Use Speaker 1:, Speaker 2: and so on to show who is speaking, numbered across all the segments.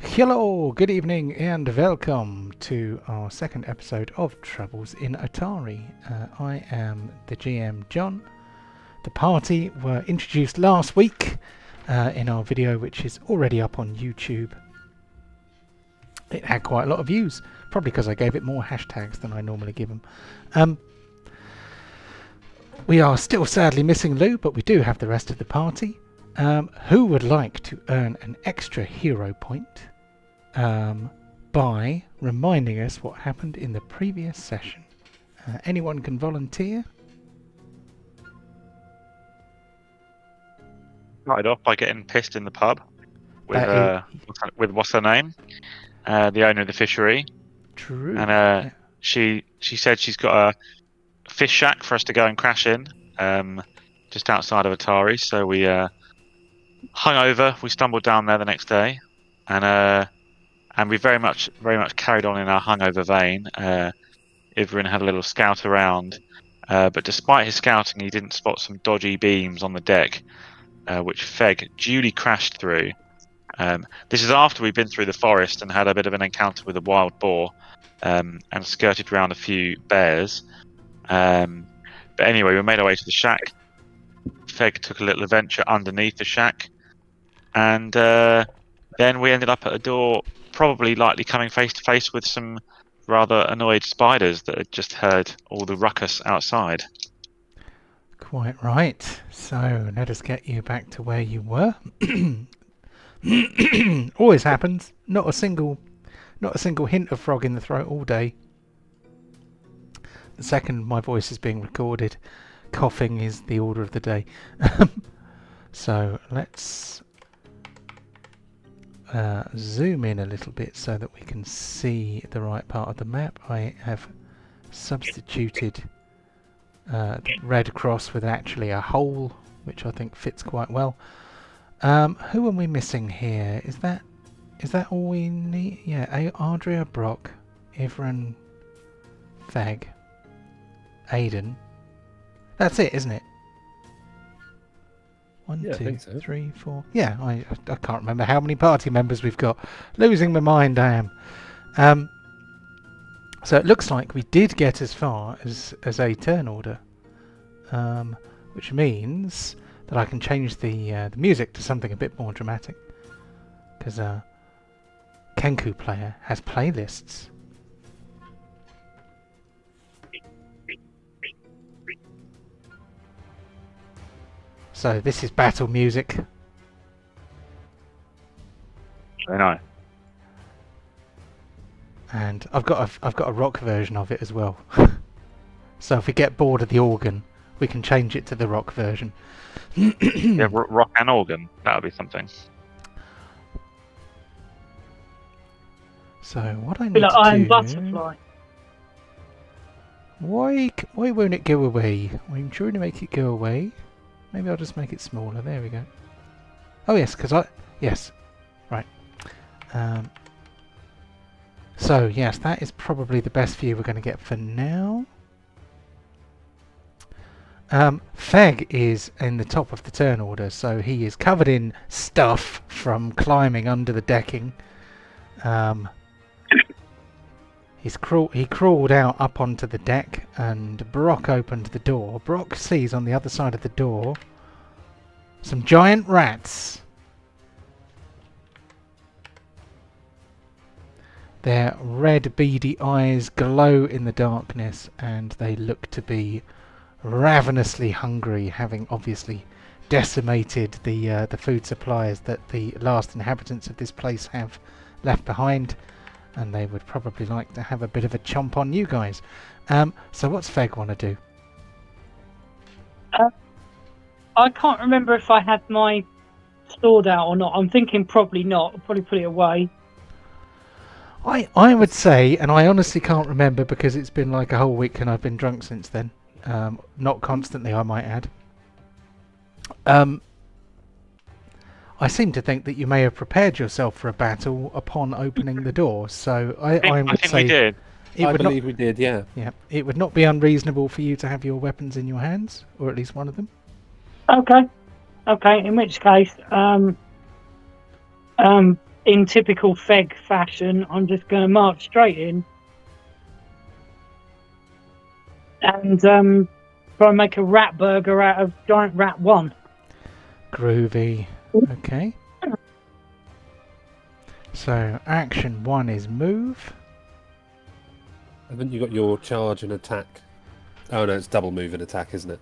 Speaker 1: Hello, good evening, and welcome to our second episode of Troubles in Otari. I am the GM, John. The party were introduced last week in our video, which is already up on YouTube. It had quite a lot of views, probably because I gave it more hashtags than I normally give them. We are still sadly missing Lou, but we do have the rest of the party. Who would like to earn an extra hero point by reminding us what happened in the previous session? Anyone can volunteer?
Speaker 2: Started off by getting pissed in the pub with what's her name, the owner of the fishery.
Speaker 1: True.
Speaker 2: And
Speaker 1: yeah.
Speaker 2: she said she's got a fish shack for us to go and crash in, just outside of Otari. So we hung over. We stumbled down there the next day, and we very much carried on in our hungover vein. Ivrin had a little scout around, but despite his scouting, he didn't spot some dodgy beams on the deck, which Feg duly crashed through. This is after we've been through the forest and had a bit of an encounter with a wild boar, and skirted around a few bears. But anyway, we made our way to the shack. Feg took a little adventure underneath the shack, and then we ended up at a door, probably likely coming face to face with some rather annoyed spiders that had just heard all the ruckus outside.
Speaker 1: Quite right. So let us get you back to where you were. Always happens. Not a single hint of frog in the throat all day. The second my voice is being recorded, coughing is the order of the day. So let's zoom in a little bit so that we can see the right part of the map. I have substituted the red cross with actually a hole, which I think fits quite well. Who are we missing here? Is that all we need? Yeah, Ardria, Brock, Ivran, Fag, Aiden. That's it, isn't it? 1, 2, 3, 4. Yeah, I can't remember how many party members we've got. Losing my mind, I am. So it looks like we did get as far as a turn order, which means that I can change the music to something a bit more dramatic, because Kenku player has playlists. So this is battle music.
Speaker 2: Very nice.
Speaker 1: And I've got a rock version of it as well. So if we get bored of the organ, we can change it to the rock version.
Speaker 2: Yeah, rock and organ. That would be something.
Speaker 1: So what I need to
Speaker 3: Iron
Speaker 1: do...
Speaker 3: Butterfly.
Speaker 1: Why won't it go away? I'm trying to make it go away. Maybe I'll just make it smaller. There we go. Oh yes, yes. Right. So yes, that is probably the best view we're going to get for now. Feg is in the top of the turn order, so he is covered in stuff from climbing under the decking. He crawled out up onto the deck, and Brock opened the door. Brock sees on the other side of the door some giant rats. Their red beady eyes glow in the darkness, and they look to be ravenously hungry, having obviously decimated the food supplies that the last inhabitants of this place have left behind. And they would probably like to have a bit of a chomp on you guys. So what's Feg want to do?
Speaker 3: I can't remember if I had my sword out or not. I'm thinking probably not. I'll probably put it away.
Speaker 1: I would say, and I honestly can't remember because it's been like a whole week and I've been drunk since then. Not constantly, I might add. I seem to think that you may have prepared yourself for a battle upon opening the door, so I would say...
Speaker 2: we did.
Speaker 4: I believe we did, yeah.
Speaker 1: Yeah, it would not be unreasonable for you to have your weapons in your hands, or at least one of them.
Speaker 3: Okay. In which case, in typical Feg fashion, I'm just going to march straight in and try and make a rat burger out of Giant Rat 1.
Speaker 1: Groovy. Okay. So action 1 is move.
Speaker 4: Haven't you got your charge and attack? Oh no, it's double move and attack, isn't it?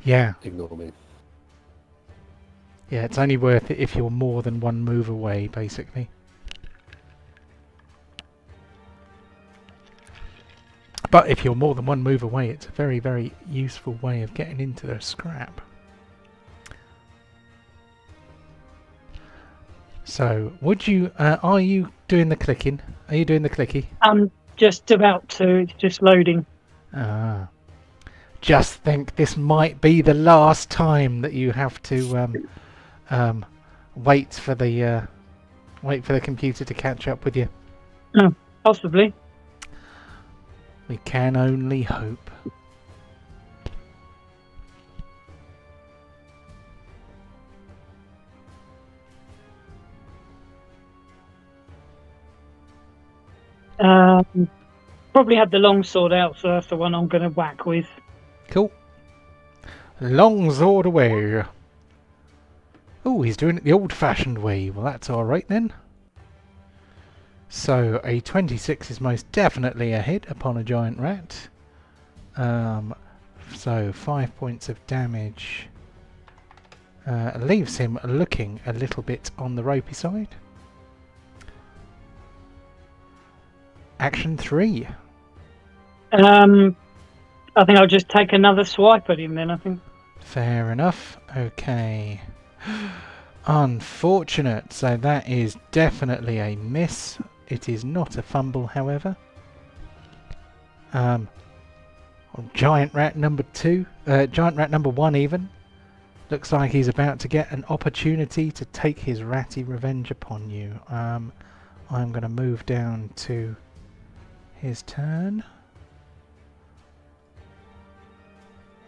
Speaker 1: Yeah.
Speaker 4: Ignore me.
Speaker 1: Yeah, it's only worth it if you're more than one move away, basically. But if you're more than one move away, it's a very, very useful way of getting into the scrap. So, would you, are you doing the clicking? Are you doing the clicky?
Speaker 3: I'm just about to, it's just loading.
Speaker 1: Ah. Just think this might be the last time that you have to wait for the computer to catch up with you.
Speaker 3: Oh, possibly.
Speaker 1: We can only hope.
Speaker 3: Probably had the long sword out, so that's the one I'm going to whack with.
Speaker 1: Cool. Long sword away. Oh, he's doing it the old-fashioned way. Well, that's all right then. So a 26 is most definitely a hit upon a giant rat. So 5 points of damage leaves him looking a little bit on the ropey side. Action 3.
Speaker 3: I think I'll just take another swipe at him then, I think.
Speaker 1: Fair enough. Okay. Unfortunate. So that is definitely a miss. It is not a fumble, however. Giant rat number 2, giant rat number 1 even. Looks like he's about to get an opportunity to take his ratty revenge upon you. I'm going to move down to his turn.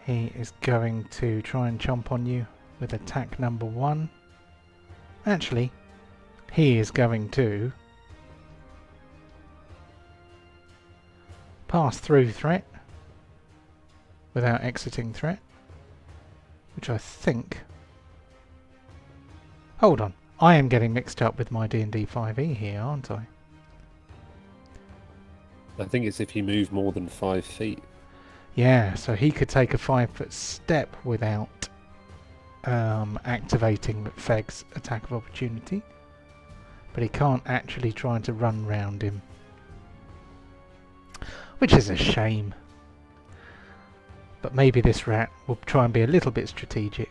Speaker 1: He is going to try and chomp on you with attack number 1. Actually, he is going to pass through threat without exiting threat, which I think... Hold on, I am getting mixed up with my D&D 5e here, aren't I?
Speaker 4: I think it's if you move more than 5 feet.
Speaker 1: Yeah, so he could take a 5-foot step without activating Feg's attack of opportunity, but he can't actually try to run round him, which is a shame. But maybe this rat will try and be a little bit strategic.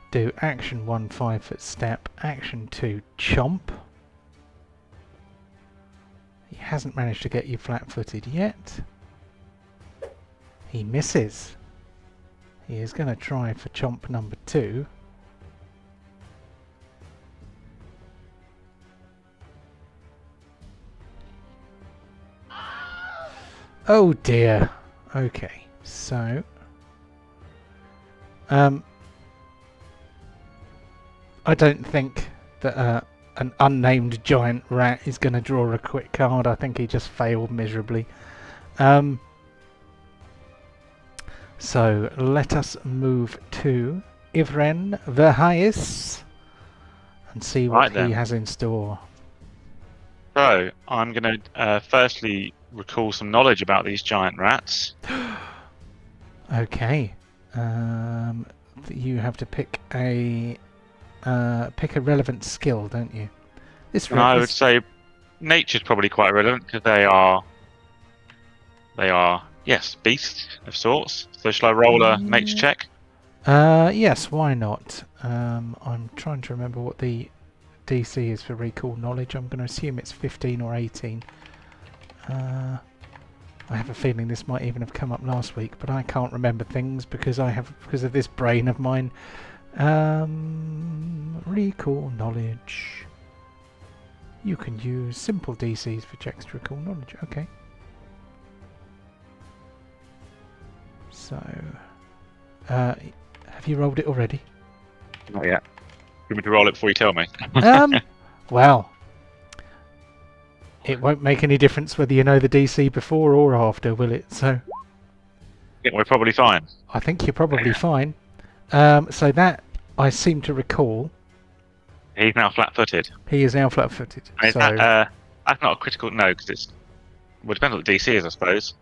Speaker 1: Do action 1 5-foot step, action 2 chomp. He hasn't managed to get you flat-footed yet. He misses. He is going to try for chomp number 2. Oh dear. Okay, so I don't think that an unnamed giant rat is going to draw a quick card. I think he just failed miserably. So let us move to Ivren Verhais and see what he has in store.
Speaker 2: So I'm going to firstly recall some knowledge about these giant rats.
Speaker 1: Okay. You have to pick a relevant skill, don't you?
Speaker 2: I would say nature's probably quite relevant because they are yes, beasts of sorts. So shall I roll a nature check?
Speaker 1: Yes, why not? I'm trying to remember what the DC is for recall knowledge. I'm going to assume it's 15 or 18. I have a feeling this might even have come up last week, but I can't remember things because of this brain of mine. Recall knowledge. You can use simple DCs for checks to recall knowledge. Okay. So, have you rolled it already?
Speaker 2: Not yet. You want me to roll it before you tell me?
Speaker 1: Well, it won't make any difference whether you know the DC before or after, will it? So
Speaker 2: Yeah, we're probably fine.
Speaker 1: I think you're probably fine. So that, I seem to recall,
Speaker 2: He's now flat-footed.
Speaker 1: he is now flat-footed.
Speaker 2: Is
Speaker 1: So
Speaker 2: that's not a critical no, because it's well, it depends on what the DC is, I suppose.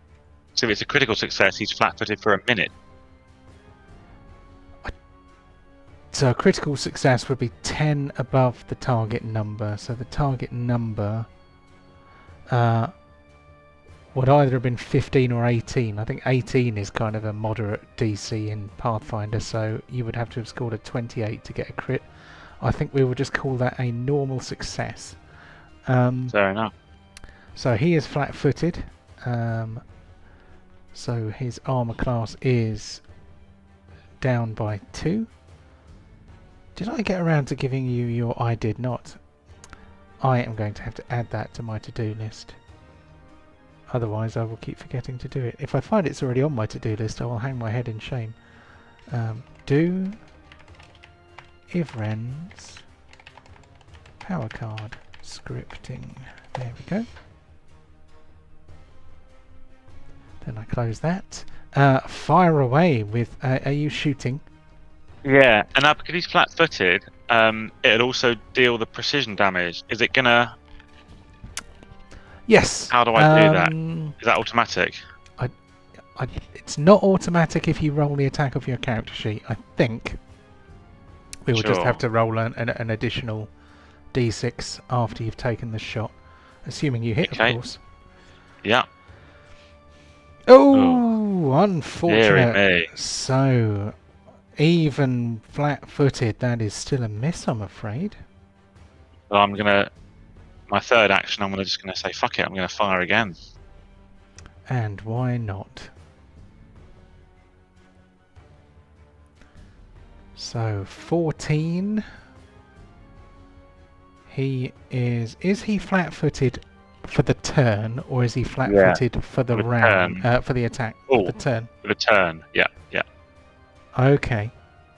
Speaker 2: So if it's a critical success, he's flat-footed for a minute.
Speaker 1: So a critical success would be 10 above the target number. So the target number would either have been 15 or 18. I think 18 is kind of a moderate DC in Pathfinder, so you would have to have scored a 28 to get a crit. I think we will just call that a normal success.
Speaker 2: Fair enough.
Speaker 1: So he is flat-footed. So his armor class is down by 2. Did I get around to giving you your I did not? I am going to have to add that to my to-do list. Otherwise I will keep forgetting to do it. If I find it's already on my to-do list, I will hang my head in shame. Do Ivran's power card scripting. There we go. Then I close that. Fire away with... are you shooting?
Speaker 2: Yeah, and now because he's flat-footed, it'll also deal the precision damage. Is it gonna?
Speaker 1: Yes.
Speaker 2: How do I do that? Is that automatic?
Speaker 1: It's not automatic if you roll the attack off your character sheet. I think we will just
Speaker 2: Sure.
Speaker 1: have to roll an additional d6 after you've taken the shot, assuming you hit,
Speaker 2: Okay.
Speaker 1: of course.
Speaker 2: Yeah.
Speaker 1: Oh, unfortunate.
Speaker 2: Deary me.
Speaker 1: So, even flat-footed, that is still a miss, I'm afraid.
Speaker 2: Well, I'm gonna. My third action, I'm just gonna say fuck it. I'm gonna fire again.
Speaker 1: And why not? So 14. He is he flat-footed for the turn, or is he flat-footed for the
Speaker 2: for the
Speaker 1: round?
Speaker 2: turn.
Speaker 1: For the attack.
Speaker 2: Oh.
Speaker 1: The turn.
Speaker 2: For the turn. Yeah. Yeah.
Speaker 1: Okay,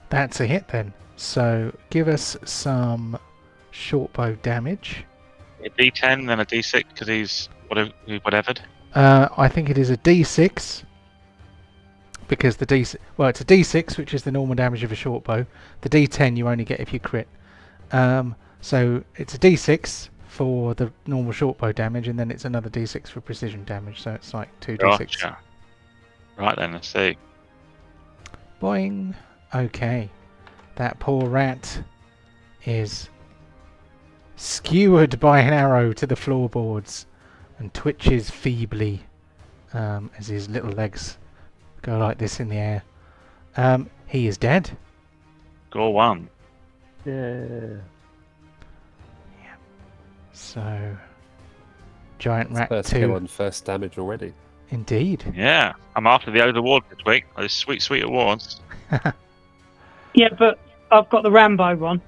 Speaker 1: that's a hit then. So give us some short bow damage.
Speaker 2: A D10, then a D6 because he's whatevered.
Speaker 1: I think it is a D6 because the D6. Well, it's a D6, which is the normal damage of a short bow. The D10 you only get if you crit. So it's a D6 for the normal short bow damage, and then it's another D6 for precision damage. So it's like 2 D6.
Speaker 2: Gotcha. Right then, let's see.
Speaker 1: Boing. Okay, that poor rat is skewered by an arrow to the floorboards and twitches feebly as his little legs go like this in the air. He is dead.
Speaker 2: Go one.
Speaker 4: Yeah.
Speaker 1: So, Giant Rat
Speaker 4: First kill
Speaker 1: 2.
Speaker 4: and first damage already.
Speaker 1: Indeed.
Speaker 2: Yeah, I'm after the award this week. Those sweet, sweet awards.
Speaker 3: Yeah, but I've got the Rambo one.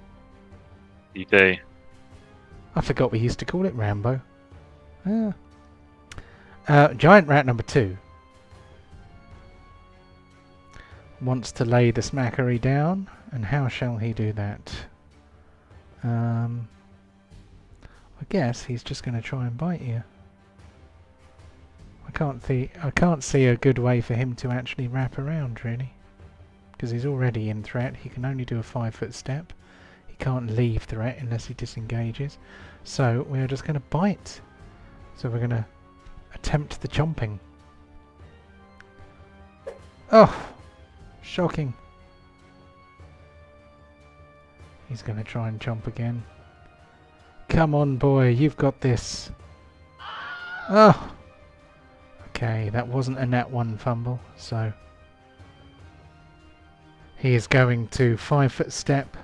Speaker 2: You do.
Speaker 1: I forgot we used to call it Rambo. Giant Rat number 2 wants to lay the smackery down, and how shall he do that? I guess he's just going to try and bite you. I can't see a good way for him to actually wrap around, really, because he's already in threat. He can only do a 5-foot step. He can't leave threat unless he disengages. So we're just going to bite. So we're going to attempt the chomping. Oh, shocking. He's going to try and chomp again. Come on, boy, you've got this. Oh. Okay, that wasn't a nat 1 fumble, so he is going to 5-foot step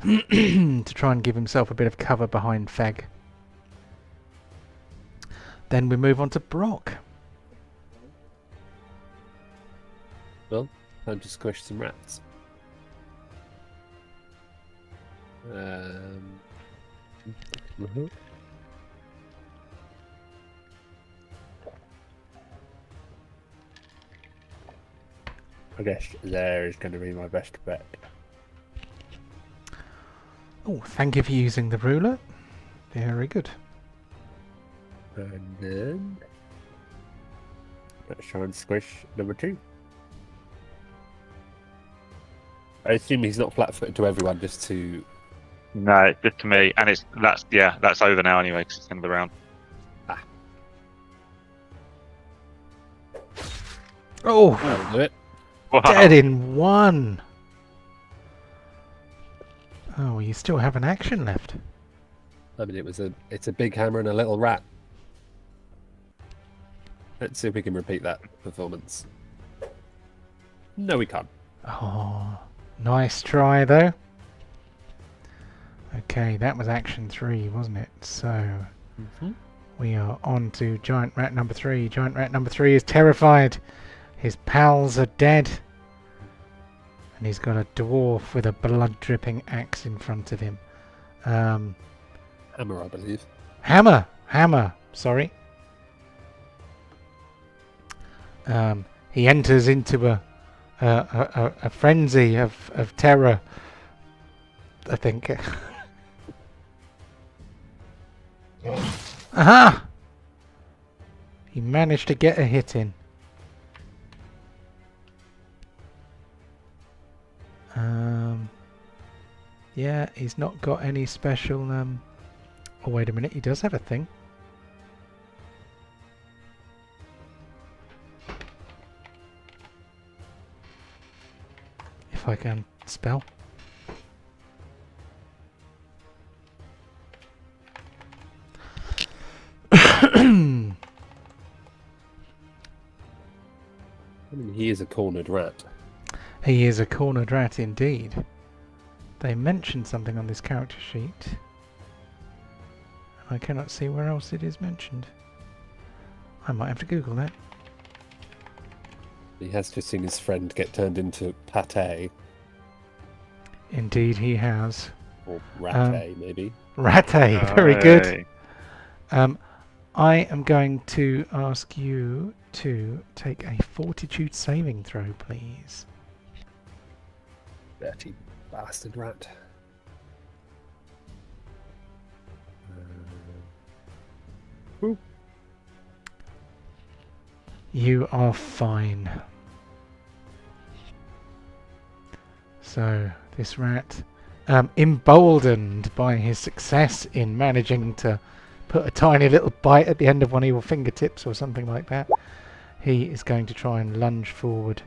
Speaker 1: to try and give himself a bit of cover behind Feg. Then we move on to Brock.
Speaker 4: Well, time to squish some rats. I guess there is going to be my best bet.
Speaker 1: Oh, thank you for using the ruler. Very good.
Speaker 4: And then let's try and squish number 2. I assume he's not flat-footed to everyone, just to...
Speaker 2: No, just to me, and that's over now anyway because it's the end of the round.
Speaker 1: Oh,
Speaker 4: That'll do it.
Speaker 2: Wow.
Speaker 1: dead in 1. Oh, you still have an action left.
Speaker 4: I mean, it's a big hammer and a little rat. Let's see if we can repeat that performance. No, we can't.
Speaker 1: Oh, nice try though. Okay, that was action 3, wasn't it? So we are on to giant rat number 3. Giant rat number 3 is terrified. His pals are dead. And he's got a dwarf with a blood-dripping axe in front of him.
Speaker 4: Hammer, I believe.
Speaker 1: Hammer, sorry. He enters into a frenzy of terror, I think. Aha! He managed to get a hit in. Yeah, he's not got any special... Oh, wait a minute, he does have a thing. If I can spell.
Speaker 4: I mean, he is a cornered rat.
Speaker 1: He is a cornered rat indeed. They mentioned something on this character sheet. I cannot see where else it is mentioned. I might have to Google that.
Speaker 4: He has just seen his friend get turned into pate.
Speaker 1: Indeed he has.
Speaker 4: Or rate, maybe.
Speaker 1: Rate, very good.
Speaker 2: Hey.
Speaker 1: I am going to ask you to take a fortitude saving throw, please.
Speaker 4: Dirty bastard rat.
Speaker 1: You are fine. So, this rat, emboldened by his success in managing to put a tiny little bite at the end of one of your fingertips or something like that, he is going to try and lunge forward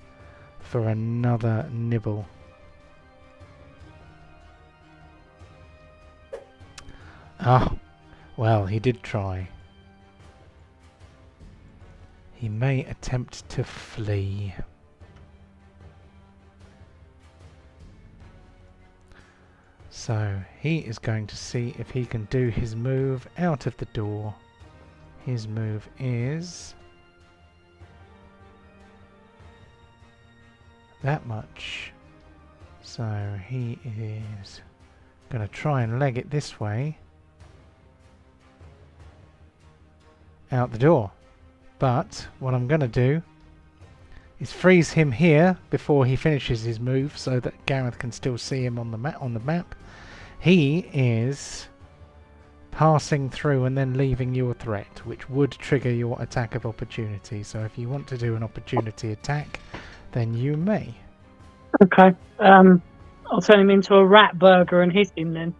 Speaker 1: for another nibble. Ah, well, he did try. He may attempt to flee. So he is going to see if he can do his move out of the door. His move is that much. So he is going to try and leg it this way. Out the door. But what I'm going to do is freeze him here before he finishes his move so that Gareth can still see him on the map. He is passing through and then leaving your threat, which would trigger your attack of opportunity. So if you want to do an opportunity attack, then you may.
Speaker 3: Okay. I'll turn him into a rat burger and hit him then.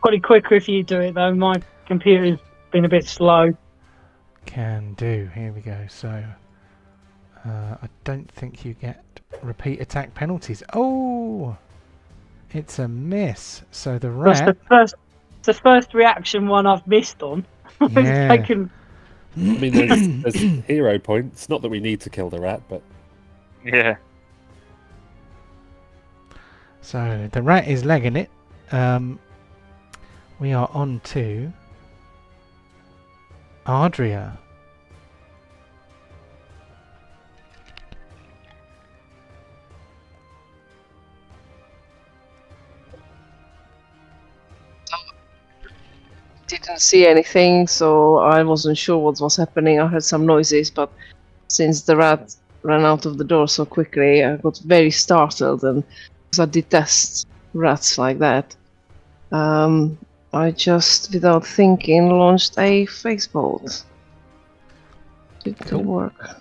Speaker 3: Probably quicker if you do it though. My computer's been a bit slow.
Speaker 1: Can do. Here we go. So I don't think you get repeat attack penalties. Oh, it's a miss. So the rat.
Speaker 3: That's the first reaction one I've missed on.
Speaker 1: Yeah.
Speaker 3: I can...
Speaker 4: I mean, there's hero points. Not that we need to kill the rat, but
Speaker 2: Yeah.
Speaker 1: So the rat is legging it. We are on to Ardria.
Speaker 5: Didn't see anything, so I wasn't sure what was happening. I heard some noises, but since the rat ran out of the door so quickly. I got very startled, and because I detest rats like that, I just, without thinking, launched a face bolt. It didn't work.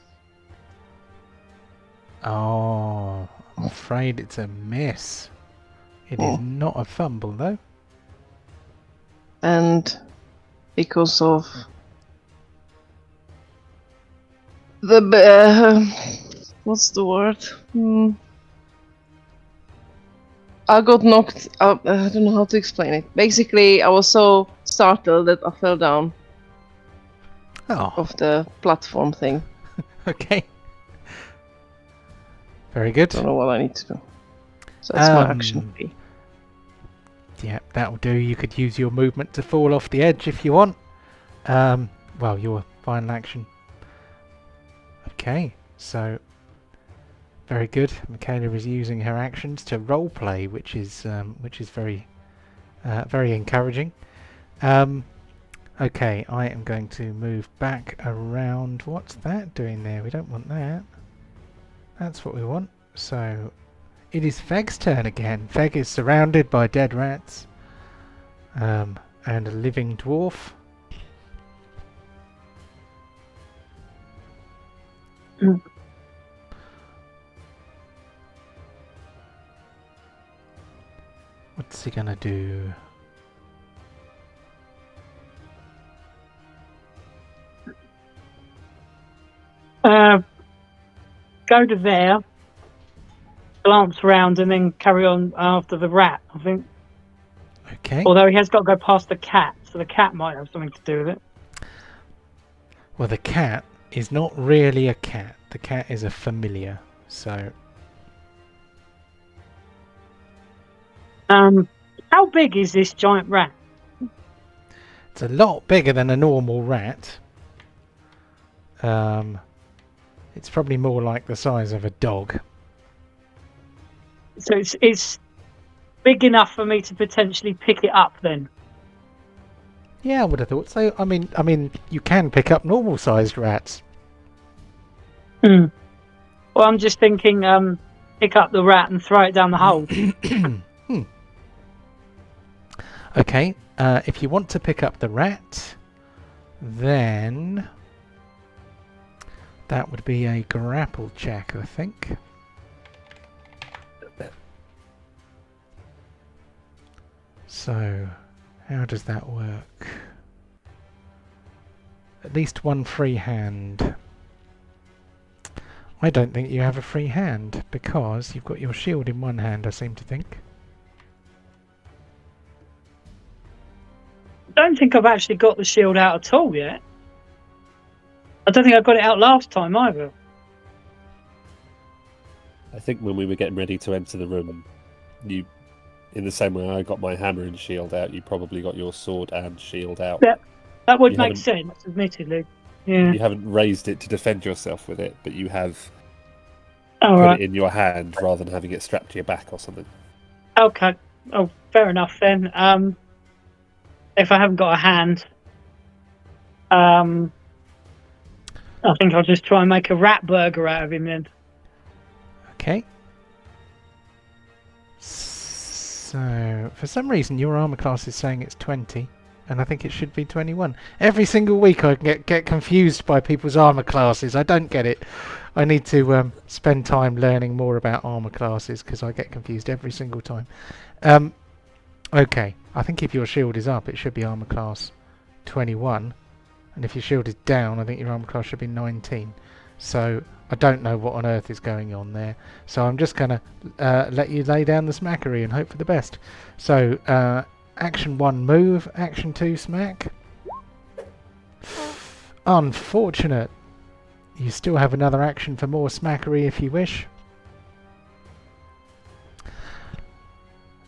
Speaker 1: Oh, I'm afraid it's a miss. It is not a fumble, though.
Speaker 5: And because of the what's the word? I got knocked out. I don't know how to explain it. Basically, I was so startled that I fell down
Speaker 1: Oh,
Speaker 5: off the platform thing.
Speaker 1: okay. Very good.
Speaker 5: Don't know what I need to do. So that's my action fee.
Speaker 1: Yeah, that'll do. You could use your movement to fall off the edge if you want. Well, your final action. Okay, so very good. Michaela is using her actions to role play, which is very very encouraging. Okay, I am going to move back around. What's that doing there? We don't want that. That's what we want. So it is Feg's turn again. Feg is surrounded by dead rats and a living dwarf. What's he gonna do?
Speaker 3: Go to there, glance round, and then carry on after the rat, I think.
Speaker 1: Okay.
Speaker 3: Although he has got to go past the cat, so the cat might have something to do with it.
Speaker 1: Well, the cat is not really a cat. The cat is a familiar, so...
Speaker 3: How big is this giant rat?
Speaker 1: It's a lot bigger than a normal rat. It's probably more like the size of a dog.
Speaker 3: So it's big enough for me to potentially pick it up then.
Speaker 1: Yeah, I would have thought so. I mean, you can pick up normal-sized rats.
Speaker 3: Well, I'm just thinking, pick up the rat and throw it down the hole.
Speaker 1: Okay, if you want to pick up the rat, then that would be a grapple check, I think. So, how does that work? At least one free hand. I don't think you have a free hand, because you've got your shield in one hand, I seem to think.
Speaker 3: I don't think I've actually got the shield out at all yet. I don't think I got it out last time either.
Speaker 4: I think when we were getting ready to enter the room, you, in the same way I got my hammer and shield out, you probably got your sword and shield out.
Speaker 3: Yeah, that would
Speaker 4: You
Speaker 3: make
Speaker 4: haven't-
Speaker 3: sense, admittedly. Yeah.
Speaker 4: You haven't raised it to defend yourself with it, but you have
Speaker 3: All
Speaker 4: put
Speaker 3: right.
Speaker 4: it in your hand rather than having it strapped to your back or something.
Speaker 3: Okay. Oh, fair enough then. If I haven't got a hand, I think I'll just try and make a rat burger out of him then.
Speaker 1: Okay. So, for some reason your armor class is saying it's 20, and I think it should be 21. Every single week I get confused by people's armor classes. I don't get it. I need to spend time learning more about armor classes, because I get confused every single time. Okay, I think if your shield is up, it should be armor class 21. And if your shield is down, I think your armor class should be 19. So I don't know what on earth is going on there. So I'm just going to let you lay down the smackery and hope for the best. So action 1 move, action 2 smack. Unfortunate. You still have another action for more smackery if you wish.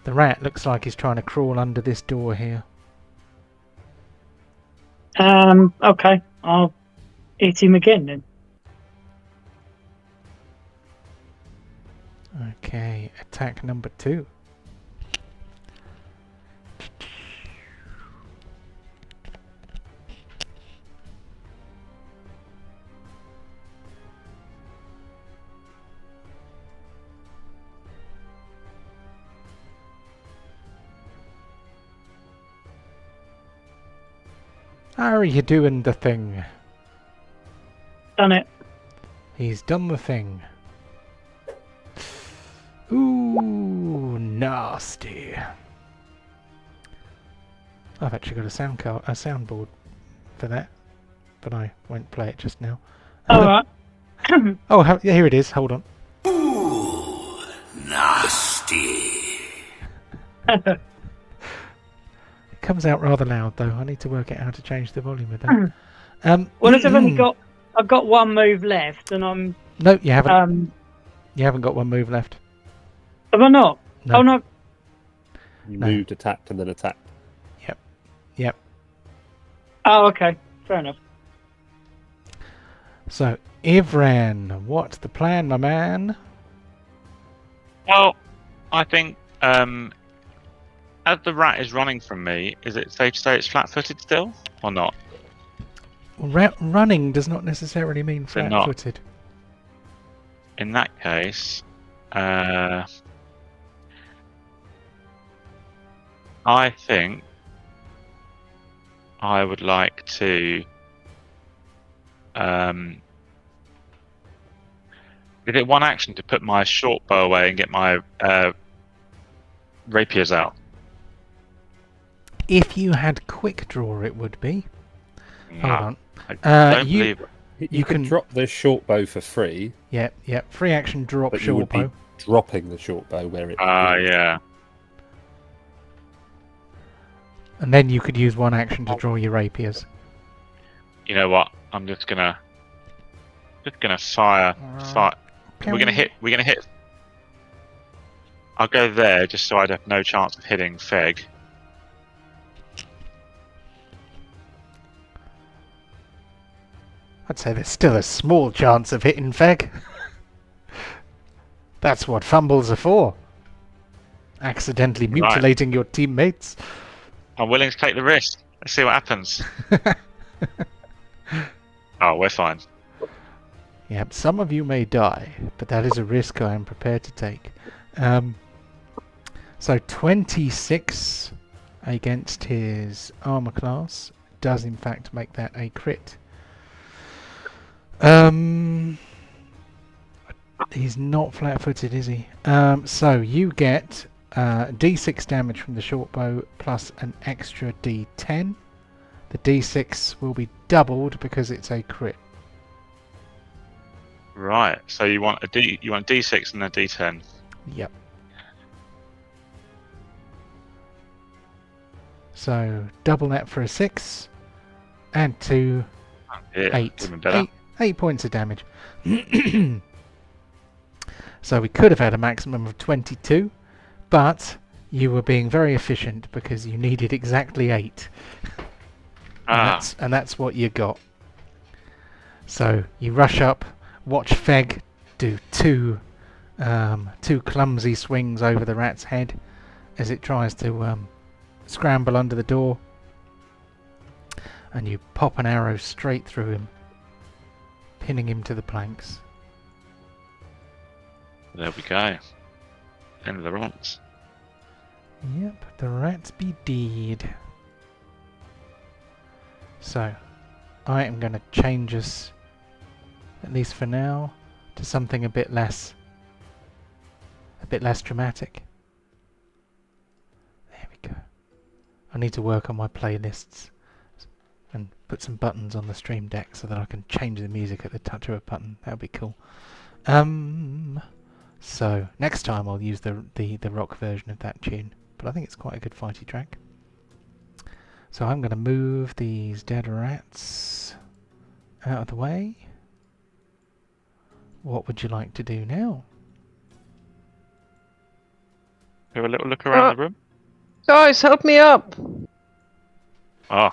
Speaker 1: The rat looks like he's trying to crawl under this door here.
Speaker 3: Okay. I'll hit him again then.
Speaker 1: Okay, attack number 2. How are you doing the thing?
Speaker 3: Done it.
Speaker 1: He's done the thing. Ooh, nasty. I've actually got a soundboard for that, but I won't play it just now.
Speaker 3: Alright.
Speaker 1: Oh, yeah, here it is. Hold on.
Speaker 6: Ooh, nasty.
Speaker 1: It comes out rather loud, though. I need to work out how to change the volume of that.
Speaker 3: Well, as I've got one move left, and I'm.
Speaker 1: No, you haven't. You haven't got one move left.
Speaker 3: Have I not?
Speaker 1: No.
Speaker 3: Oh no.
Speaker 4: You
Speaker 1: No.
Speaker 4: moved, attacked, and then attacked.
Speaker 1: Yep.
Speaker 3: Oh, okay. Fair enough.
Speaker 1: So, Ivran, what's the plan, my man?
Speaker 2: Well, I think as the rat is running from me, is it safe to say it's flat-footed still, or not?
Speaker 1: Running does not necessarily mean
Speaker 2: They're not.
Speaker 1: flat-footed.
Speaker 2: In that case, I think I would like to. Is it one action to put my short bow away and get my rapiers out?
Speaker 1: If you had quick draw, it would be. Hold on.
Speaker 2: I don't
Speaker 1: you-
Speaker 2: believe it.
Speaker 4: You can
Speaker 1: can-
Speaker 4: drop the short bow for free,
Speaker 1: Yep. Free action, drop
Speaker 4: but you
Speaker 1: short
Speaker 4: would be
Speaker 1: bow.
Speaker 4: dropping the short bow where it.
Speaker 2: Yeah.
Speaker 1: And then you could use one action to draw your rapiers.
Speaker 2: You know what? I'm just gonna fire. We're gonna hit. I'll go there just so I'd have no chance of hitting Feg.
Speaker 1: I'd say there's still a small chance of hitting Feg. That's what fumbles are for. Accidentally
Speaker 2: Right.
Speaker 1: mutilating your teammates.
Speaker 2: I'm willing to take the risk. Let's see what happens. Oh, we're fine.
Speaker 1: Yep, some of you may die, but that is a risk I am prepared to take. So 26 against his armor class does in fact make that a crit. He's not flat-footed, is he? So you get D6 damage from the short bow plus an extra D10. The D6 will be doubled because it's a crit.
Speaker 2: Right. So you want D6 and a D10.
Speaker 1: Yep. So double that for a 6 and 2,
Speaker 2: Yeah,
Speaker 1: 8.
Speaker 2: even better.
Speaker 1: 8 points of damage. So we could have had a maximum of 22, but you were being very efficient because you needed exactly 8. And that's what you got. So you rush up, watch Feg do two clumsy swings over the rat's head as it tries to scramble under the door, and you pop an arrow straight through him, pinning him to the planks.
Speaker 2: There we go. End of the rats.
Speaker 1: Yep, the rats be dead. So, I am going to change us, at least for now, to something a bit less dramatic. There we go. I need to work on my playlists and put some buttons on the stream deck so that I can change the music at the touch of a button. That would be cool. So next time I'll use the rock version of that tune, but I think it's quite a good fighty track. So I'm going to move these dead rats out of the way. What would you like to do now?
Speaker 2: Have a little look around the room.
Speaker 5: Guys, help me up!
Speaker 2: Oh,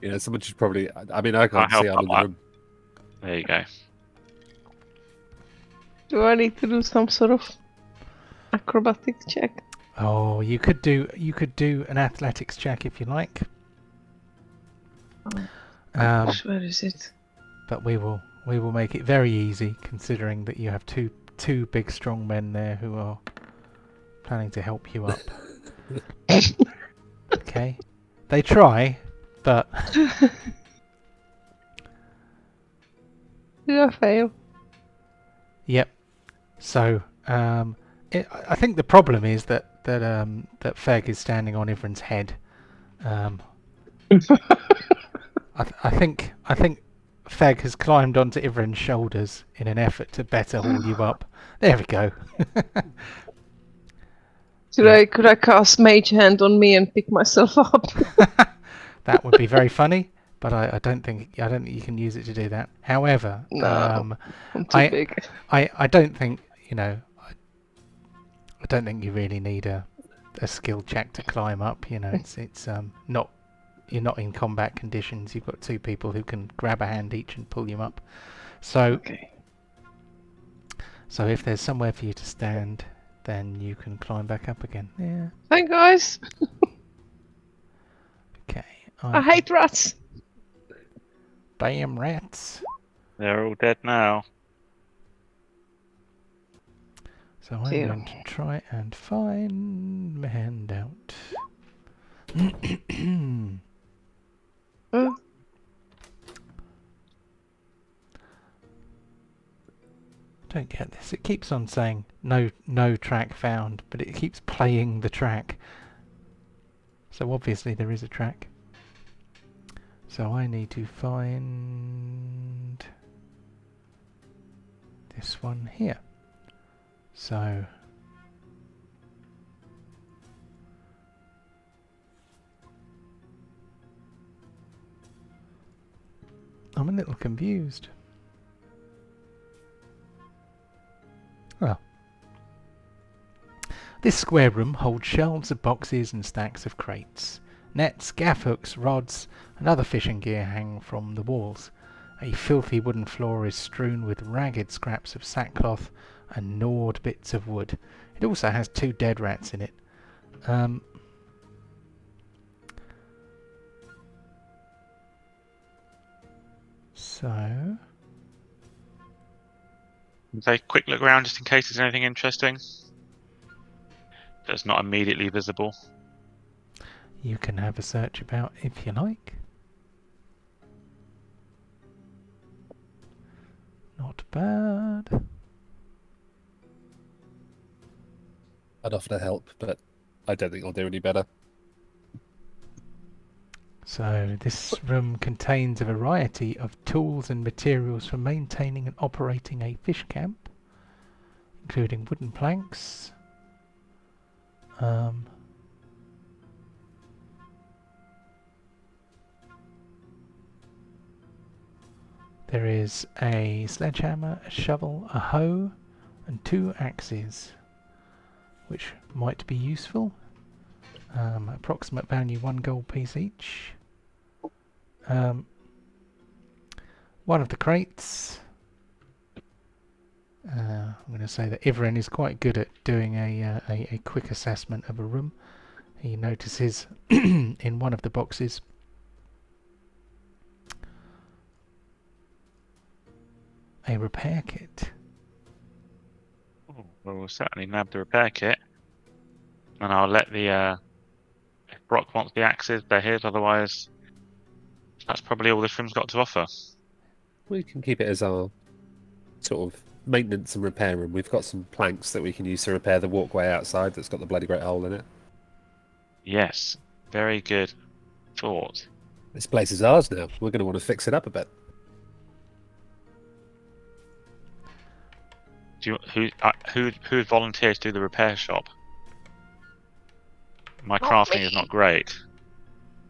Speaker 4: Yeah, someone should probably. I mean, I can't
Speaker 2: I'll
Speaker 4: see
Speaker 2: help
Speaker 4: out in the
Speaker 2: out.
Speaker 4: room.
Speaker 2: there you go.
Speaker 5: Do I need to do some sort of acrobatic check?
Speaker 1: Oh, you could do an athletics check if you like.
Speaker 5: Where is it?
Speaker 1: But we will make it very easy, considering that you have two big strong men there who are planning to help you up. Okay, they try, But
Speaker 5: Did I fail?
Speaker 1: yep. So I think the problem is that Feg is standing on Ivrin's head. I think Feg has climbed onto Ivrin's shoulders in an effort to better haul you up. There we go.
Speaker 5: Could I cast Mage Hand on me and pick myself up?
Speaker 1: That would be very funny, but I don't think you can use it to do that. However,
Speaker 5: No, I'm too big.
Speaker 1: I don't think I don't think you really need a skill check to climb up. It's not. You're not in combat conditions. You've got two people who can grab a hand each and pull you up. So,
Speaker 5: Okay.
Speaker 1: so if there's somewhere for you to stand, then you can climb back up again. Yeah.
Speaker 5: Hi guys.
Speaker 1: Okay.
Speaker 5: I hate rats.
Speaker 1: Bam rats.
Speaker 2: They're all dead now.
Speaker 1: So I'm
Speaker 5: Dear.
Speaker 1: going to try and find my handout. Don't get this. It keeps on saying no track found, but it keeps playing the track. So obviously there is a track. So I need to find this one here. So I'm a little confused. Well, this square room holds shelves of boxes and stacks of crates. Nets, gaff hooks, rods, and other fishing gear hang from the walls. A filthy wooden floor is strewn with ragged scraps of sackcloth and gnawed bits of wood. It also has 2 dead rats in it. So
Speaker 2: Take a quick look around just in case there's anything interesting that's not immediately visible.
Speaker 1: you can have a search about if you like. Not bad.
Speaker 4: I'd offer to help, but I don't think I'll do any better.
Speaker 1: So this room contains a variety of tools and materials for maintaining and operating a fish camp, including wooden planks, there is a sledgehammer, a shovel, a hoe, and 2 axes, which might be useful. Approximate value 1 gold piece each. One of the crates. I'm going to say that Ivrin is quite good at doing a quick assessment of a room. He notices in one of the boxes a repair kit.
Speaker 2: Oh, well, we'll certainly nab the repair kit, and I'll let the if Brock wants the axes, they're his. Otherwise, that's probably all this room's got to offer.
Speaker 4: We can keep it as our sort of maintenance and repair room. We've got some planks that we can use to repair the walkway outside that's got the bloody great hole in it.
Speaker 2: Yes, very good thought.
Speaker 4: This place is ours now. We're going to want to fix it up a bit.
Speaker 2: Do you, who volunteers to do the repair shop? My crafting is not great.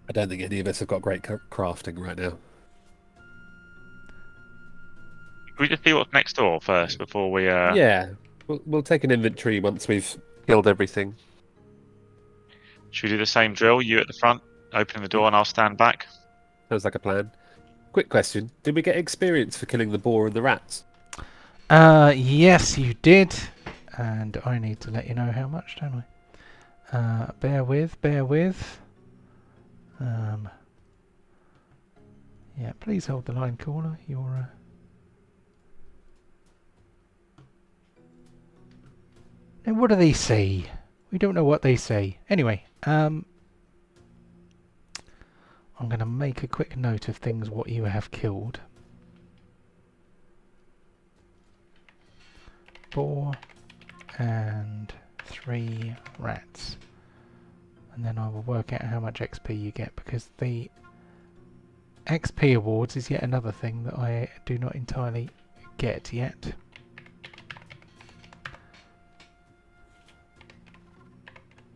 Speaker 4: I don't think any of us have got great crafting right now.
Speaker 2: Can we just see what's next door first before we...
Speaker 4: Yeah, we'll take an inventory once we've killed everything.
Speaker 2: Should we do the same drill? You at the front, opening the door, and I'll stand back.
Speaker 4: Sounds like a plan. Quick question. Did we get experience for killing the boar and the rats?
Speaker 1: Yes, you did. And I need to let you know how much, don't I? Bear with. Yeah, please hold the line, caller. You're... Now, what do they say? We don't know what they say. Anyway, I'm going to make a quick note of things what you have killed. Boar and 3 rats. And then I will work out how much XP you get, because the XP awards is yet another thing that I do not entirely get yet.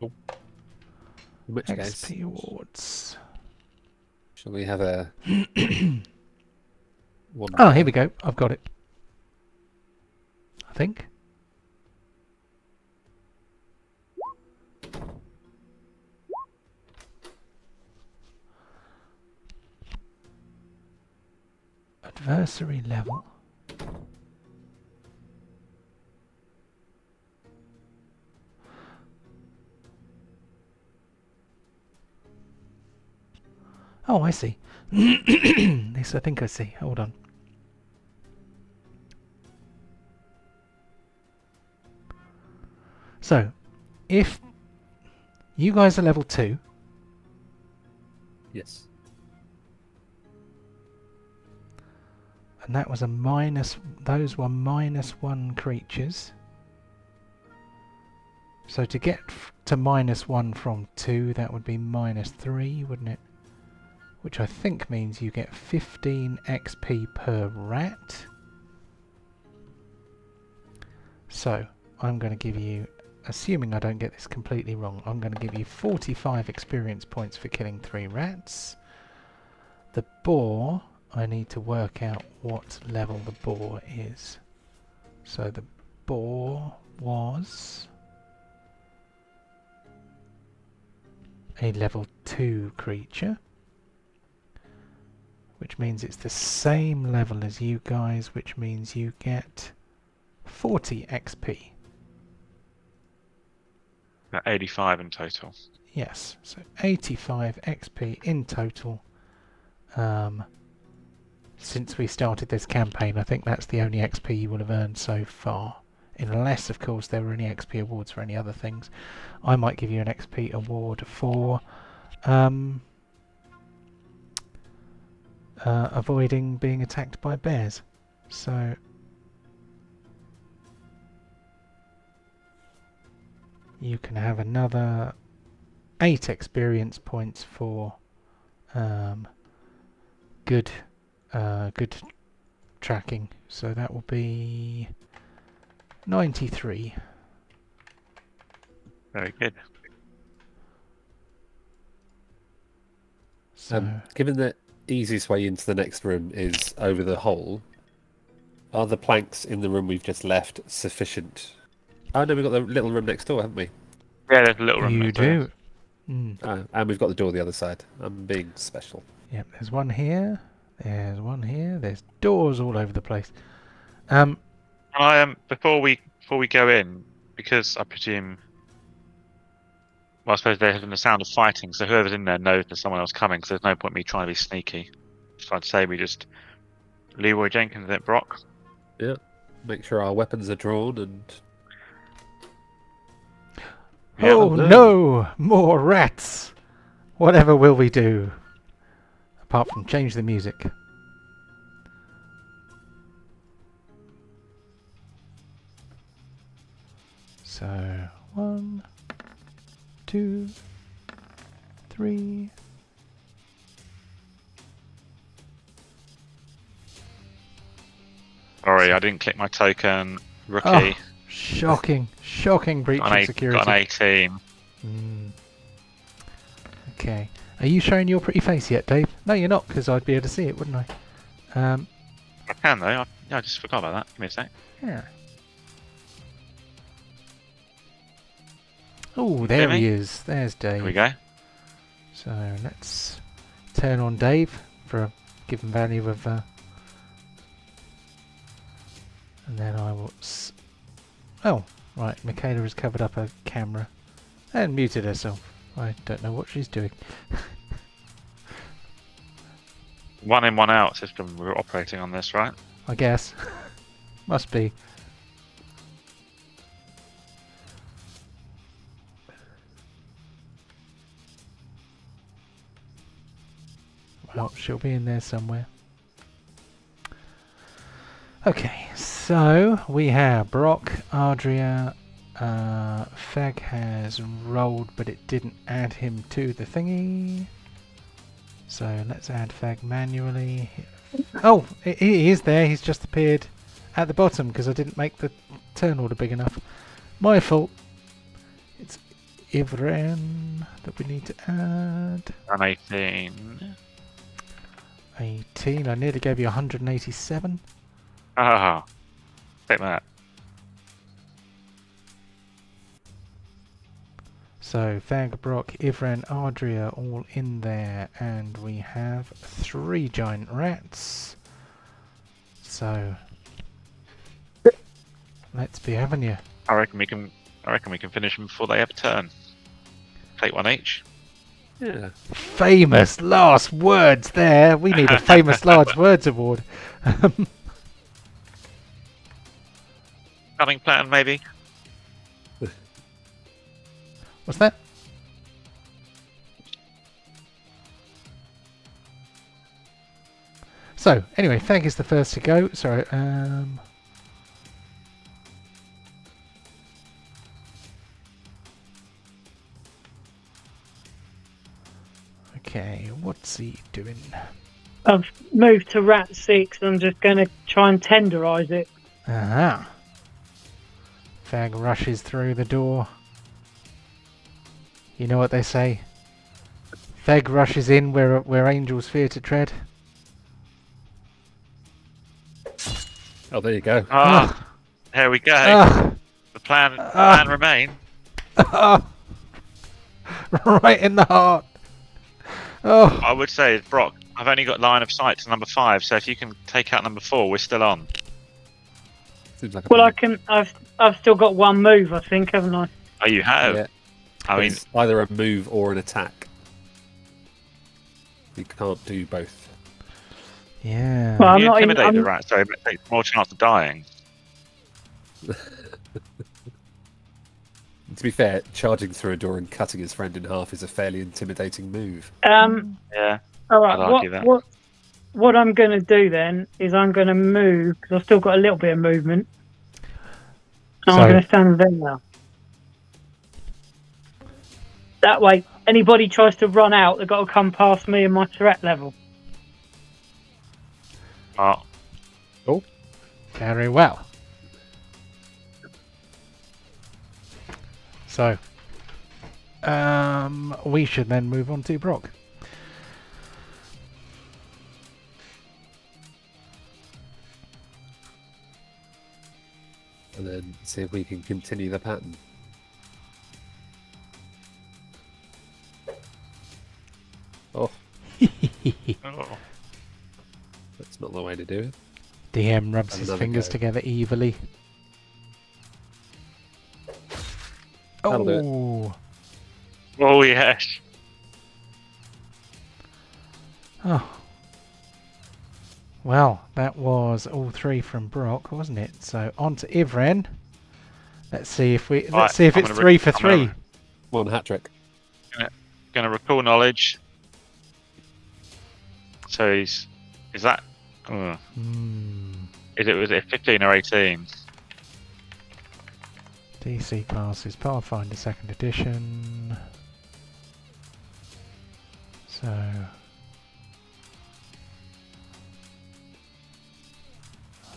Speaker 4: In which
Speaker 1: XP
Speaker 4: case,
Speaker 1: awards.
Speaker 4: shall we have a one?
Speaker 1: Oh, here we go. I've got it. I think. Adversary level. Oh, I see. This I think I see. Hold on. So, if you guys are level 2,
Speaker 4: Yes.
Speaker 1: and that was a minus, those were -1 creatures. So to get to -1 from 2, that would be -3, wouldn't it? Which I think means you get 15 XP per rat. So, I'm going to give you, assuming I don't get this completely wrong, I'm going to give you 45 experience points for killing 3 rats. The boar, I need to work out what level the boar is. So the boar was a level 2 creature, which means it's the same level as you guys, which means you get 40 XP.
Speaker 2: 85 in total.
Speaker 1: Yes, so 85 XP in total. Since we started this campaign, I think that's the only XP you will have earned so far. Unless, of course, there were any XP awards for any other things. I might give you an XP award for avoiding being attacked by bears. So you can have another 8 experience points for good tracking. So that will be 93.
Speaker 2: Very good.
Speaker 1: So
Speaker 4: Given the easiest way into the next room is over the hole, are the planks in the room we've just left sufficient? Oh no, we've got the little room next door, haven't we?
Speaker 2: Yeah, there's a little room.
Speaker 1: you
Speaker 2: next door.
Speaker 1: do. Mm.
Speaker 4: And we've got the door the other side. I'm being special.
Speaker 1: Yep, there's one here. There's one here. There's doors all over the place.
Speaker 2: Before we go in, because I presume, well, I suppose they're having the sound of fighting, so whoever's in there knows there's someone else coming. So there's no point in me trying to be sneaky. So I'd say we just Leroy Jenkins at Brock.
Speaker 4: Yeah. Make sure our weapons are drawn and.
Speaker 2: Yeah.
Speaker 1: Oh no! More rats! Whatever will we do? Apart from change the music. So, 1, 2, 3.
Speaker 2: Sorry, I didn't click my token. Rookie.
Speaker 1: Oh, shocking, shocking breach of security.
Speaker 2: Got an 18.
Speaker 1: Okay. Are you showing your pretty face yet, Dave? No, you're not, because I'd be able to see it, wouldn't I?
Speaker 2: I can though. I just forgot about that. Give me a sec.
Speaker 1: Yeah. Oh, there he is. There's Dave.
Speaker 2: Here we go.
Speaker 1: So let's turn on Dave for a given value of. And then I will. Oh, right. Michaela has covered up her camera and muted herself. I don't know what she's doing.
Speaker 2: One in, one out system we're operating on this, right?
Speaker 1: I guess. Must be. well, she'll be in there somewhere. Okay, so we have Brock, Ardria, Feg has rolled, but it didn't add him to the thingy. So let's add Feg manually. Oh, he is there. He's just appeared at the bottom because I didn't make the turn order big enough. My fault. It's Ivren that we need to add.
Speaker 2: I'm 18.
Speaker 1: 18. I nearly gave you 187.
Speaker 2: Ah, take that.
Speaker 1: So Fag, Brock, Ivren, Ardria all in there, and we have 3 giant rats. So let's be having you.
Speaker 2: I reckon we can finish them before they have a turn. Take one each.
Speaker 4: Yeah.
Speaker 1: Famous last words there. We need a famous last words award.
Speaker 2: Cunning plan, maybe.
Speaker 1: What's that? So, anyway, Fag is the first to go. Sorry, okay, what's he doing?
Speaker 3: I've moved to rat 6 and I'm just going to try and tenderise it.
Speaker 1: Aha. Fag rushes through the door. You know what they say? Fag rushes in where angels fear to tread.
Speaker 4: Oh, there you go.
Speaker 2: Ah, there we go.
Speaker 1: Ah.
Speaker 2: The plan remain.
Speaker 1: Right in the heart. Oh,
Speaker 2: I would say, Brock, I've only got line of sight to number 5, so if you can take out number 4, we're still on.
Speaker 4: Seems like a
Speaker 3: Well,
Speaker 4: plan.
Speaker 3: I've still got one move, I think, haven't I?
Speaker 2: Oh, you have?
Speaker 4: Yeah.
Speaker 2: I mean,
Speaker 4: It's either a move or an attack. You can't do both.
Speaker 1: yeah.
Speaker 3: Well, I'm
Speaker 2: you
Speaker 3: not
Speaker 2: intimidate the
Speaker 3: I'm,
Speaker 2: rat, so it takes more chance of dying.
Speaker 4: To be fair, charging through a door and cutting his friend in half is a fairly intimidating move.
Speaker 2: Yeah.
Speaker 3: all right,
Speaker 2: I'd argue that.
Speaker 3: what I'm going to do then is I'm going to move, because I've still got a little bit of movement. And
Speaker 1: So-
Speaker 3: I'm going to stand there now. That way, anybody tries to run out, they've got to come past me and my threat level.
Speaker 2: Oh,
Speaker 1: Very well. So, we should then move on to Brock.
Speaker 4: And then see if we can continue the pattern. Oh,
Speaker 2: oh.
Speaker 4: that's not the way to do it.
Speaker 1: DM rubs his
Speaker 4: Another
Speaker 1: fingers
Speaker 4: go.
Speaker 1: together evilly.
Speaker 4: That'll do it.
Speaker 1: Oh,
Speaker 2: Oh, yes.
Speaker 1: oh. Well, that was all 3 from Brock, wasn't it? So on to Ivren. Let's see if
Speaker 2: Right,
Speaker 1: let's see if
Speaker 2: I'm
Speaker 1: it's
Speaker 2: gonna
Speaker 1: 3 for
Speaker 2: I'm
Speaker 1: 3.
Speaker 2: gonna-
Speaker 4: One hat trick.
Speaker 2: Going to recall knowledge. So is that... was it 15 or 18?
Speaker 1: DC classes, Pathfinder 2nd edition. So I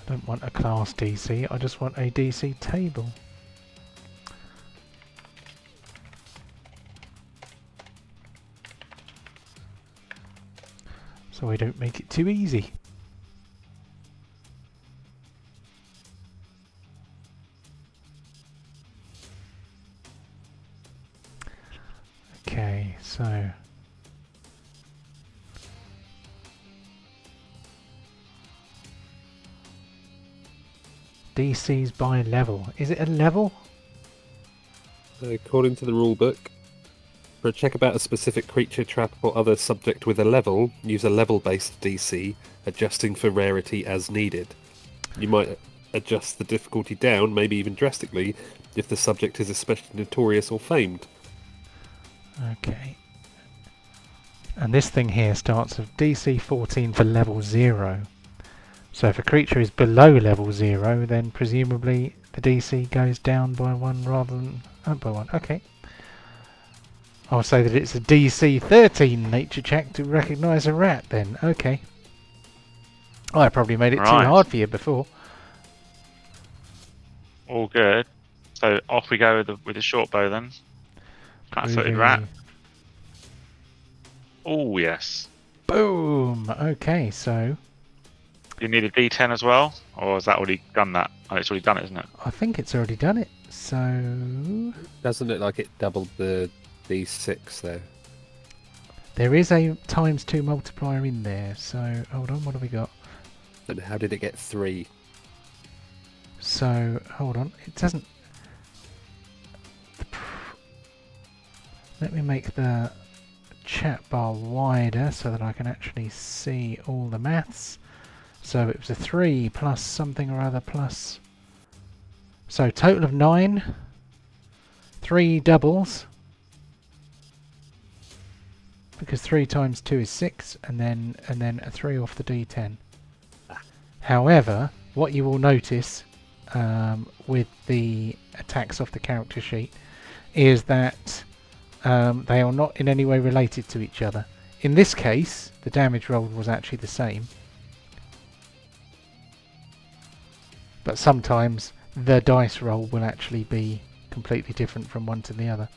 Speaker 1: don't want a class DC, I just want a DC table. So we don't make it too easy. Okay, so DC's by level. Is it a level?
Speaker 4: According to the rulebook, for a check about a specific creature, trap, or other subject with a level, use a level-based DC, adjusting for rarity as needed. You might adjust the difficulty down, maybe even drastically, if the subject is especially notorious or famed.
Speaker 1: Okay. And this thing here starts with DC 14 for level 0. So if a creature is below level 0, then presumably the DC goes down by 1 rather than up by 1. Okay. I'll say that it's a DC 13 nature check to recognise a rat then. Okay. I probably made it too hard for you before.
Speaker 2: All good. So off we go with the short bow then. Flat-footed rat. Oh yes.
Speaker 1: Boom! Okay, so...
Speaker 2: You need a D10 as well? Or has that already done that? Oh, it's already done it, isn't it?
Speaker 1: I think it's already done it, so...
Speaker 4: Doesn't look like it doubled the D6 though.
Speaker 1: There is a ×2 multiplier in there, so... Hold on, what have we got?
Speaker 4: And how did it get 3?
Speaker 1: So, hold on, it doesn't... Let me make the chat bar wider so that I can actually see all the maths. So it was a 3 plus something or other plus... So total of 9. 3 doubles. Because 3 times 2 is 6, and then a 3 off the D10. However, what you will notice with the attacks off the character sheet is that they are not in any way related to each other. In this case, the damage rolled was actually the same. But sometimes the dice roll will actually be completely different from one to the other.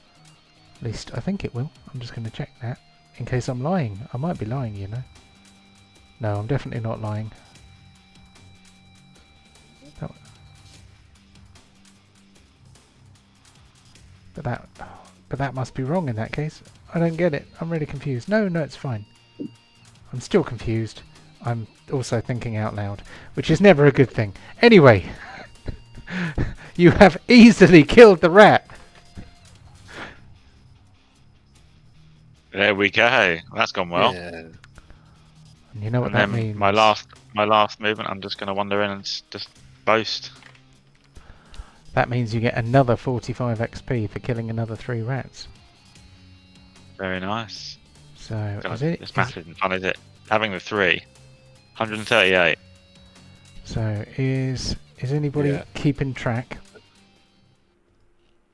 Speaker 1: At least I think it will. I'm just going to check that in case I'm lying. I might be lying, you know. No, I'm definitely not lying. But that must be wrong in that case. I don't get it. I'm really confused. No, it's fine. I'm still confused. I'm also thinking out loud, which is never a good thing. Anyway, you have easily killed the rat.
Speaker 2: There we go. That's gone well.
Speaker 4: Yeah.
Speaker 1: And you know what
Speaker 2: And
Speaker 1: that
Speaker 2: then
Speaker 1: means?
Speaker 2: my last movement, I'm just going to wander in and just boast.
Speaker 1: That means you get another 45 XP for killing another 3 rats.
Speaker 2: Very nice.
Speaker 1: So
Speaker 2: It's massive and fun, is it? Having the 3. 138.
Speaker 1: So is anybody keeping track?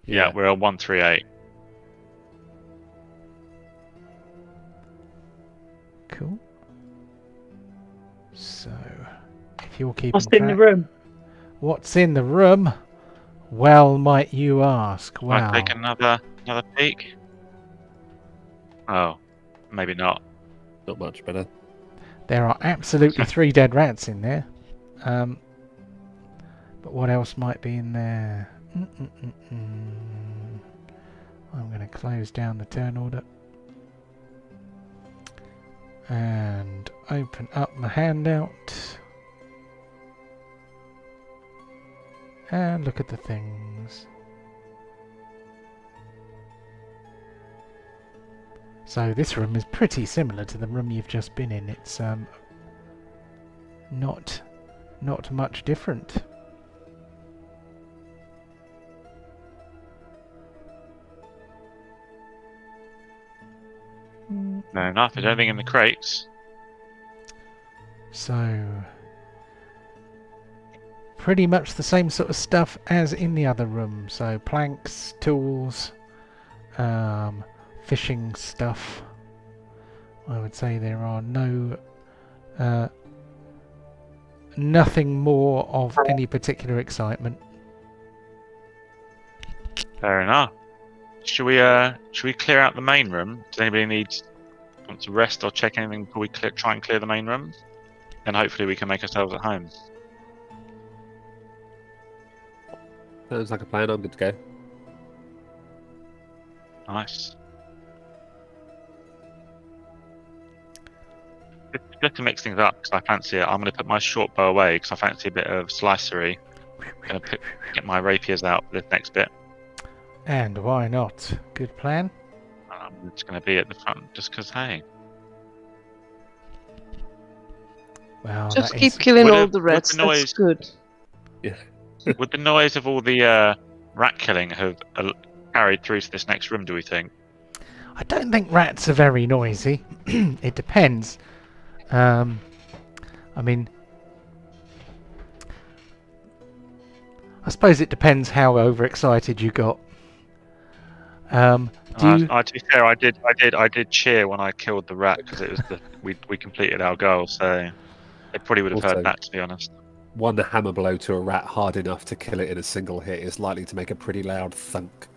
Speaker 2: Yeah, we're on 138.
Speaker 1: Cool. So if you're keeping
Speaker 3: What's
Speaker 1: track,
Speaker 3: in the room?
Speaker 1: What's in the room? Well, might you ask? Well,
Speaker 2: Might take another peek. Oh, maybe not.
Speaker 4: Not much better.
Speaker 1: there are absolutely 3 dead rats in there. But what else might be in there? I'm going to close down the turn order and open up my handout and look at the things. So this room is pretty similar to the room you've just been in. It's not much different.
Speaker 2: No, enough. There's anything in the crates.
Speaker 1: So pretty much the same sort of stuff as in the other room. So planks, tools, fishing stuff. I would say there are nothing more of any particular excitement.
Speaker 2: Fair enough. Should we clear out the main room? Does anybody want to rest or check anything before we try and clear the main room? And hopefully we can make ourselves at home.
Speaker 4: Sounds like a plan. I'm good to go.
Speaker 2: Nice. Just to mix things up, because I fancy it, I'm going to put my short bow away because I fancy a bit of slicery. I'm going to get my rapiers out for this next bit.
Speaker 1: And why not? Good plan.
Speaker 2: I'm just going to be at the front just because, hey.
Speaker 1: Well,
Speaker 5: Just
Speaker 1: that
Speaker 5: keep
Speaker 1: is-
Speaker 5: killing
Speaker 2: Would
Speaker 5: all
Speaker 2: it-
Speaker 5: the
Speaker 2: would
Speaker 5: rats.
Speaker 2: the
Speaker 5: That's
Speaker 2: noise-
Speaker 5: good.
Speaker 2: Would the noise of all the rat killing have carried through to this next room, do we think?
Speaker 1: I don't think rats are very noisy. It depends. I mean, I suppose it depends how overexcited you got. Do you?
Speaker 2: To be fair, I did cheer when I killed the rat because it was we completed our goal. So they probably would have
Speaker 4: Also,
Speaker 2: heard that, to be honest.
Speaker 4: one hammer blow to a rat hard enough to kill it in a single hit is likely to make a pretty loud thunk.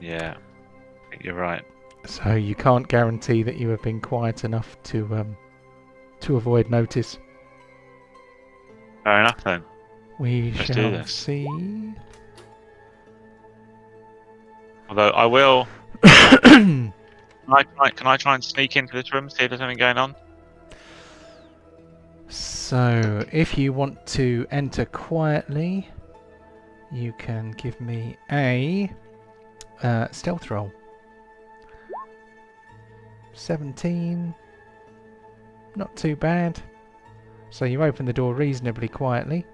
Speaker 2: Yeah, I think you're right.
Speaker 1: So you can't guarantee that you have been quiet enough to avoid notice.
Speaker 2: Fair enough then.
Speaker 1: We
Speaker 2: Let's do
Speaker 1: shall
Speaker 2: this.
Speaker 1: see.
Speaker 2: Although I will. Can I try and sneak into this room, see if there's anything going on?
Speaker 1: So, if you want to enter quietly, you can give me a stealth roll. 17. Not too bad. So you open the door reasonably quietly.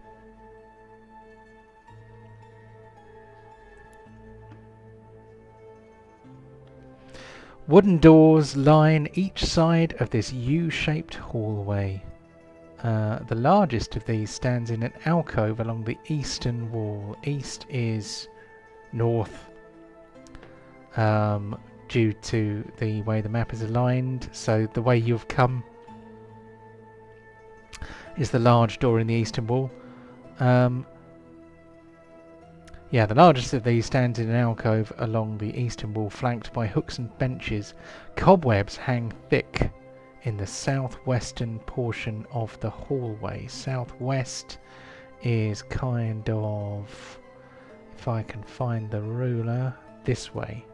Speaker 1: Wooden doors line each side of this U-shaped hallway. The largest of these stands in an alcove along the eastern wall. East is north, due to the way the map is aligned. So the way you've come is the large door in the eastern wall. Yeah, the largest of these stands in an alcove along the eastern wall, flanked by hooks and benches. Cobwebs hang thick in the southwestern portion of the hallway. Southwest is kind of, if I can find the ruler, this way.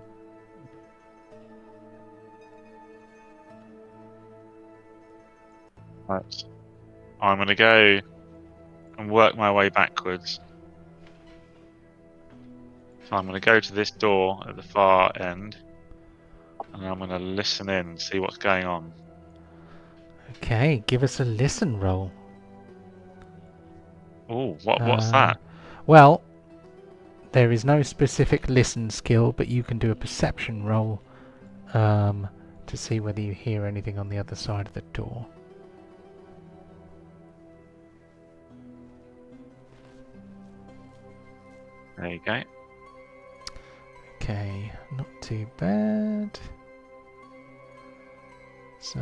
Speaker 2: Right. I'm going to go and work my way backwards. So I'm going to go to this door at the far end, and I'm going to listen in, see what's going on.
Speaker 1: Okay, give us a listen roll.
Speaker 2: Ooh, what's that?
Speaker 1: Well, there is no specific listen skill, but you can do a perception roll to see whether you hear anything on the other side of the door.
Speaker 2: There you go.
Speaker 1: Okay, not too bad. So...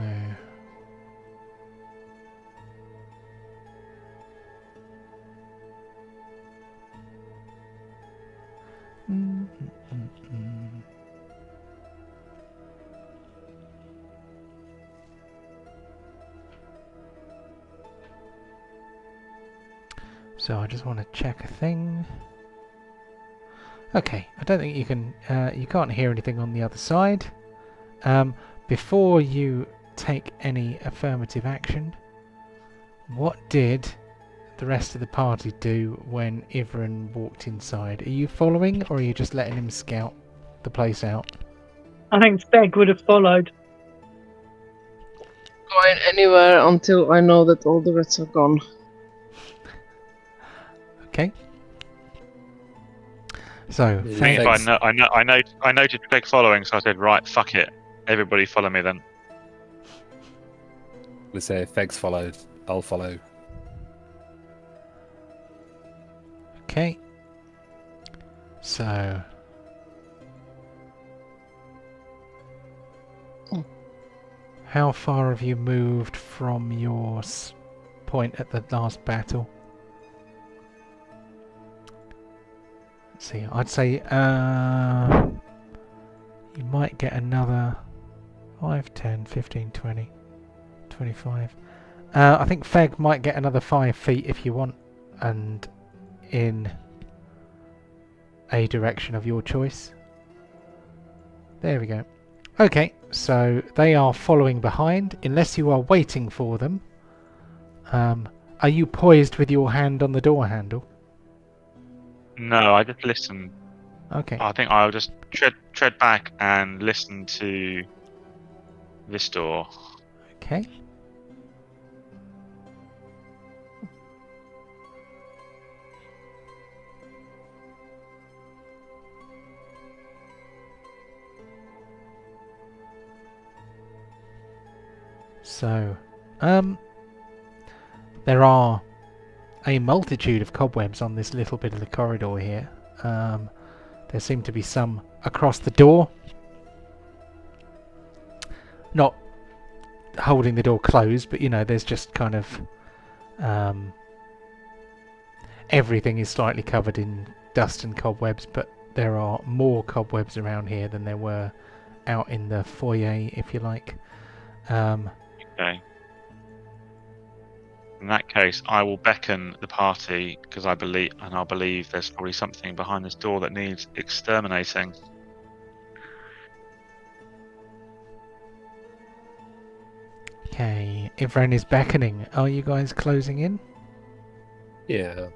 Speaker 1: So I just want to check a thing. Okay, I don't think you can. You can't hear anything on the other side. Before you take any affirmative action, what did the rest of the party do when Ivran walked inside? Are you following, or are you just letting him scout the place out?
Speaker 3: I think Speg would have followed.
Speaker 5: Going anywhere until I know that all the rats are gone.
Speaker 1: Okay. So,
Speaker 4: Yeah,
Speaker 1: thank-
Speaker 4: thanks.
Speaker 2: I noted Peg following, so I said, right, fuck it. Everybody follow me then.
Speaker 4: Let's say if Fegs followed, I'll follow.
Speaker 1: Okay. So... How far have you moved from your point at the last battle? Let's see, I'd say you might get another 5, 10, 15, 20, 25. I think Feg might get another 5 feet if you want, and in a direction of your choice. There we go. Okay, so they are following behind, unless you are waiting for them. Are you poised with your hand on the door handle?
Speaker 2: No, I just listen.
Speaker 1: Okay.
Speaker 2: I think I'll just tread back and listen to this door.
Speaker 1: Okay. So, there are a multitude of cobwebs on this little bit of the corridor here. There seem to be some across the door. Not holding the door closed, but you know, there's just kind of everything is slightly covered in dust and cobwebs, but there are more cobwebs around here than there were out in the foyer, if you like.
Speaker 2: Okay. In that case, I will beckon the party because I believe there's probably something behind this door that needs exterminating.
Speaker 1: Okay, everyone is beckoning. Are you guys closing in?
Speaker 4: Yeah.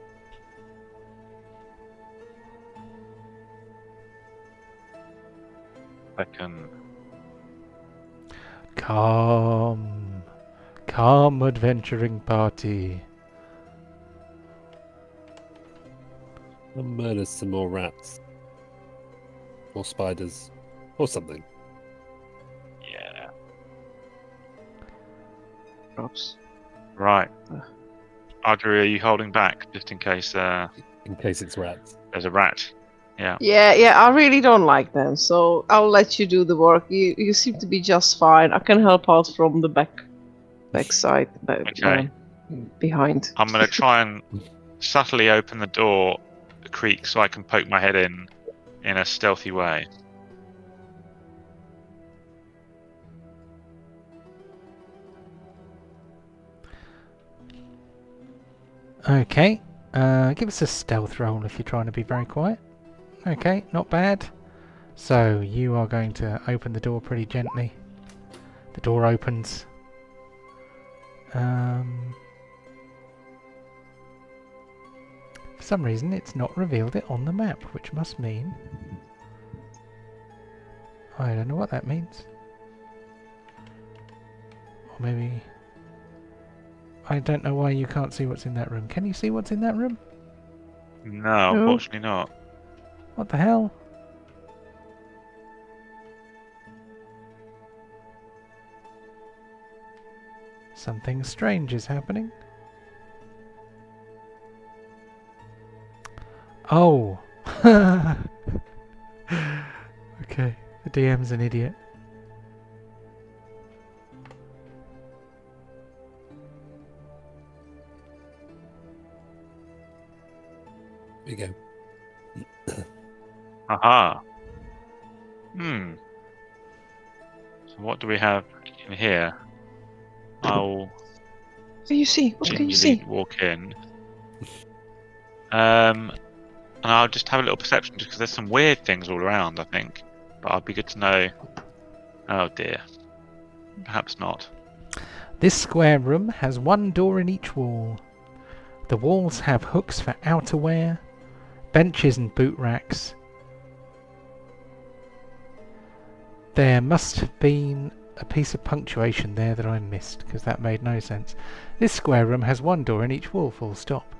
Speaker 2: Beckon.
Speaker 1: Come, come, adventuring party.
Speaker 4: I'll murder some more rats. Or spiders. Or something.
Speaker 2: Yeah.
Speaker 5: Drops.
Speaker 2: Right. Audrey, are you holding back just in case
Speaker 4: In case it's rats.
Speaker 2: there's a rat? Yeah.
Speaker 5: Yeah, I really don't like them, so I'll let you do the work. You seem to be just fine. I can help out from the back side,
Speaker 2: Okay.
Speaker 5: behind.
Speaker 2: I'm going to try and subtly open the door, the creak, so I can poke my head in a stealthy way.
Speaker 1: Okay, give us a stealth roll if you're trying to be very quiet. Okay, not bad. So you are going to open the door pretty gently. The door opens. For some reason it's not revealed it on the map, which must mean... I don't know what that means. Or maybe... I don't know why you can't see what's in that room. Can you see what's in that room?
Speaker 2: No,
Speaker 5: No.
Speaker 2: unfortunately not.
Speaker 1: What the hell? Something strange is happening. Oh! Okay, the DM's an idiot.
Speaker 4: There you go.
Speaker 2: Aha. Hmm. So what do we have in here? I'll
Speaker 5: What can you see? What can you
Speaker 2: gingerly
Speaker 5: see?
Speaker 2: walk in. And I'll just have a little perception just because there's some weird things all around, I think. But I'd be good to know. Oh dear. Perhaps not.
Speaker 1: This square room has one door in each wall. The walls have hooks for outerwear, benches and boot racks. There must have been a piece of punctuation there that I missed, because that made no sense. This square room has one door in each wall, full stop.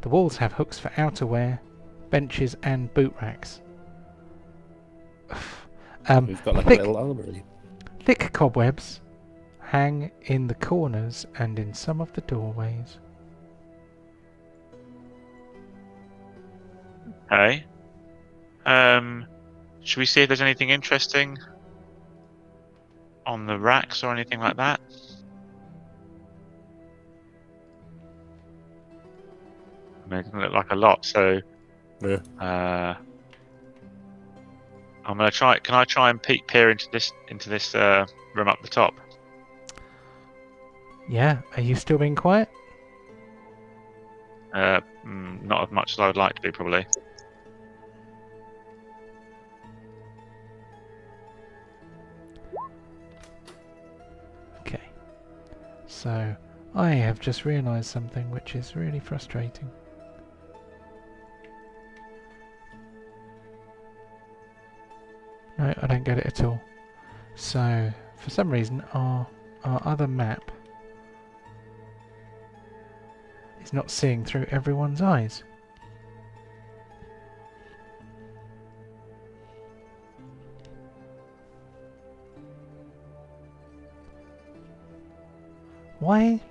Speaker 1: The walls have hooks for outerwear, benches and boot racks.
Speaker 4: We've got like
Speaker 1: thick,
Speaker 4: a little armory.
Speaker 1: thick cobwebs hang in the corners and in some of the doorways.
Speaker 2: Okay. Should we see if there's anything interesting on the racks or anything like that? I mean, it doesn't look like a lot, so
Speaker 4: Yeah.
Speaker 2: I'm gonna try. Can I try and peer into this room up the top?
Speaker 1: Yeah, are you still being quiet?
Speaker 2: Not as much as I would like to be, probably.
Speaker 1: Okay. So, I have just realised something which is really frustrating. No, I don't get it at all. So, for some reason, our other map is not seeing through everyone's eyes. Why?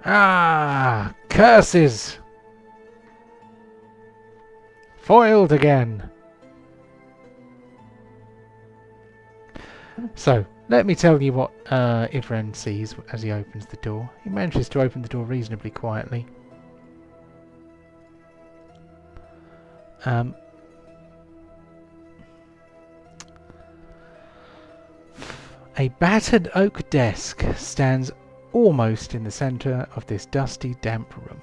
Speaker 1: Ah, curses! Foiled again. So, let me tell you what Ivran sees as he opens the door. He manages to open the door reasonably quietly. A battered oak desk stands almost in the centre of this dusty, damp room.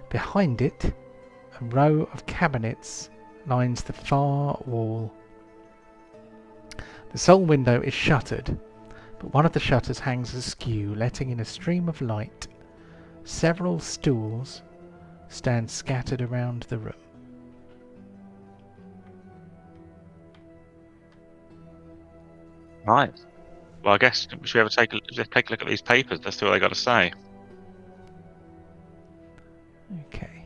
Speaker 1: Behind it, a row of cabinets lines the far wall. The sole window is shuttered, but one of the shutters hangs askew, letting in a stream of light. Several stools stand scattered around the room.
Speaker 2: Right. Well, I guess we should take a look at these papers. Let's see what they got to say.
Speaker 1: Okay.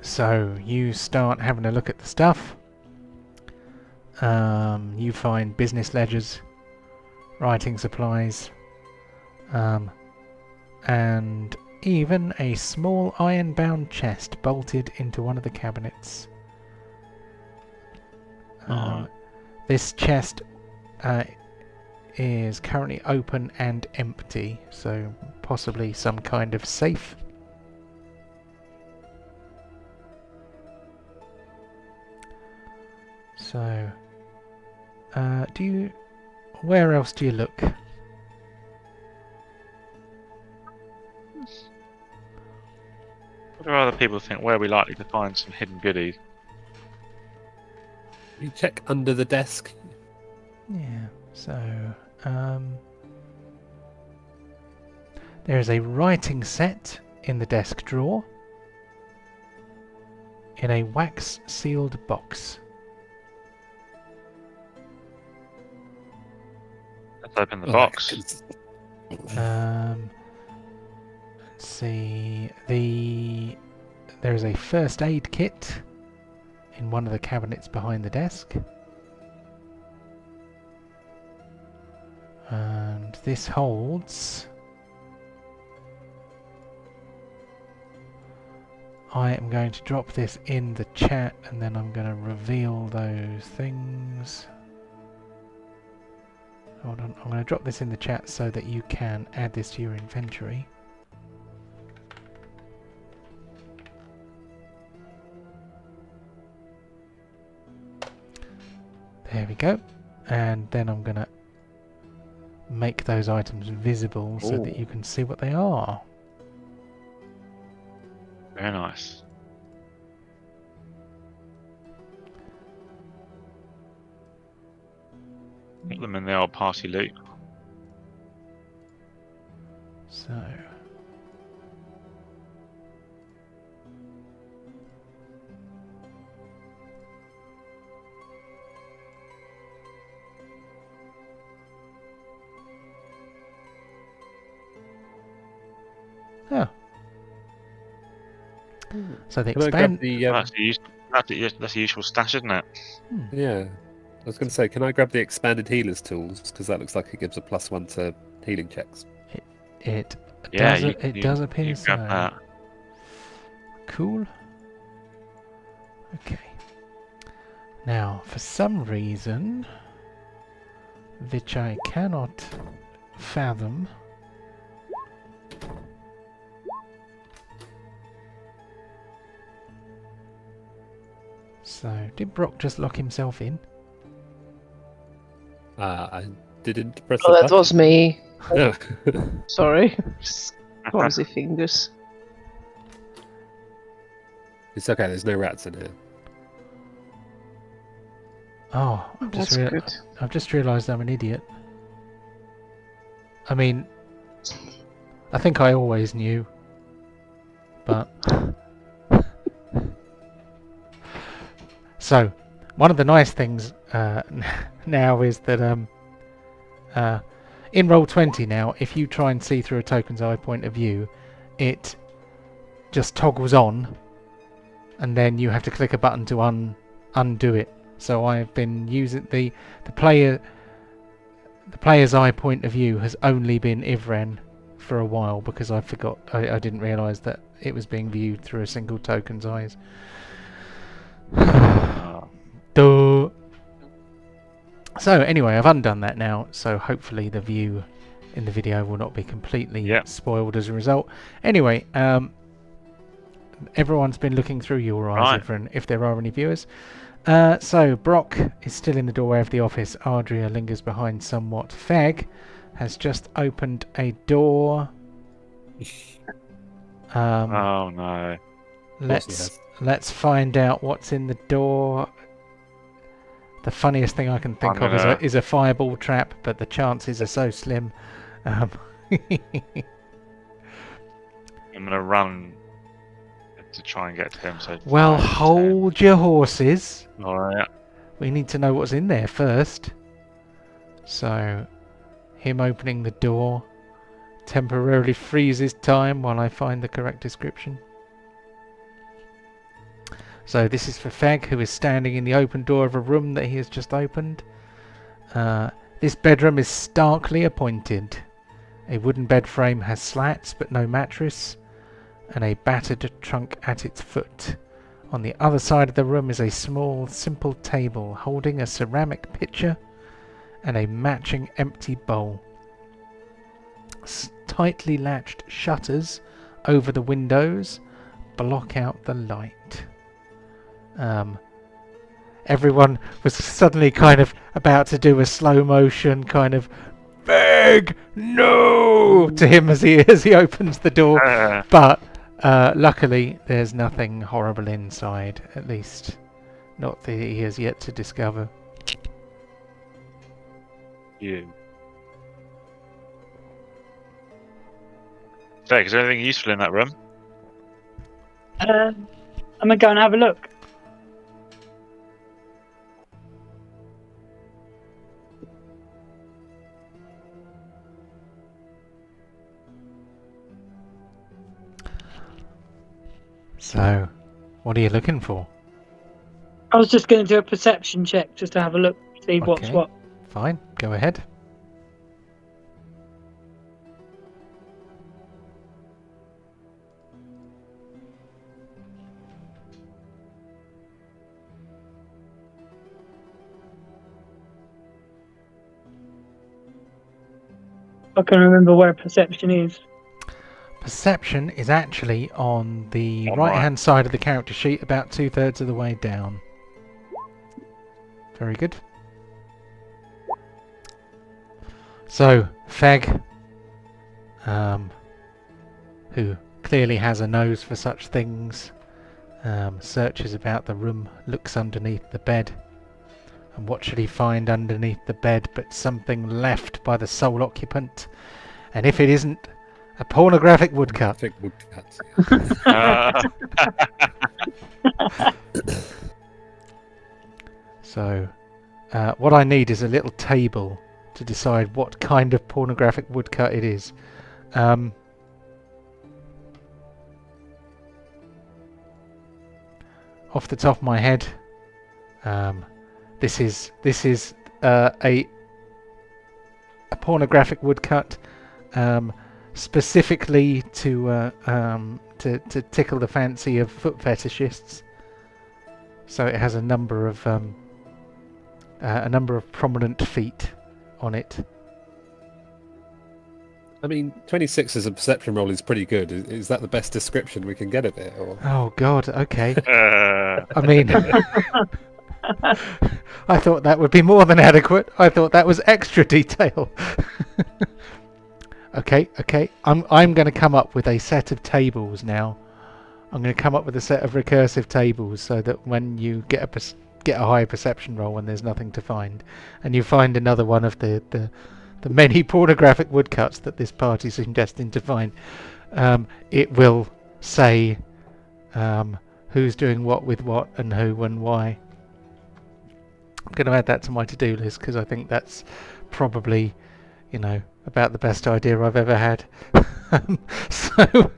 Speaker 1: So you start having a look at the stuff. You find business ledgers, writing supplies, and even a small iron-bound chest bolted into one of the cabinets. This chest is currently open and empty, so possibly some kind of safe. So, where else do you look?
Speaker 2: What do other people think? Where are we likely to find some hidden goodies?
Speaker 4: You check under the desk.
Speaker 1: Yeah, so, there is a writing set in the desk drawer in a wax-sealed box.
Speaker 2: Let's open the box.
Speaker 1: Let's see. There is a first aid kit in one of the cabinets behind the desk. And this holds... I am going to drop this in the chat and then I'm going to reveal those things. Hold on, I'm going to drop this in the chat so that you can add this to your inventory. There we go. And then I'm going to make those items visible so that you can see what they are.
Speaker 2: Very nice. Put them in the old party loot.
Speaker 1: So... Oh. So the
Speaker 4: Can I grab
Speaker 1: expand...
Speaker 4: the,
Speaker 2: That's a useful stash, isn't it?
Speaker 4: yeah. I was going to say, can I grab the expanded healer's tools? Because that looks like it gives a +1 to healing checks.
Speaker 1: It
Speaker 2: Yeah,
Speaker 1: does appear
Speaker 2: you
Speaker 1: so.
Speaker 2: grab that.
Speaker 1: Cool. Okay. Now, for some reason, which I cannot fathom, so did Brock just lock himself in?
Speaker 4: I didn't press
Speaker 5: Oh,
Speaker 4: the
Speaker 5: that
Speaker 4: button.
Speaker 5: was me.
Speaker 4: No.
Speaker 5: Sorry. Clumsy fingers.
Speaker 4: It's okay, there's no rats in here.
Speaker 1: Oh,
Speaker 5: That's good.
Speaker 1: I've just realised I'm an idiot. I mean, I think I always knew, but... So, one of the nice things now is that in Roll20 now, if you try and see through a token's eye point of view, it just toggles on and then you have to click a button to undo it. So I've been using the player's eye point of view has only been Ivren for a while, because I didn't realise that it was being viewed through a single token's eyes. Duh. So anyway, I've undone that now, so hopefully the view in the video will not be completely spoiled as a result. Anyway, everyone's been looking through your eyes, Ivren, if there are any viewers. So Brock is still in the doorway of the office. Ardria lingers behind somewhat. Feg has just opened a door.
Speaker 2: Oh no.
Speaker 1: Let's find out what's in the door. The funniest thing I can think of is a fireball trap, but the chances are so slim.
Speaker 2: I'm gonna run to try and get to him. So
Speaker 1: well, hold your horses.
Speaker 2: All right.
Speaker 1: We need to know what's in there first. So, him opening the door temporarily freezes time while I find the correct description. So this is for Feg, who is standing in the open door of a room that he has just opened. This bedroom is starkly appointed. A wooden bed frame has slats but no mattress, and a battered trunk at its foot. On the other side of the room is a small, simple table holding a ceramic pitcher and a matching empty bowl. Tightly latched shutters over the windows block out the light. Everyone was suddenly kind of about to do a slow motion kind of "Beg no" to him as he opens the door, but luckily there's nothing horrible inside, at least not that he has yet to discover.
Speaker 2: You. Feg, is there anything useful in that room?
Speaker 3: I'm gonna go and have a look.
Speaker 1: So, what are you looking for?
Speaker 3: I was just going to do a perception check just to have a look, see what's
Speaker 1: Okay.
Speaker 3: what.
Speaker 1: Fine, go ahead.
Speaker 3: I can remember where perception is.
Speaker 1: Perception is actually on the
Speaker 2: On
Speaker 1: right-hand side of the character sheet, about 2/3 of the way down. Very good. So, Feg, who clearly has a nose for such things, searches about the room, looks underneath the bed. And what should he find underneath the bed but something left by the sole occupant? And if it isn't, a pornographic woodcut.
Speaker 4: Thick woodcuts.
Speaker 1: So, what I need is a little table to decide what kind of pornographic woodcut it is. Off the top of my head, this is a pornographic woodcut, specifically to tickle the fancy of foot fetishists. So it has a number of prominent feet on it.
Speaker 4: I mean, 26 as a perception roll is pretty good. Is that the best description we can get of it? Or?
Speaker 1: Oh God, okay. I mean, I thought that would be more than adequate. I thought that was extra detail. Okay. I'm going to come up with a set of tables now. I'm going to come up with a set of recursive tables so that when you get a high perception roll when there's nothing to find, and you find another one of the many pornographic woodcuts that this party seemed destined to find, it will say who's doing what with what and who and why. I'm going to add that to my to-do list because I think that's probably, about the best idea I've ever had. So,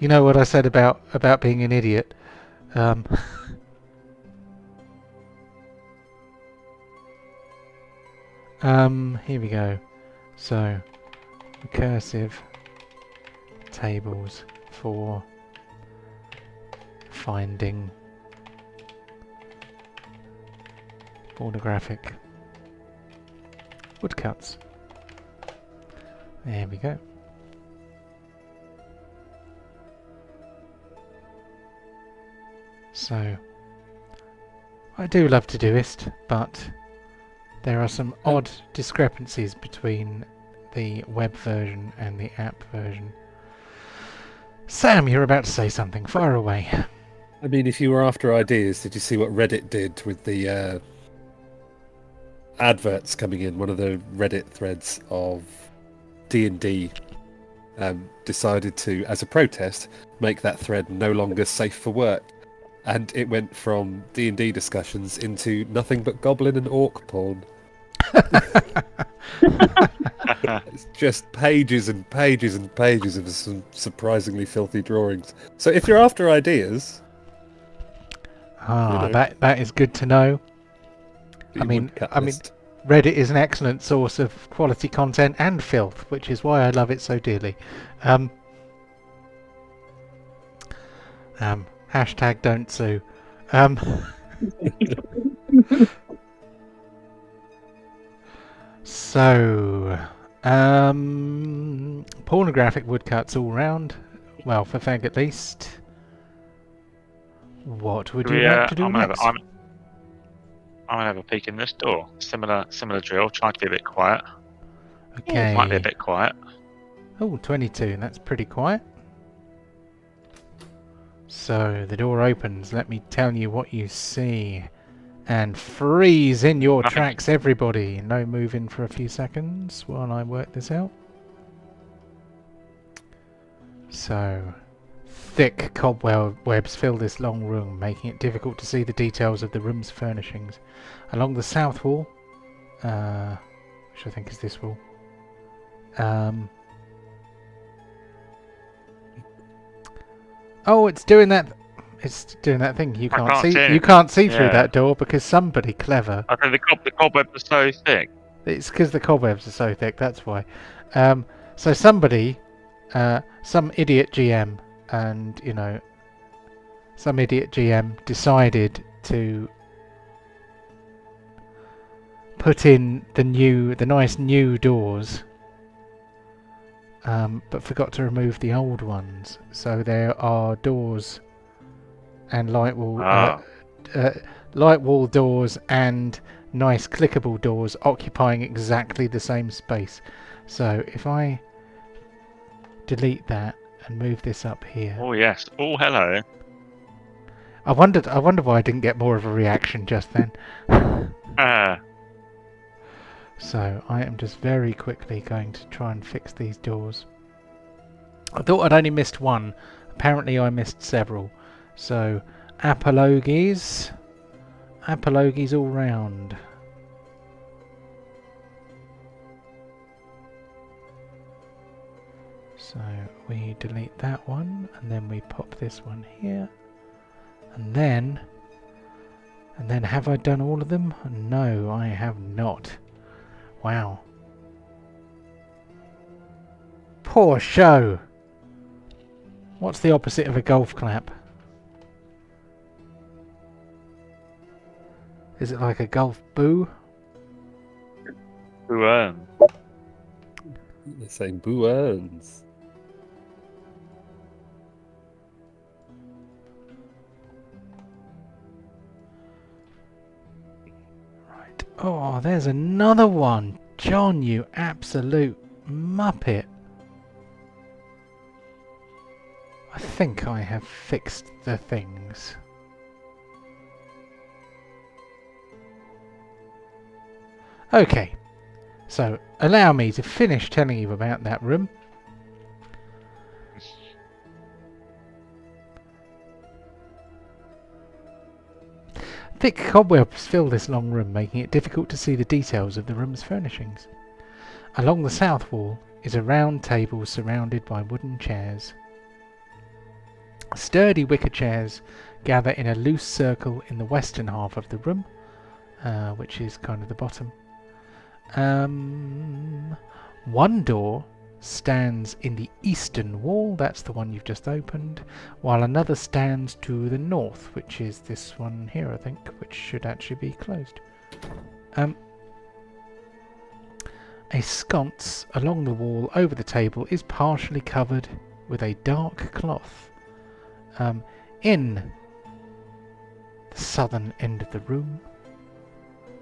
Speaker 1: You know what I said about being an idiot. Here we go. So, recursive tables for finding pornographic woodcuts. There we go. So, I do love Todoist, but there are some odd discrepancies between the web version and the app version. Sam, you're about to say something. Fire away.
Speaker 4: I mean, if you were after ideas, did you see what Reddit did with the adverts coming in? One of the Reddit threads of D&D decided to, as a protest, make that thread no longer safe for work. And it went from D&D discussions into nothing but goblin and orc porn. It's just pages and pages and pages of some surprisingly filthy drawings. So if you're after ideas...
Speaker 1: that is good to know. I mean, Reddit is an excellent source of quality content and filth, which is why I love it so dearly. Hashtag don't sue. So, pornographic woodcuts all round. Well, for Fag at least. What would you like to do next?
Speaker 2: I'm gonna have a peek in this door. Similar drill. Try to be a bit quiet.
Speaker 1: Okay.
Speaker 2: Might be a bit quiet.
Speaker 1: Oh, 22. That's pretty quiet. So the door opens. Let me tell you what you see. And freeze in your tracks, everybody. No moving for a few seconds while I work this out. So, thick cobwebs fill this long room, making it difficult to see the details of the room's furnishings. Along the south wall, which I think is this wall, oh, it's doing that. It's doing that thing. You can't see. You can't see through that door because somebody clever.
Speaker 2: I think the cobwebs are so thick.
Speaker 1: It's because the cobwebs are so thick. That's why. So somebody, some idiot GM, and some idiot GM decided to put in the nice new doors, but forgot to remove the old ones. So there are doors and light wall doors and nice clickable doors occupying exactly the same space. So if I delete that and move this up here.
Speaker 2: Oh yes. Oh hello.
Speaker 1: I wonder why I didn't get more of a reaction just then. So I am just very quickly going to try and fix these doors. I thought I'd only missed one. Apparently I missed several. So, apologies all round. So, we delete that one, and then we pop this one here. And then have I done all of them? No, I have not. Wow. Poor show. What's the opposite of a golf clap? Is it like a golf boo?
Speaker 2: Who earns?
Speaker 4: They're saying boo earns.
Speaker 1: Right. Oh, there's another one. John, you absolute muppet. I think I have fixed the things. Okay, so allow me to finish telling you about that room. Thick cobwebs fill this long room, making it difficult to see the details of the room's furnishings. Along the south wall is a round table surrounded by wooden chairs. Sturdy wicker chairs gather in a loose circle in the western half of the room, which is kind of the bottom. One door stands in the eastern wall, that's the one you've just opened, while another stands to the north, which is this one here, I think, which should actually be closed. A sconce along the wall over the table is partially covered with a dark cloth. In the southern end of the room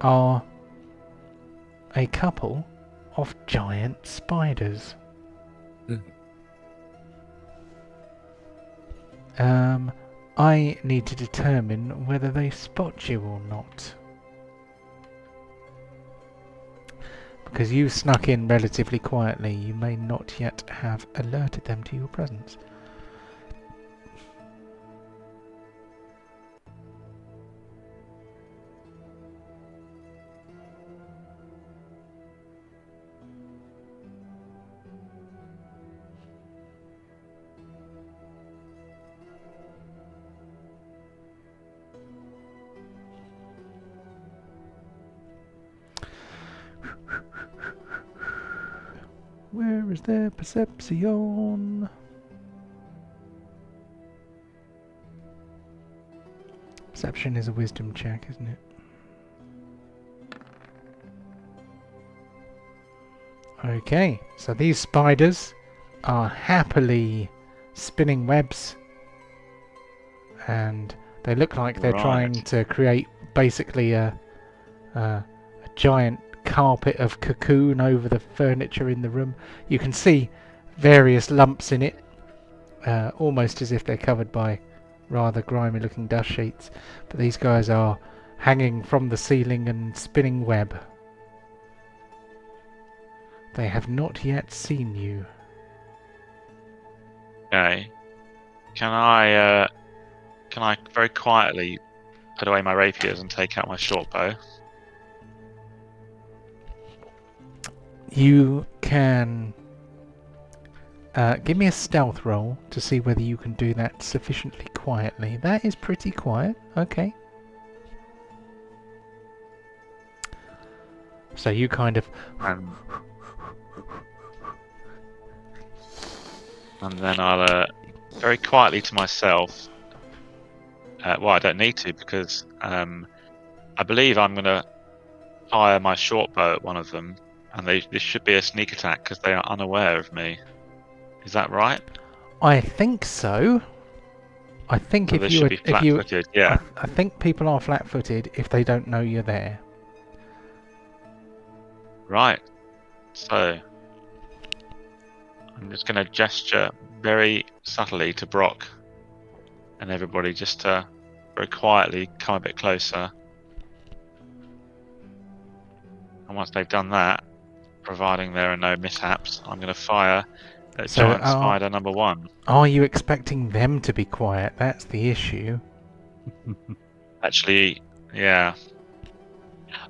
Speaker 1: are a couple of giant spiders. I need to determine whether they spot you or not. Because you snuck in relatively quietly, you may not yet have alerted them to your presence. Where is their perception? Perception is a wisdom check, isn't it? Okay, so these spiders are happily spinning webs, and they look like they're trying to create basically a giant carpet of cocoon over the furniture in the room. You can see various lumps in it, almost as if they're covered by rather grimy looking dust sheets, but these guys are hanging from the ceiling and spinning web. They have not yet seen you.
Speaker 2: Okay. Can I very quietly put away my rapiers and take out my short bow?
Speaker 1: You can give me a stealth roll to see whether you can do that sufficiently quietly. That is pretty quiet. Okay. So you kind of...
Speaker 2: And then I'll very quietly to myself. Well, I don't need to, because I believe I'm going to fire my short bow at one of them, and this should be a sneak attack because they are unaware of me. Is that right?
Speaker 1: I think so. I think
Speaker 2: So
Speaker 1: if
Speaker 2: they
Speaker 1: you
Speaker 2: should be flat-footed, yeah.
Speaker 1: I think people are flat-footed if they don't know you're there.
Speaker 2: Right. So I'm just going to gesture very subtly to Brock and everybody just to very quietly come a bit closer. And once they've done that, providing there are no mishaps, I'm going to fire at giant spider number 1.
Speaker 1: Are you expecting them to be quiet? That's the issue.
Speaker 2: Actually, yeah.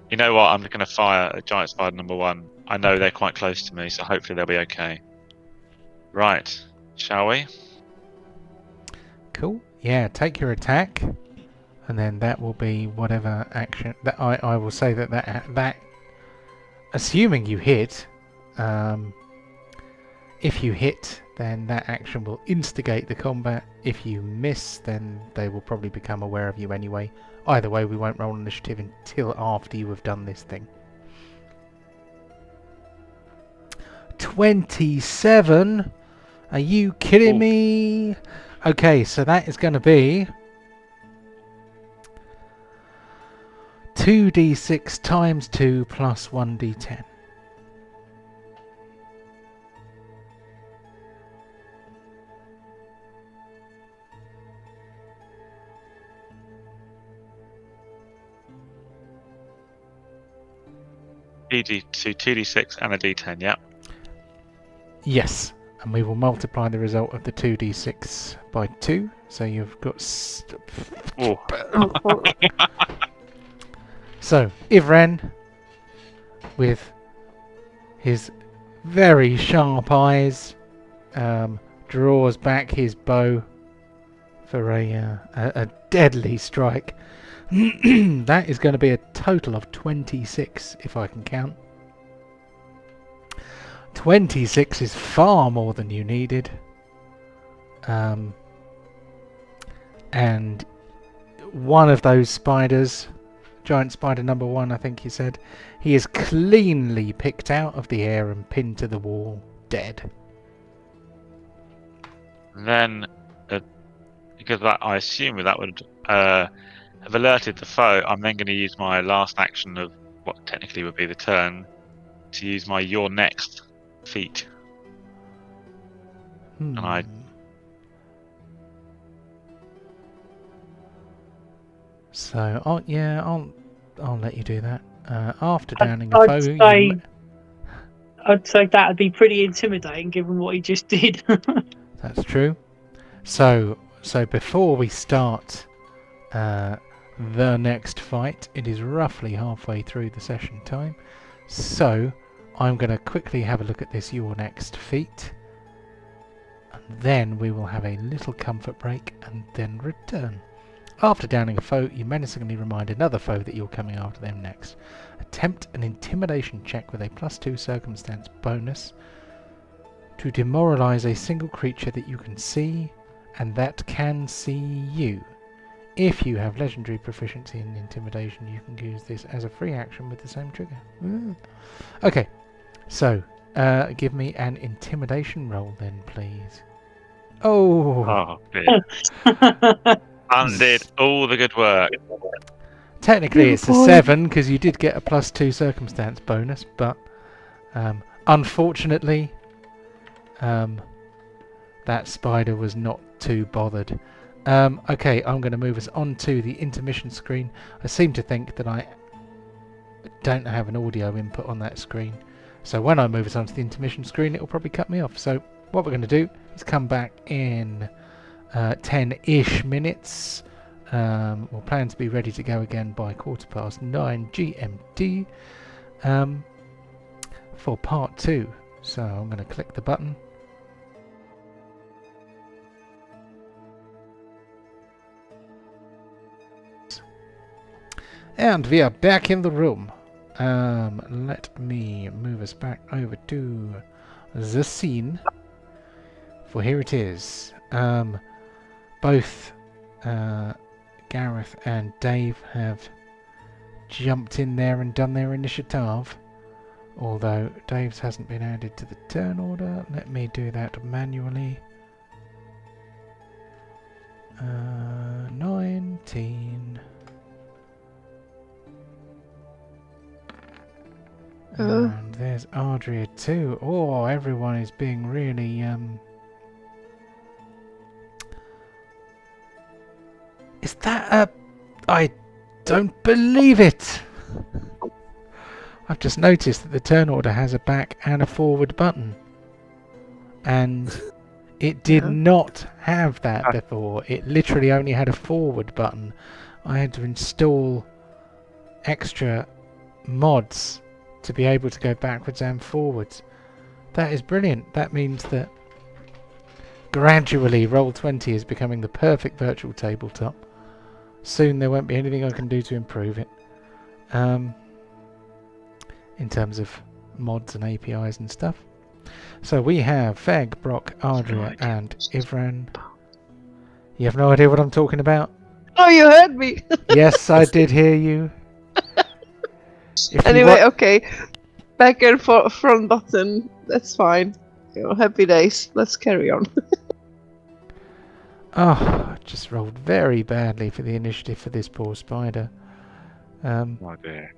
Speaker 2: You know what? I'm going to fire at giant spider number 1. I know they're quite close to me, so hopefully they'll be okay. Right. Shall we?
Speaker 1: Cool. Yeah, take your attack, and then that will be whatever action that I will say that assuming you hit, if you hit, then that action will instigate the combat. If you miss, then they will probably become aware of you anyway. Either way, we won't roll initiative until after you have done this thing. 27? Are you kidding me? Okay, so that is going to be 2d6 times 2 plus 1d10.
Speaker 2: So 2d6 and a d10, yeah.
Speaker 1: Yes, and we will multiply the result of the 2d6 by 2. So you've got... So, Ivran, with his very sharp eyes, draws back his bow for a deadly strike. That is going to be a total of 26, if I can count. 26 is far more than you needed. And one of those spiders, giant spider number 1, I think you said, he is cleanly picked out of the air and pinned to the wall, dead.
Speaker 2: And then, because that, I assume that would have alerted the foe, I'm then going to use my last action of what technically would be the turn to use my "You're next" feat. And I.
Speaker 1: So, I'll let you do that. After downing
Speaker 3: I'd
Speaker 1: a foe,
Speaker 3: say- I'd say that would be pretty intimidating given what he just did.
Speaker 1: That's true. So before we start the next fight, it is roughly halfway through the session time. So I'm going to quickly have a look at this "Your next" feat, and then we will have a little comfort break and then return. After downing a foe, you menacingly remind another foe that you're coming after them next. Attempt an intimidation check with a +2 circumstance bonus to demoralize a single creature that you can see and that can see you. If you have legendary proficiency in intimidation, you can use this as a free action with the same trigger. Okay, so give me an intimidation roll then, please.
Speaker 2: Oh, dear. Undid all the good work.
Speaker 1: Technically it's a 7 because you did get a +2 circumstance bonus, but unfortunately that spider was not too bothered. Okay, I'm going to move us on to the intermission screen. I seem to think that I don't have an audio input on that screen, so when I move us onto the intermission screen, it will probably cut me off. So what we're going to do is come back in 10-ish minutes. We'll plan to be ready to go again by 9:15 GMT for part 2. So I'm going to click the button. And we are back in the room. Let me move us back over to the scene. For here it is. Both Gareth and Dave have jumped in there and done their initiative. Although Dave's hasn't been added to the turn order. Let me do that manually. 19. And there's Ardria too. Oh, everyone is being really Is that a... I don't believe it! I've just noticed that the turn order has a back and a forward button. And it did not have that before. It literally only had a forward button. I had to install extra mods to be able to go backwards and forwards. That is brilliant. That means that gradually Roll20 is becoming the perfect virtual tabletop. Soon there won't be anything I can do to improve it. In terms of mods and APIs and stuff. So we have Feg, Brock, Ardria and Ivran. You have no idea what I'm talking about?
Speaker 5: Oh, you heard me!
Speaker 1: Yes, I did hear you.
Speaker 5: Anyway, okay. Back and front button. That's fine. You know, happy days. Let's carry on.
Speaker 1: Oh, I just rolled very badly for the initiative for this poor spider.
Speaker 2: Oh dear.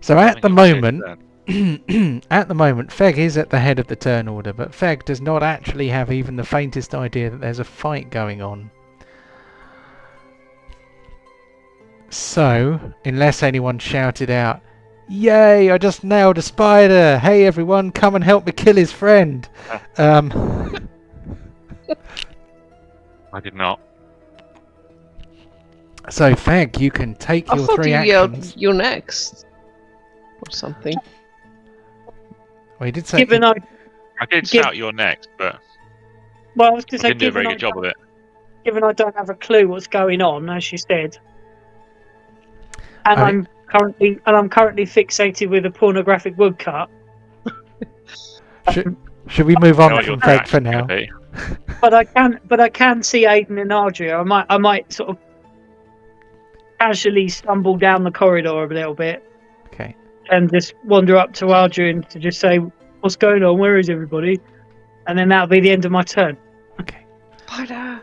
Speaker 1: So at the moment, Feg is at the head of the turn order, but Feg does not actually have even the faintest idea that there's a fight going on. So, unless anyone shouted out, "Yay, I just nailed a spider! Hey everyone, come and help me kill his friend!"
Speaker 2: I did not.
Speaker 1: So, Feg, you can take
Speaker 5: I
Speaker 1: your
Speaker 5: thought
Speaker 1: 3
Speaker 5: you
Speaker 1: actions.
Speaker 5: yelled, "You next," or something.
Speaker 1: Well, you did say...
Speaker 3: Given
Speaker 2: I did shout "You're next," but
Speaker 3: Well, I was going to
Speaker 2: We
Speaker 3: say,
Speaker 2: didn't do a very good job of it.
Speaker 3: given I don't have a clue what's going on, as you said, and
Speaker 1: I
Speaker 3: I'm currently fixated with a pornographic woodcut.
Speaker 1: Should we move
Speaker 2: Know
Speaker 1: on
Speaker 2: what your
Speaker 1: from Feg for
Speaker 2: reaction's gonna
Speaker 1: now?
Speaker 2: be.
Speaker 3: But I can see Aiden and Adria. I might sort of casually stumble down the corridor a little bit
Speaker 1: Okay.
Speaker 3: and just wander up to Adrian to just say, "What's going on? Where is everybody?" And then that'll be the end of my turn.
Speaker 1: Okay.
Speaker 5: Spider!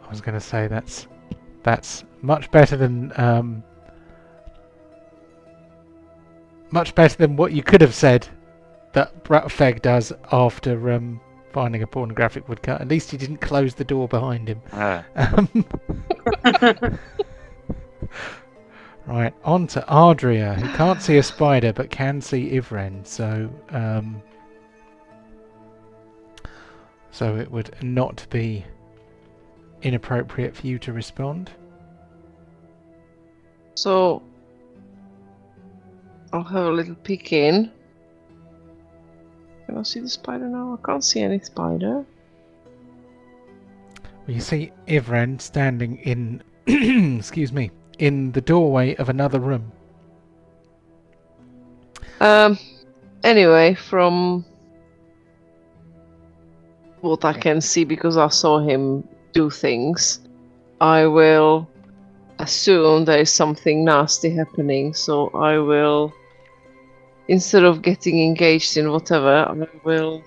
Speaker 1: I was going to say that's much better than what you could have said that Feg does after finding a pornographic woodcut. At least he didn't close the door behind him. Right, on to Ardria, who can't see a spider but can see Ivren, so it would not be inappropriate for you to respond.
Speaker 5: So, I'll have a little peek in. Can I see the spider now? I can't see any spider.
Speaker 1: Well, you see Ivren standing in, excuse me, in the doorway of another room.
Speaker 5: Anyway, from what I can see, because I saw him do things, I will assume there is something nasty happening, so I will, instead of getting engaged in whatever, I will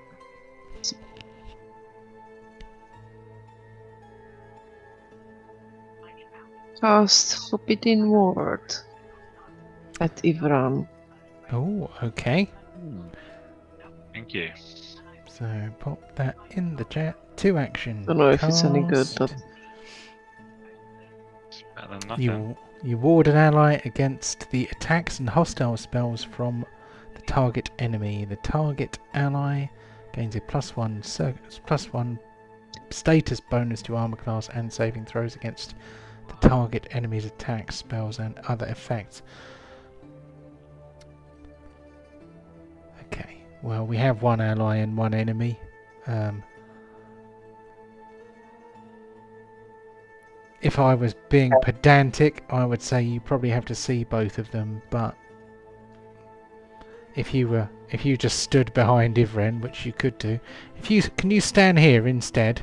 Speaker 5: cast Forbidden Word at Ivran.
Speaker 1: Oh, okay.
Speaker 2: Thank you.
Speaker 1: So pop that in the chat. 2 action.
Speaker 5: Don't know if it's any good,
Speaker 1: Cast.
Speaker 5: but
Speaker 2: It's better than nothing.
Speaker 1: You ward an ally against the attacks and hostile spells from the target enemy. The target ally gains a +1 status bonus to armor class and saving throws against the target enemy's attacks, spells, and other effects. Okay, well, we have 1 ally and 1 enemy. If I was being pedantic, I would say you probably have to see both of them, but if you just stood behind Ivren, which you could do, can you stand here instead?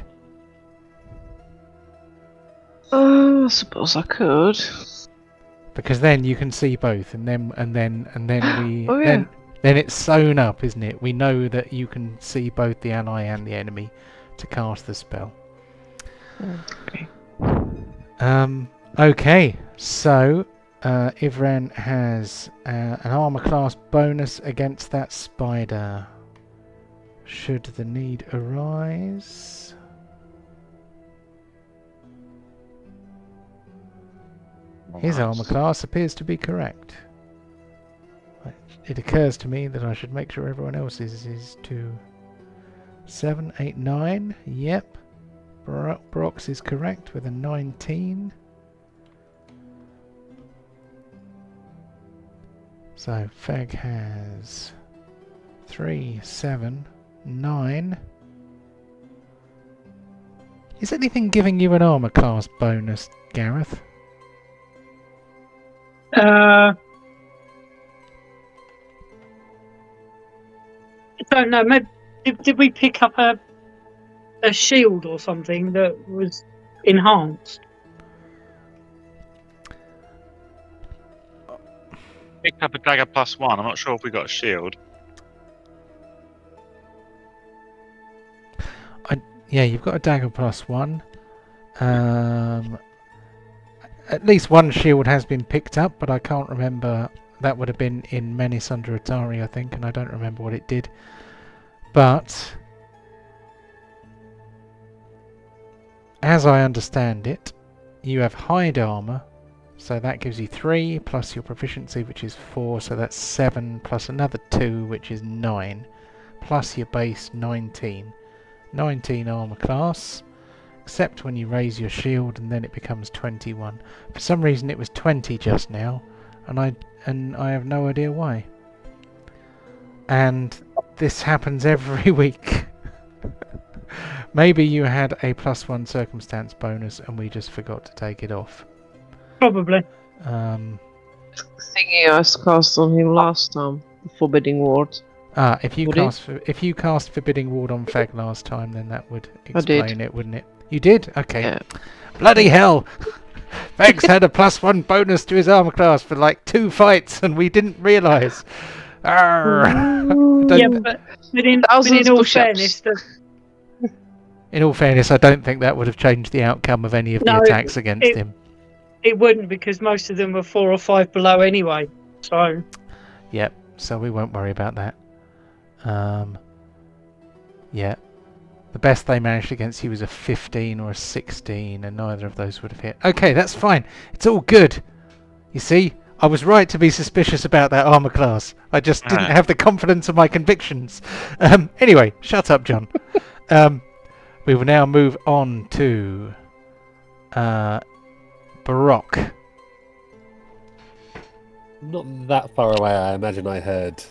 Speaker 5: I suppose I could.
Speaker 1: Because then you can see both, and then we
Speaker 5: Oh, yeah.
Speaker 1: then it's sewn up, isn't it? We know that you can see both the ally and the enemy to cast the spell.
Speaker 5: Okay.
Speaker 1: Okay, so Ivren has an armor class bonus against that spider. Should the need arise. His armor class appears to be correct. It occurs to me that I should make sure everyone else's is to 7, 8, 9. Yep. Brock's is correct with a 19. So Feg has 3, 7, 9. Is anything giving you an armor class bonus, Gareth?
Speaker 3: I don't know. Maybe did we pick up a shield or something that was enhanced?
Speaker 2: Picked up a dagger +1. I'm not sure if we got a shield.
Speaker 1: Yeah, you've got a dagger +1. At least 1 shield has been picked up, but I can't remember. That would have been in Menace under Otari, I think, and I don't remember what it did. But as I understand it, you have hide armor, so that gives you 3 plus your proficiency, which is 4, so that's 7 plus another 2, which is 9, plus your base 19. 19 armor class, except when you raise your shield and then it becomes 21. For some reason it was 20 just now, and I have no idea why. And this happens every week. Maybe you had a +1 circumstance bonus and we just forgot to take it off.
Speaker 3: Probably.
Speaker 5: Thinking I cast on him last time, the Forbidding Ward.
Speaker 1: If you cast Forbidding Ward on Feg last time, then that would
Speaker 5: I did.
Speaker 1: explain it, wouldn't it? You did? Okay.
Speaker 5: Yeah.
Speaker 1: Bloody hell! Feg's had a +1 bonus to his armor class for like 2 fights, and we didn't realise.
Speaker 3: Yeah, but in all fairness,
Speaker 1: in all fairness, I don't think that would have changed the outcome of any of the attacks against him.
Speaker 3: it wouldn't, because most of them were 4 or 5 below anyway. So.
Speaker 1: Yep. So we won't worry about that. Yeah. The best they managed against you was a 15 or a 16, and neither of those would have hit. Okay, that's fine. It's all good. You see, I was right to be suspicious about that armor class. I just didn't have the confidence of my convictions. Anyway, shut up, John. We will now move on to Baroque.
Speaker 4: Not that far away, I imagine I heard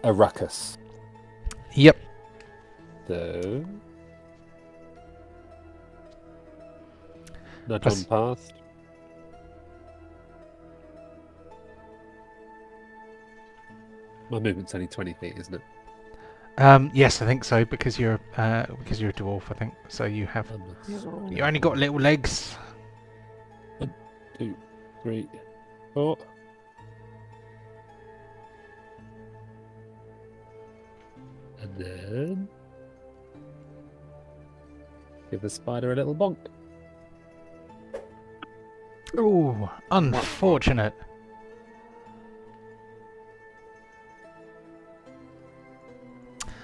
Speaker 4: a ruckus.
Speaker 1: Yep.
Speaker 4: So... nudge on past. My movement's only 20 feet, isn't it?
Speaker 1: Yes, I think so, because you're a dwarf, I think. So you have... You only got little legs.
Speaker 4: 1, 2, 3, 4. And then... give the spider a little bonk.
Speaker 1: Ooh, unfortunate.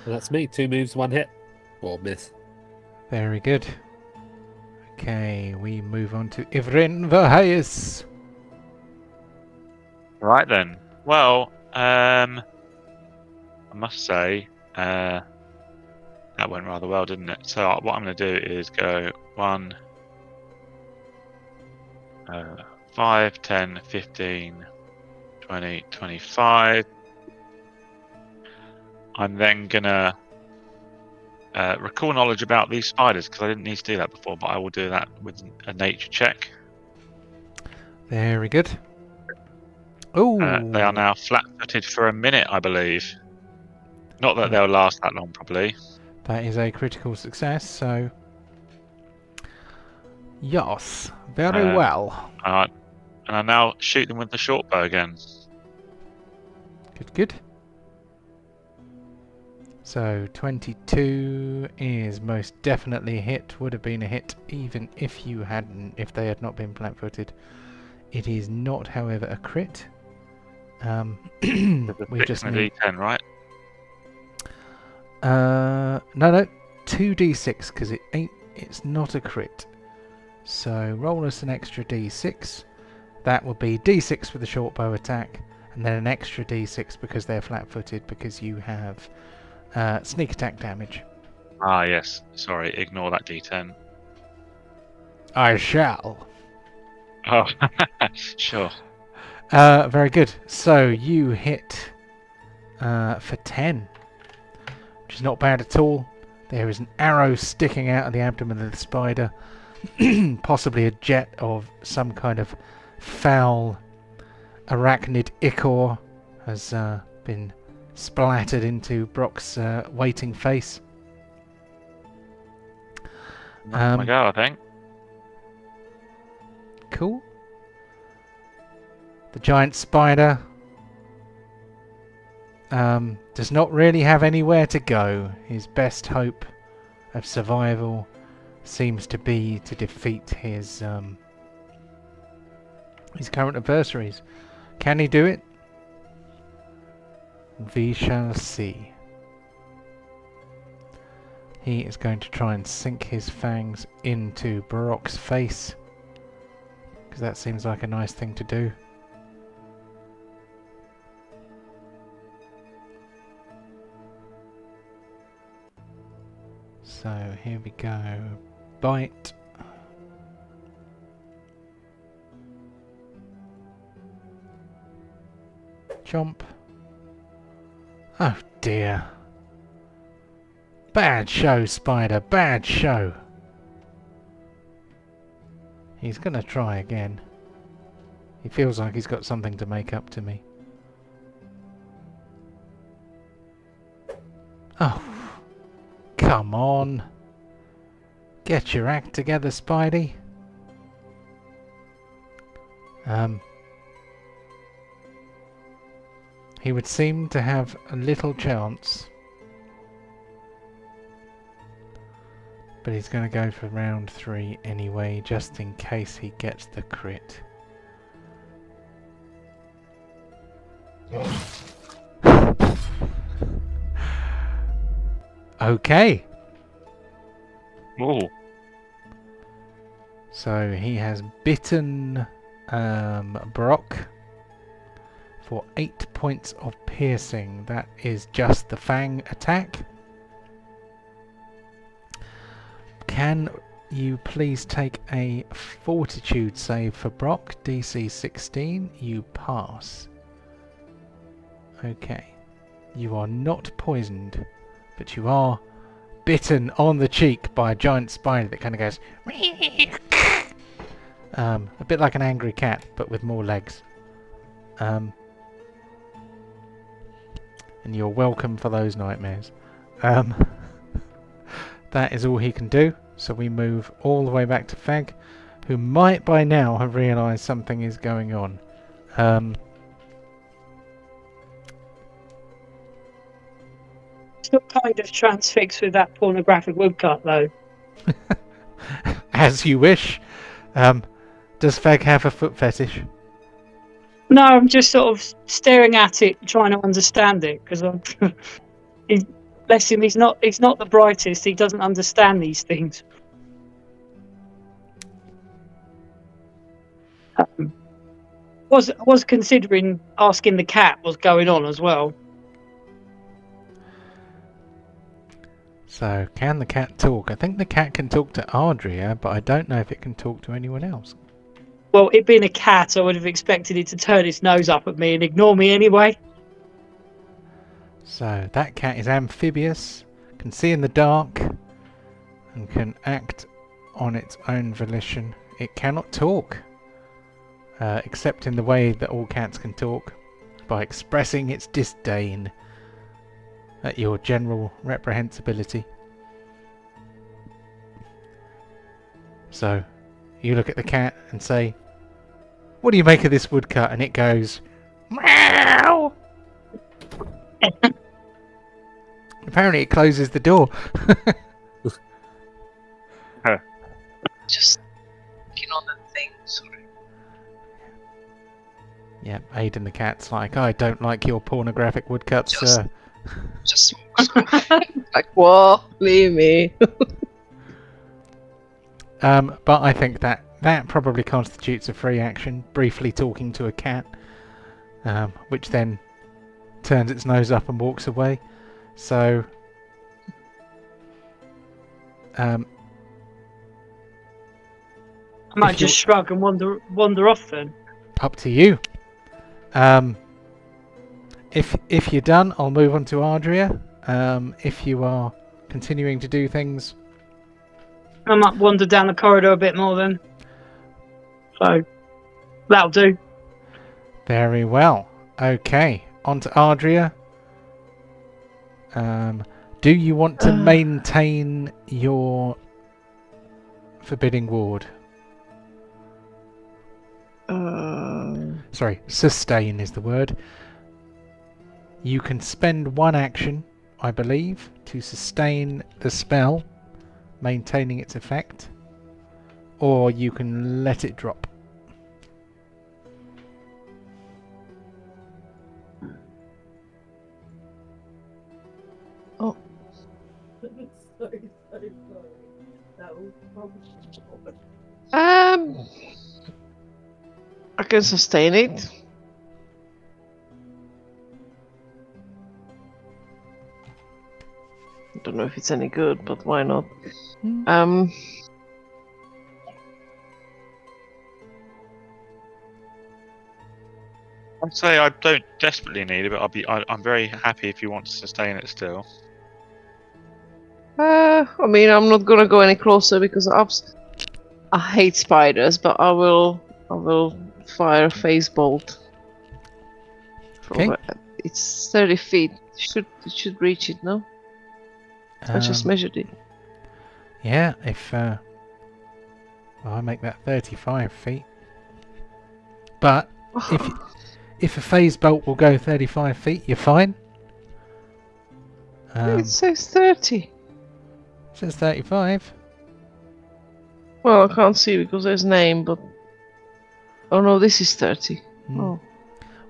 Speaker 4: And that's me. 2 moves, 1 hit. Or miss.
Speaker 1: Very good. Okay, we move on to Ivrin Verhees.
Speaker 2: Right then. Well, I must say, that went rather well, didn't it? So what I'm going to do is go 1, 5, 10, 15, 20, 25. I'm then going to recall knowledge about these spiders, because I didn't need to do that before, but I will do that with a nature check.
Speaker 1: Very good. Oh,
Speaker 2: they are now flat-footed for a minute, I believe. Not that they'll last that long, probably.
Speaker 1: That is a critical success, so... Yes, very well.
Speaker 2: And I now shoot them with the short bow again.
Speaker 1: Good, good. So 22 is most definitely a hit. Would have been a hit even if they had not been flat-footed. It is not, however, a crit. We just need
Speaker 2: D10, right?
Speaker 1: no, 2d6, because it's not a crit. So roll us an extra d6. That will be d6 for the short bow attack, and then an extra d6 because they're flat-footed, because you have sneak attack damage.
Speaker 2: Ah, yes. Sorry, ignore that D10.
Speaker 1: I shall.
Speaker 2: Oh, sure.
Speaker 1: Very good. So you hit for 10, which is not bad at all. There is an arrow sticking out of the abdomen of the spider, possibly a jet of some kind of foul arachnid ichor has been splattered into Brock's waiting face.
Speaker 2: My go, I think.
Speaker 1: Cool. The giant spider does not really have anywhere to go. His best hope of survival seems to be to defeat his current adversaries. Can he do it? We shall see. He is going to try and sink his fangs into Baroque's face, because that seems like a nice thing to do. So here we go. Bite. Chomp. Oh dear. Bad show, Spider. Bad show. He's gonna try again. He feels like he's got something to make up to me. Oh, come on. Get your act together, Spidey. He would seem to have a little chance. But he's going to go for round 3 anyway, just in case he gets the crit. Okay.
Speaker 2: Ooh.
Speaker 1: So he has bitten Brock for 8 points of piercing. That is just the fang attack. Can you please take a fortitude save for Brock? DC 16. You pass. Okay. You are not poisoned, but you are bitten on the cheek by a giant spider that kind of goes a bit like an angry cat, but with more legs. And you're welcome for those nightmares. That is all he can do, so we move all the way back to Feg, who might by now have realised something is going on.
Speaker 3: Still kind of transfixed with that pornographic woodcut, though.
Speaker 1: As you wish. Does Feg have a foot fetish?
Speaker 3: No, I'm just sort of staring at it, trying to understand it, because bless him, he's not the brightest. He doesn't understand these things. Was considering asking the cat what's going on as well.
Speaker 1: So, can the cat talk? I think the cat can talk to Ardria, but I don't know if it can talk to anyone else.
Speaker 3: Well, it being a cat, I would have expected it to turn its nose up at me and ignore me anyway.
Speaker 1: So, that cat is amphibious, can see in the dark, and can act on its own volition. It cannot talk, except in the way that all cats can talk, by expressing its disdain at your general reprehensibility. So, you look at the cat and say, "What do you make of this woodcut?" And it goes, "Meow!" Apparently it closes the door.
Speaker 5: Just looking on the thing, sorry.
Speaker 1: Yeah, Aiden the cat's like, "I don't like your pornographic woodcuts, sir."
Speaker 5: Just like, what? Leave me.
Speaker 1: But I think that probably constitutes a free action, briefly talking to a cat, which then turns its nose up and walks away. So,
Speaker 3: I might just shrug and wander off then.
Speaker 1: up to you. If you're done, I'll move on to Ardria. If you are continuing to do things,
Speaker 3: I might wander down the corridor a bit more then. So, that'll do.
Speaker 1: very well. Okay, on to Ardria. Do you want to maintain your forbidding ward? Sorry, sustain is the word. You can spend one action, I believe, to sustain the spell, maintaining its effect, or you can let it drop.
Speaker 5: Oh. I can sustain it. I don't know if it's any good, but why not?
Speaker 2: I'd say I don't desperately need it, but I'm very happy if you want to sustain it still.
Speaker 5: I mean, I'm not gonna go any closer because I hate spiders, but I will fire a phase bolt.
Speaker 1: Okay.
Speaker 5: It's 30 feet. It should reach it, no? I just measured it.
Speaker 1: Yeah, if well, I make that 35 feet. But if a phase bolt will go 35 feet, you're fine.
Speaker 5: It says 30.
Speaker 1: It says 35.
Speaker 5: Well, I can't see because there's name, but oh no, this is 30. Oh.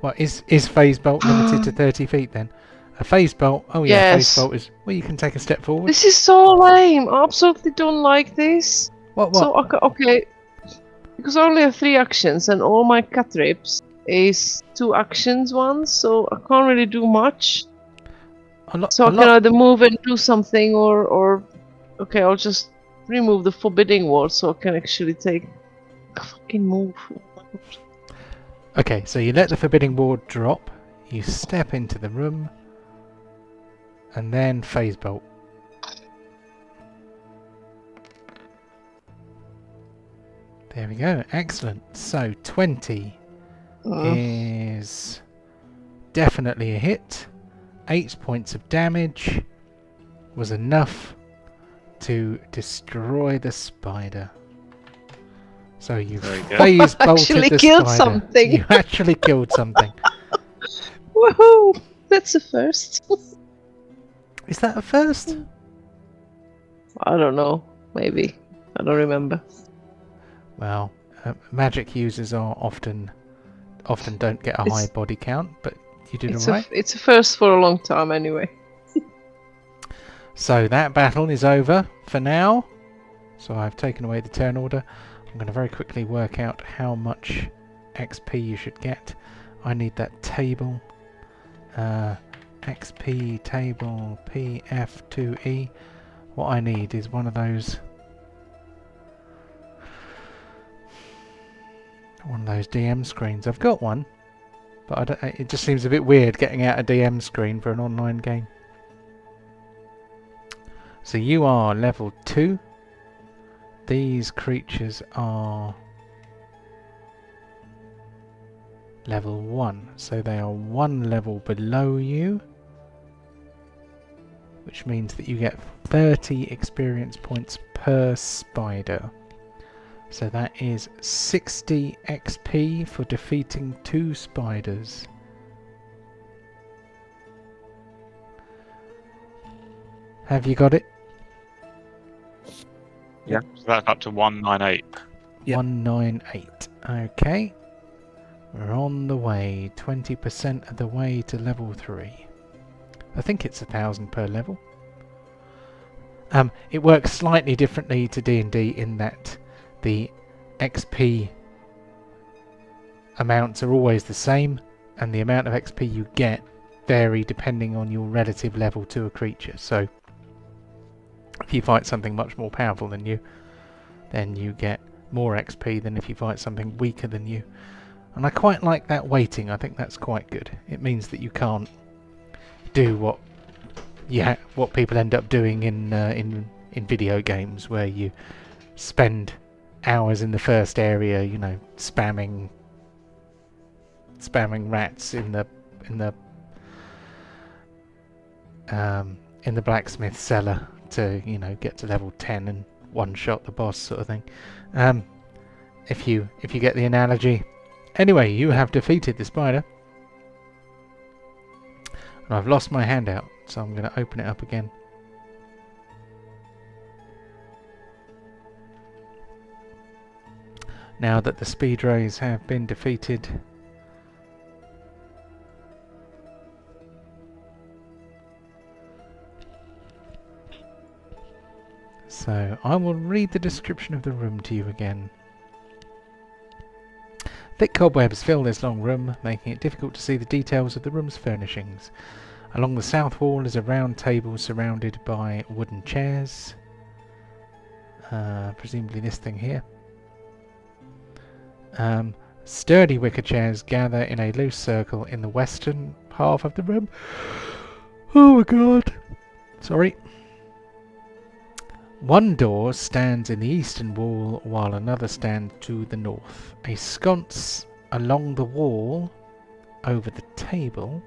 Speaker 1: Well, is phase bolt limited to 30 feet then? A phase bolt? Oh yeah,
Speaker 5: Yes.
Speaker 1: phase bolt is. Well, you can take a step forward.
Speaker 5: This is so lame. I absolutely don't like this.
Speaker 1: What?
Speaker 5: So okay, because I only have 3 actions and all my cantrips is 2 actions once, so I can't really do much. So I can either move and do something, or okay, I'll just remove the forbidding ward so I can actually take a fucking move.
Speaker 1: Okay, so you let the forbidding ward drop, you step into the room, and then phase bolt. There we go, excellent. So 20 is definitely a hit. 8 points of damage was enough to destroy the spider. So you phase bolted
Speaker 5: actually
Speaker 1: the
Speaker 5: killed
Speaker 1: spider.
Speaker 5: something.
Speaker 1: You actually killed something.
Speaker 5: Woohoo! That's a first.
Speaker 1: Is that a first?
Speaker 5: I don't know. Maybe. I don't remember.
Speaker 1: Well, magic users are often don't get a high body count, but you did alright.
Speaker 5: It's a first for a long time anyway.
Speaker 1: So that battle is over for now. So I've taken away the turn order. I'm going to very quickly work out how much XP you should get. I need that table. XP table PF2E. What I need is one of those DM screens. I've got one, but it just seems a bit weird getting out a DM screen for an online game. So you are level 2. These creatures are level 1, so they are 1 level below you, which means that you get 30 experience points per spider. So that is 60 XP for defeating 2 spiders. Have you got it?
Speaker 2: Yeah, so that's up to 198.
Speaker 4: Yep.
Speaker 1: 198. Okay. We're on the way. 20% of the way to level 3. I think it's 1,000 per level. It works slightly differently to D&D in that the XP amounts are always the same, and the amount of XP you get vary depending on your relative level to a creature. So if you fight something much more powerful than you, then you get more XP than if you fight something weaker than you. And I quite like that weighting. I think that's quite good. It means that you can't do what people end up doing in video games, where you spend hours in the first area, you know, spamming rats in the blacksmith cellar to, you know, get to level 10 and one-shot the boss, sort of thing. If you get the analogy. Anyway, you have defeated the spider, and I've lost my handout, so I'm going to open it up again. Now that the speed rays have been defeated, so I will read the description of the room to you again. Thick cobwebs fill this long room, making it difficult to see the details of the room's furnishings. Along the south wall is a round table surrounded by wooden chairs. Presumably this thing here. Sturdy wicker chairs gather in a loose circle in the western half of the room. Oh my god. Sorry. One door stands in the eastern wall while another stands to the north. A sconce along the wall over the table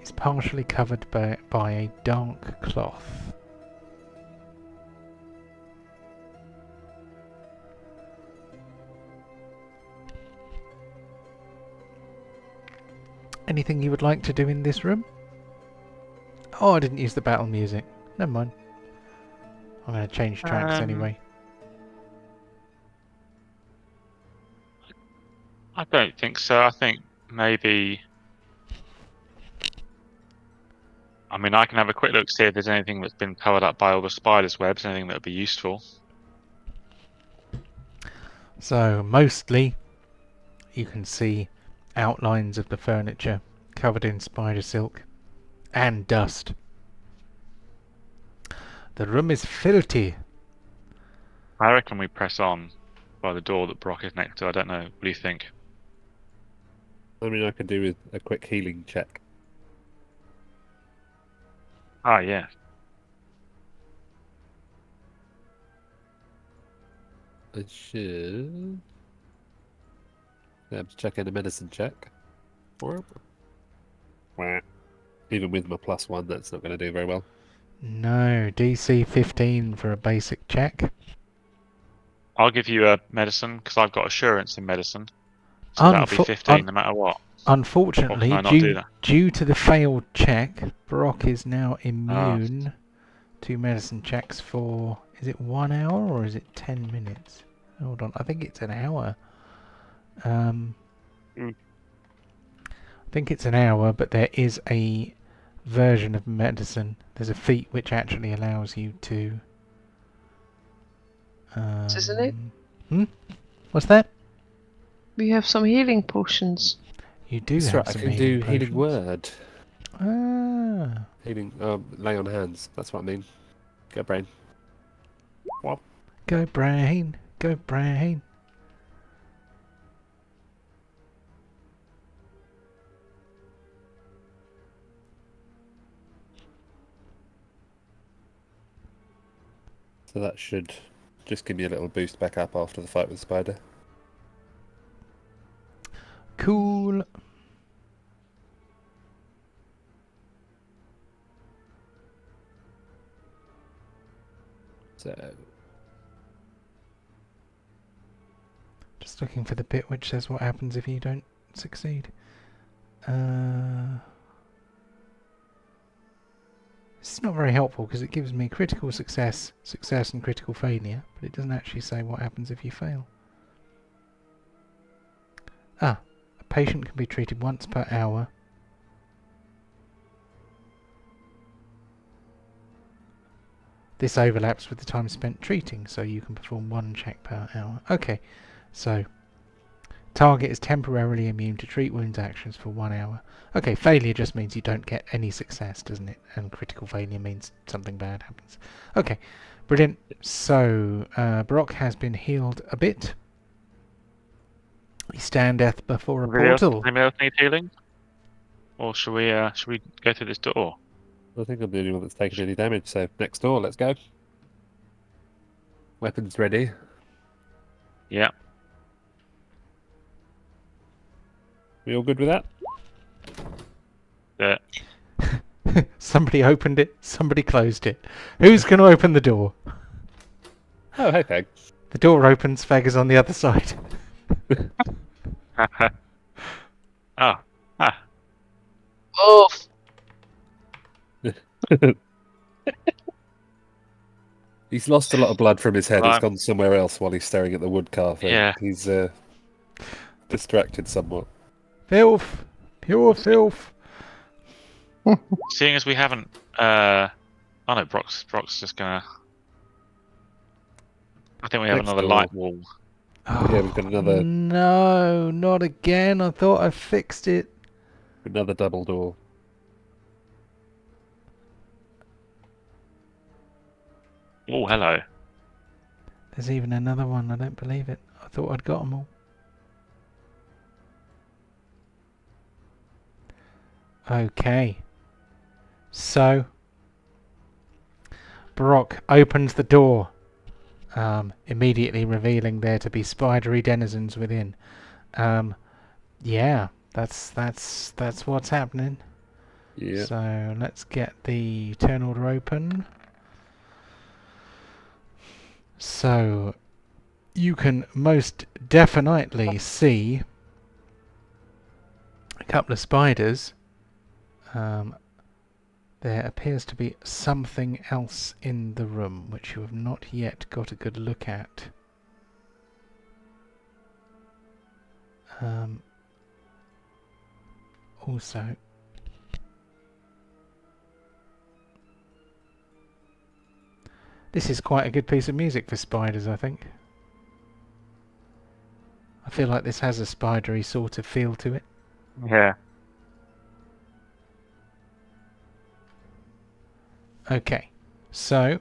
Speaker 1: is partially covered by a dark cloth. Anything you would like to do in this room? Oh, I didn't use the battle music. Never mind. I'm going to change tracks anyway.
Speaker 2: I don't think so. I think maybe... I mean, I can have a quick look, see if there's anything that's been covered up by all the spider's webs, anything that would be useful.
Speaker 1: So, mostly, you can see outlines of the furniture covered in spider silk and dust. The room is filthy.
Speaker 2: I reckon we press on by the door that Brock is next to. I don't know. What do you think?
Speaker 4: I mean, I could do with a quick healing check.
Speaker 2: Ah, yeah.
Speaker 4: I should. I'm checking a medicine check. Wah. Even with my +1, that's not going to do very well.
Speaker 1: No, DC 15 for a basic check.
Speaker 2: I'll give you a medicine, because I've got assurance in medicine. So that'll be 15 no matter what.
Speaker 1: Unfortunately,
Speaker 2: Or can I not do that?
Speaker 1: due to the failed check, Brock is now immune to medicine checks for... Is it 1 hour or is it 10 minutes? Hold on, I think it's an hour. I think it's an hour, but there is a version of medicine. There's a feat which actually allows you to...
Speaker 5: Isn't it?
Speaker 1: What's that?
Speaker 5: We have some healing potions.
Speaker 1: You do
Speaker 4: That's
Speaker 1: have
Speaker 4: right, I
Speaker 1: some
Speaker 4: can
Speaker 1: healing
Speaker 4: do healing
Speaker 1: potions.
Speaker 4: word.
Speaker 1: Ah.
Speaker 4: Healing, lay on hands. That's what I mean. Go brain. What?
Speaker 1: Go brain, go brain.
Speaker 4: So that should just give me a little boost back up after the fight with the spider.
Speaker 1: Cool.
Speaker 4: So
Speaker 1: Just looking for the bit which says what happens if you don't succeed. It's not very helpful because it gives me critical success, success and critical failure, but it doesn't actually say what happens if you fail. Ah, a patient can be treated once per hour. This overlaps with the time spent treating, so you can perform 1 check per hour. Okay, so target is temporarily immune to treat wounds actions for 1 hour. Okay, failure just means you don't get any success, doesn't it? And critical failure means something bad happens. Okay, brilliant. So, Brock has been healed a bit. He standeth before a portal.
Speaker 2: Anybody else need healing? Or should we go through this door?
Speaker 4: I think I'm the only one that's taken any damage, so next door, let's go. Weapons ready.
Speaker 2: Yeah.
Speaker 4: We all good with that?
Speaker 2: Yeah.
Speaker 1: Somebody opened it, somebody closed it. Who's going to open the door?
Speaker 4: Oh, hey, Peg.
Speaker 1: The door opens, Feg is on the other side.
Speaker 2: Oh. Ah.
Speaker 5: Oh,
Speaker 4: He's lost a lot of blood from his head. It's
Speaker 2: Right.
Speaker 4: gone somewhere else while he's staring at the wood carver.
Speaker 2: Yeah.
Speaker 4: He's distracted somewhat.
Speaker 1: Filth! Pure filth!
Speaker 2: Seeing as we haven't oh no, Brock's just gonna I think we have
Speaker 4: Next
Speaker 2: another
Speaker 4: door.
Speaker 2: light wall.
Speaker 4: Yeah, we've got another
Speaker 1: No, not again. I thought I fixed it.
Speaker 4: double door.
Speaker 2: Oh, hello.
Speaker 1: There's even another one. I don't believe it. I thought I'd got them all. Okay. So, Brock opens the door, immediately revealing there to be spidery denizens within. Yeah, that's what's happening.
Speaker 4: Yeah.
Speaker 1: So let's get the turn order open. So you can most definitely see a couple of spiders. There appears to be something else in the room which you have not yet got a good look at. Also, this is quite a good piece of music for spiders, I think. I feel like this has a spidery sort of feel to it.
Speaker 2: Yeah.
Speaker 1: Okay, so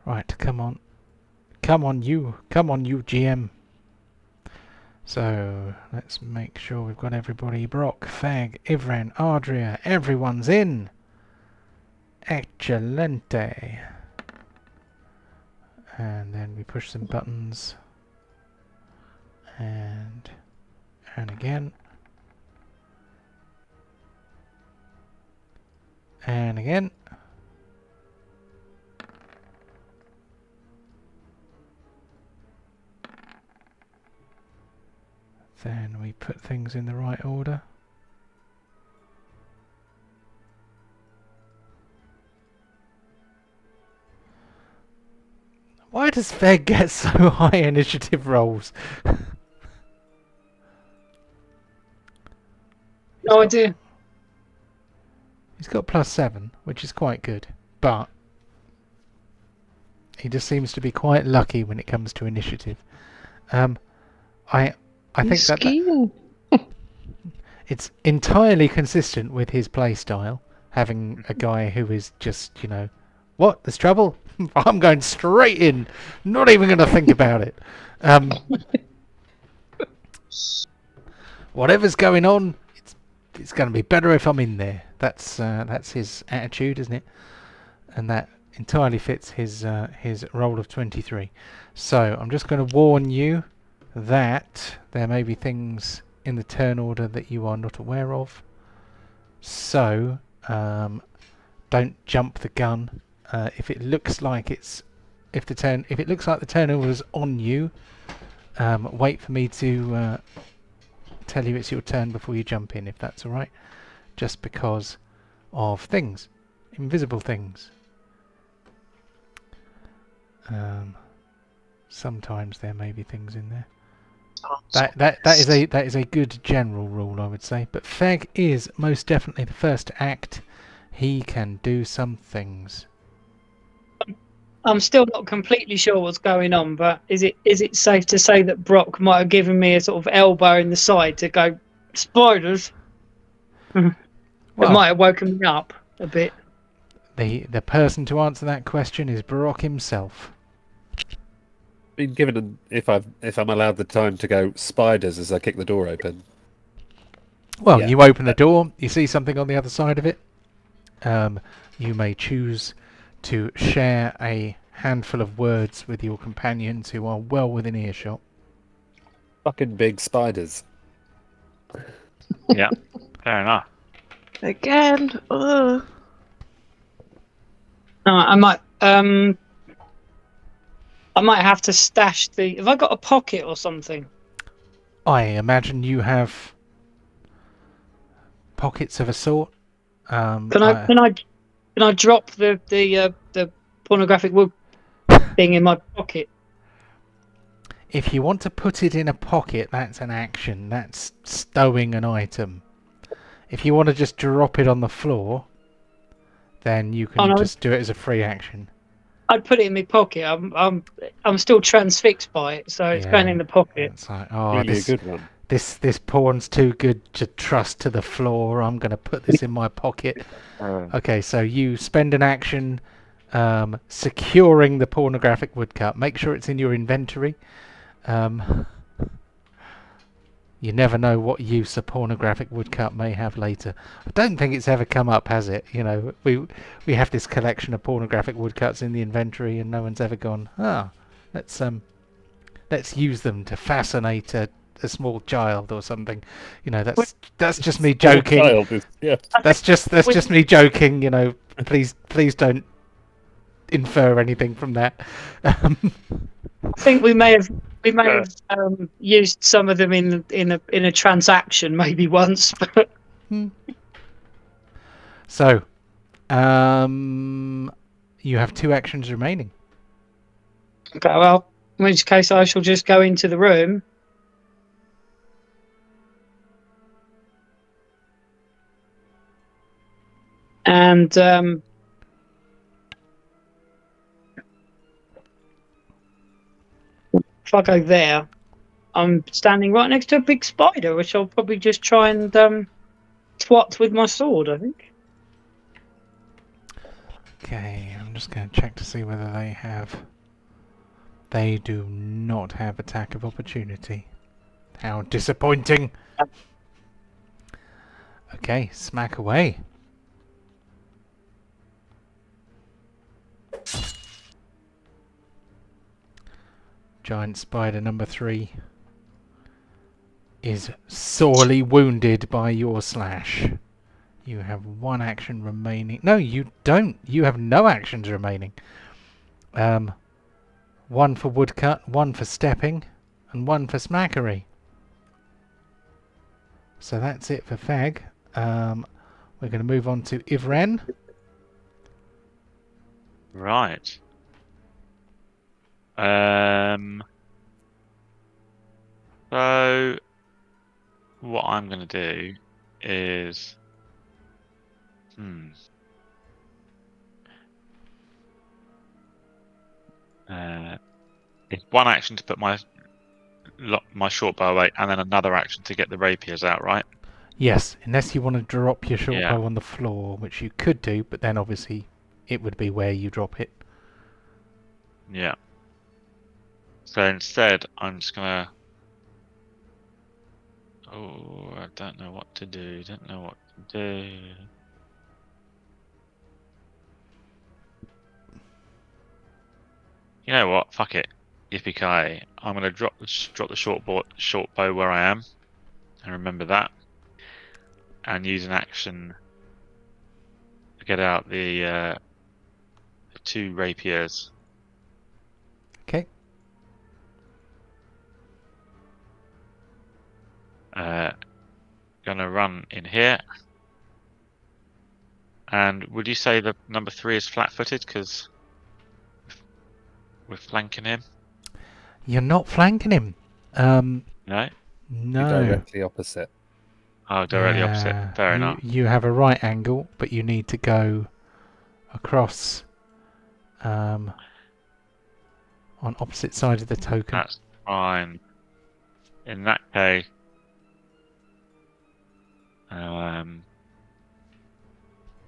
Speaker 1: right, come on you GM. So let's make sure we've got everybody. Brock, Fag, Ivran, Ardria, everyone's in. Excelente. And then we push some buttons. And again. And again. Then we put things in the right order. Why does Feg get so high initiative rolls?
Speaker 3: No idea.
Speaker 1: He's got +7, which is quite good, but he just seems to be quite lucky when it comes to initiative. I think that it's entirely consistent with his playstyle, having a guy who is just, you know, what? There's trouble? I'm going straight in, not even going to think about it. Whatever's going on, it's going to be better if I'm in there. That's his attitude, isn't it? And that entirely fits his roll of 23. So I'm just going to warn you that there may be things in the turn order that you are not aware of. So don't jump the gun. If it looks like if it looks like the turn order is on you, wait for me to tell you it's your turn before you jump in, if that's all right. Just because of things, invisible things. Sometimes there may be things in there. That is a good general rule, I would say. But Feg is most definitely the first to act. He can do some things.
Speaker 3: I'm still not completely sure what's going on, but is it safe to say that Brock might have given me a sort of elbow in the side to go, spiders? It might have woken me up a bit.
Speaker 1: The person to answer that question is Brock himself.
Speaker 4: I mean, given if I'm allowed the time to go spiders as I kick the door open.
Speaker 1: Well,
Speaker 4: Yeah.
Speaker 1: you open the door, you see something on the other side of it. You may choose to share a handful of words with your companions who are well within earshot.
Speaker 4: Fucking big spiders.
Speaker 2: Yeah. Fair enough.
Speaker 5: Again. Ugh.
Speaker 3: I might have to stash the. Have I got a pocket or something?
Speaker 1: I imagine you have pockets of a sort.
Speaker 3: Can I drop the pornographic wood thing in my pocket?
Speaker 1: If you want to put it in a pocket, that's an action. That's stowing an item. If you want to just drop it on the floor, then you can just do it as a free action.
Speaker 3: I'd put it in my pocket. I'm still transfixed by it, so it's going in the pocket.
Speaker 1: It's like, oh,
Speaker 4: Really a good one.
Speaker 1: This pawn's too good to trust to the floor. I'm going to put this in my pocket. Okay, so you spend an action securing the pornographic woodcut. Make sure it's in your inventory. You never know what use a pornographic woodcut may have later. I don't think it's ever come up, has it? You know, we have this collection of pornographic woodcuts in the inventory, and no one's ever gone, let's use them to fascinate a small child or something. You know, that's just me joking.
Speaker 4: Child is, yeah.
Speaker 1: That's just me joking. You know, please don't infer anything from that.
Speaker 3: I think we may have used some of them in a transaction maybe once. But
Speaker 1: So, you have 2 actions remaining.
Speaker 3: okay, well, in which case I shall just go into the room. And if I go there, I'm standing right next to a big spider, which I'll probably just try and twat with my sword, I think.
Speaker 1: Okay, I'm just going to check to see whether they have... They do not have attack of opportunity. How disappointing! Okay, smack away. Giant spider number 3 is sorely wounded by your slash. You have 1 action remaining. No, you don't. You have no actions remaining. 1 for woodcut, 1 for stepping, and 1 for smackery. So that's it for Fag. We're going to move on to Ivren.
Speaker 2: Right. So what I'm going to do is it's 1 action to put my short bow away, and then another action to get the rapiers out, right?
Speaker 1: Yes, unless you want to drop your short
Speaker 2: Yeah.
Speaker 1: bow on the floor, which you could do, but then obviously it would be where you drop it.
Speaker 2: Yeah. So instead, I'm just gonna. Oh, I don't know what to do. Don't know what to do. You know what? Fuck it. Yippee-ki-yay. I'm gonna drop the short bow where I am, and remember that, and use an action to get out the 2 rapiers.
Speaker 1: Okay.
Speaker 2: Gonna run in here. And would you say the number 3 is flat-footed because we're flanking him?
Speaker 1: You're not flanking him.
Speaker 2: No.
Speaker 4: You're
Speaker 1: No.
Speaker 4: directly opposite.
Speaker 2: Oh, directly
Speaker 1: Yeah,
Speaker 2: opposite. Fair enough.
Speaker 1: You have a right angle, but you need to go across on opposite side of the token.
Speaker 2: That's fine. In that case,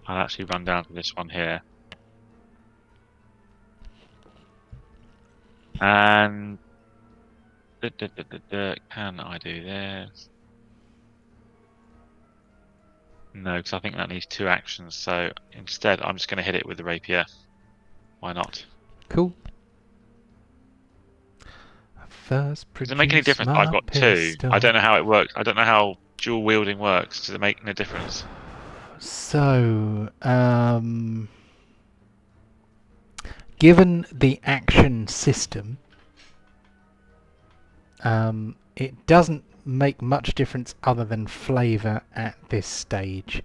Speaker 2: I'll actually run down to this one here. And can I do this? No, because I think that needs 2 actions. So instead, I'm just going to hit it with the rapier. Why not?
Speaker 1: Cool. First,
Speaker 2: Does it make any difference? I've got 2. I don't know how it works. I don't know how dual wielding works. Does it make any difference?
Speaker 1: So, given the action system, it doesn't make much difference other than flavour at this stage.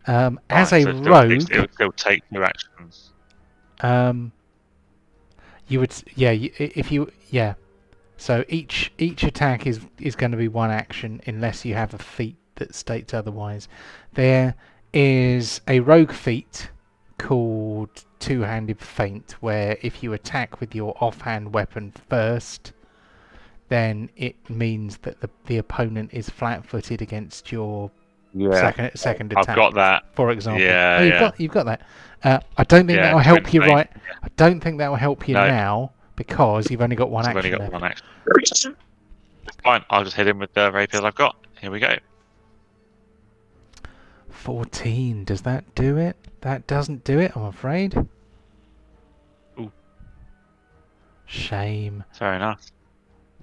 Speaker 1: As a rogue,
Speaker 2: it would still take 2 actions.
Speaker 1: you would, yeah. So each attack is going to be 1 action unless you have a feat that states otherwise. There is a rogue feat called Two-Handed Feint, where if you attack with your offhand weapon first, then it means that the opponent is flat-footed against your
Speaker 2: Yeah.
Speaker 1: second
Speaker 2: I've
Speaker 1: attack.
Speaker 2: got that.
Speaker 1: For example.
Speaker 2: Yeah,
Speaker 1: Oh,
Speaker 2: yeah.
Speaker 1: you've got that. I don't think
Speaker 2: Yeah,
Speaker 1: that will help
Speaker 2: twin
Speaker 1: you
Speaker 2: flame.
Speaker 1: right. I don't think that will help you
Speaker 2: No.
Speaker 1: now because you've only got one
Speaker 2: I've only
Speaker 1: action
Speaker 2: got
Speaker 1: left.
Speaker 2: one action. Fine, I'll just hit him with the rapiers I've got. Here we go.
Speaker 1: 14. Does that do it? That doesn't do it, I'm afraid.
Speaker 2: Ooh.
Speaker 1: Shame.
Speaker 2: Fair enough.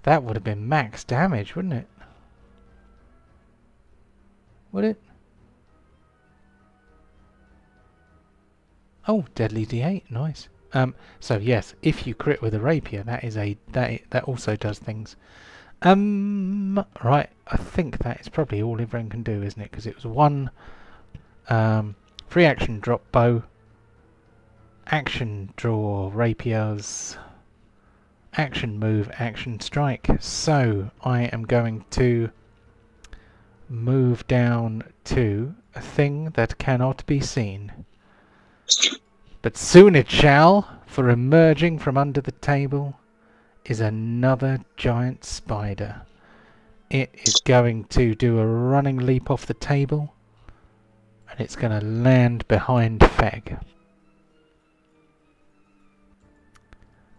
Speaker 1: That would have been max damage, wouldn't it? Would it? Oh, deadly D8, nice. So yes, if you crit with a rapier, that also does things. Right, I think that is probably all everyone can do, isn't it? Because it was one free action drop bow, action draw rapiers, action move, action strike. So I am going to move down to a thing that cannot be seen. But soon it shall, for emerging from under the table is another giant spider. It is going to do a running leap off the table, and it's going to land behind Feg.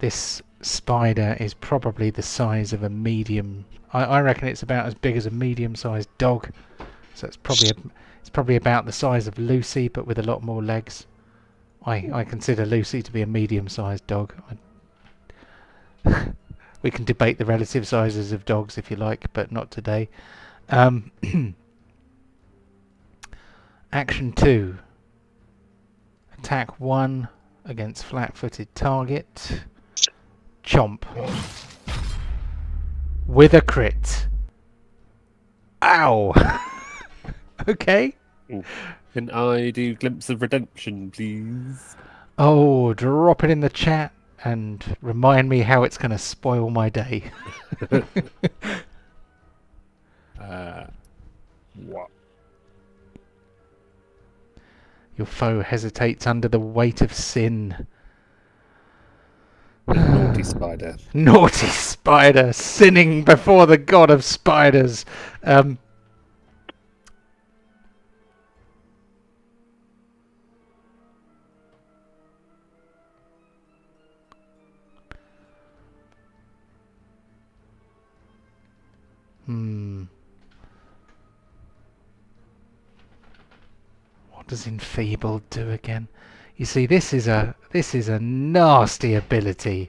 Speaker 1: This spider is probably the size of a medium. I reckon it's about as big as a medium-sized dog. So it's probably about the size of Lucy, but with a lot more legs. I consider Lucy to be a medium-sized dog. We can debate the relative sizes of dogs if you like, but not today. Action 2. Attack 1 against flat-footed target. Chomp. With a crit. Ow! Okay.
Speaker 4: Can I do Glimpse of Redemption, please?
Speaker 1: Oh, drop it in the chat and remind me how it's going to spoil my day.
Speaker 4: What?
Speaker 1: Your foe hesitates under the weight of sin.
Speaker 4: Naughty spider.
Speaker 1: Naughty spider, sinning before the god of spiders. What does enfeebled do again? You see, this is a nasty ability.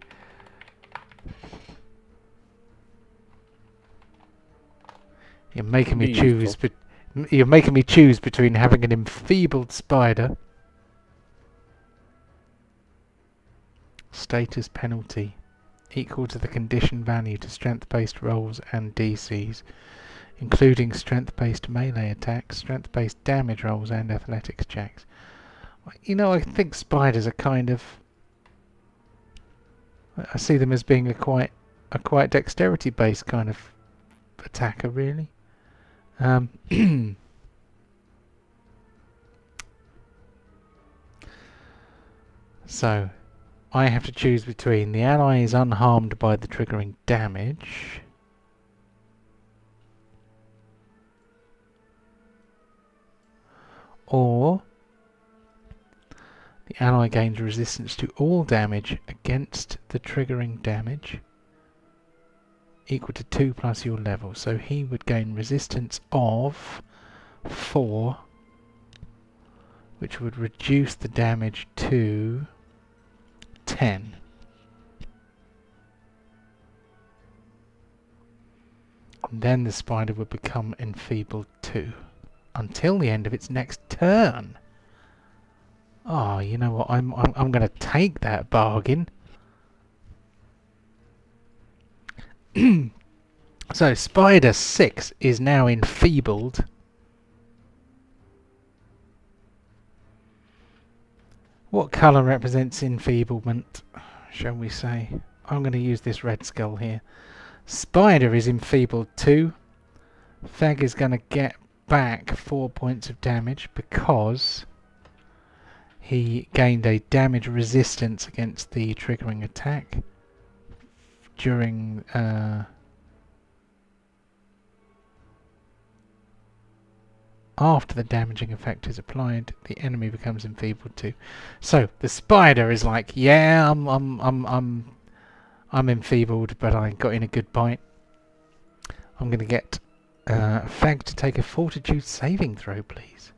Speaker 1: You're making me choose. You're making me choose between having an enfeebled spider. Status penalty equal to the condition value to strength-based rolls and DCs, including strength-based melee attacks, strength-based damage rolls, and athletics checks. You know, I think spiders are kind of. I see them as being a quite dexterity-based kind of attacker, really. So, I have to choose between the ally is unharmed by the triggering damage, or the ally gains resistance to all damage against the triggering damage equal to 2 plus your level. So he would gain resistance of 4, which would reduce the damage to 10. And then the spider would become enfeebled 2 until the end of its next turn. Oh, you know what? I'm going to take that bargain. So Spider 6 is now enfeebled. What colour represents enfeeblement, shall we say? I'm going to use this red skull here. Spider is enfeebled 2. Fag is going to get back 4 points of damage because he gained a damage resistance against the triggering attack during after the damaging effect is applied, the enemy becomes enfeebled too. So the spider is like, yeah, I'm enfeebled, but I got in a good bite. I'm going to get Fag to take a fortitude saving throw, please.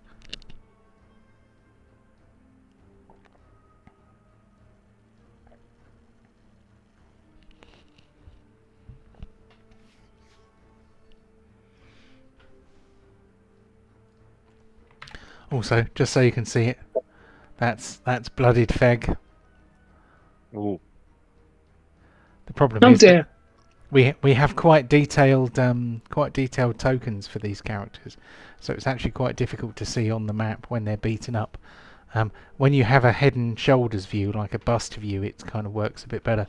Speaker 1: Also, just so you can see it, that's bloodied Feg.
Speaker 2: Ooh.
Speaker 1: The problem
Speaker 3: Oh
Speaker 1: is that
Speaker 3: dear.
Speaker 1: we have quite detailed tokens for these characters, so it's actually quite difficult to see on the map when they're beaten up. When you have a head and shoulders view, like a bust view, it kind of works a bit better.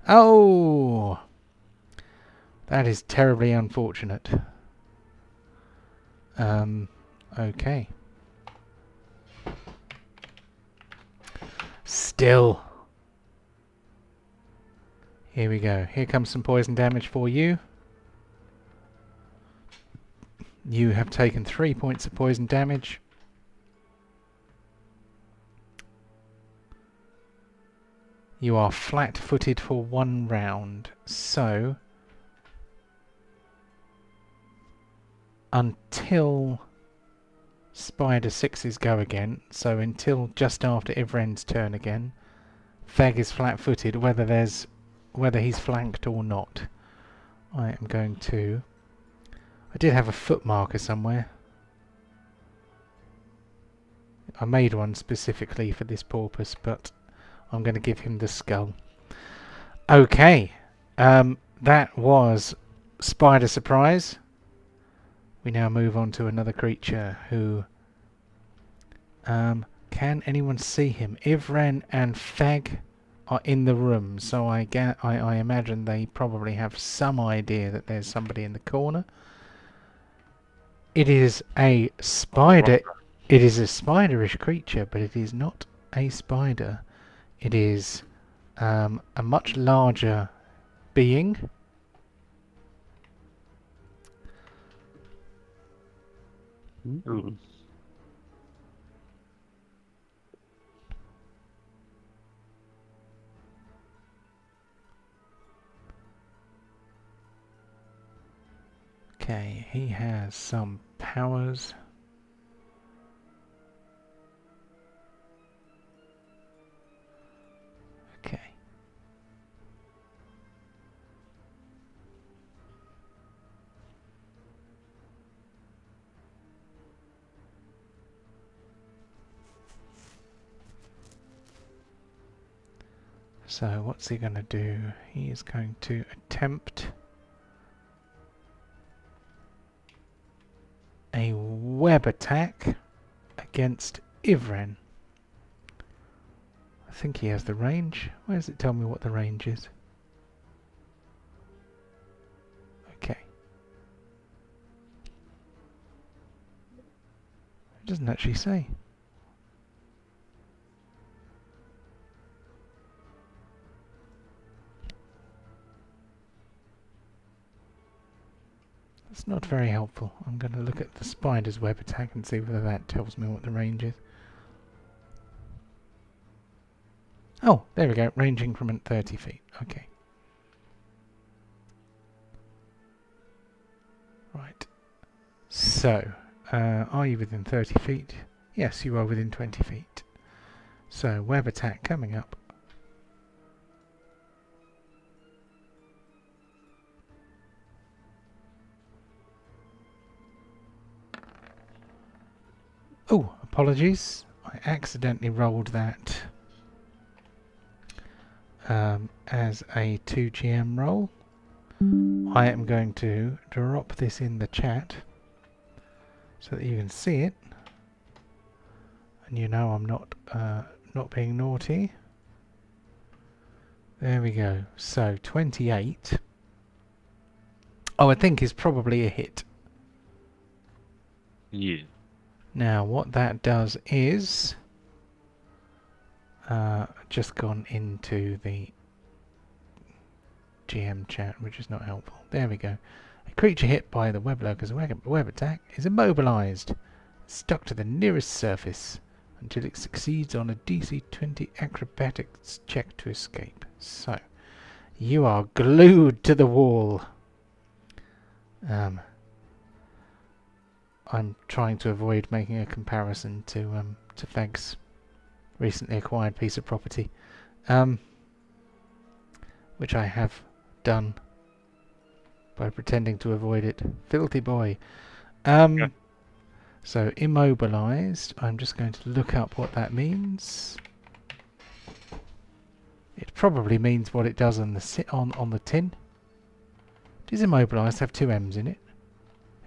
Speaker 1: Oh, that is terribly unfortunate. Okay. Still. Here we go. Here comes some poison damage for you. You have taken 3 points of poison damage. You are flat-footed for 1 round. So, until Spider 6's go again, so until just after Ivren's turn again, Feg is flat-footed, whether he's flanked or not. I am going to... I did have a foot marker somewhere. I made one specifically for this purpose, but I'm going to give him the skull. Okay, that was Spider Surprise. We now move on to another creature who... can anyone see him? Ivren and Feg are in the room, so I imagine they probably have some idea that there's somebody in the corner. It is a spider. It is a spiderish creature, but it is not a spider. It is a much larger being.
Speaker 2: Ooh.
Speaker 1: Okay, he has some powers. Okay. So what's he going to do? He is going to attempt a web attack against Ivren. I think he has the range. Where does it tell me what the range is? Okay. It doesn't actually say. That's not very helpful. I'm going to look at the spider's web attack and see whether that tells me what the range is. Oh, there we go. Range increment 30 feet. Okay. Right. So, are you within 30 feet? Yes, you are within 20 feet. So, web attack coming up. Oh, apologies. I accidentally rolled that as a 2GM roll. I am going to drop this in the chat so that you can see it, and you know I'm not being naughty. There we go. So 28. Oh, I think is probably a hit.
Speaker 2: Yeah.
Speaker 1: Now what that does is just gone into the GM chat, which is not helpful. There we go. A creature hit by the web lurker's web attack is immobilized. stuck to the nearest surface until it succeeds on a DC 20 acrobatics check to escape. So, you are glued to the wall. I'm trying to avoid making a comparison to Fag's recently acquired piece of property, which I have done by pretending to avoid it. Filthy boy.
Speaker 2: Yeah.
Speaker 1: So immobilized. I'm just going to look up what that means. It probably means what it does on the on the tin. Does immobilized have 2 M's in it?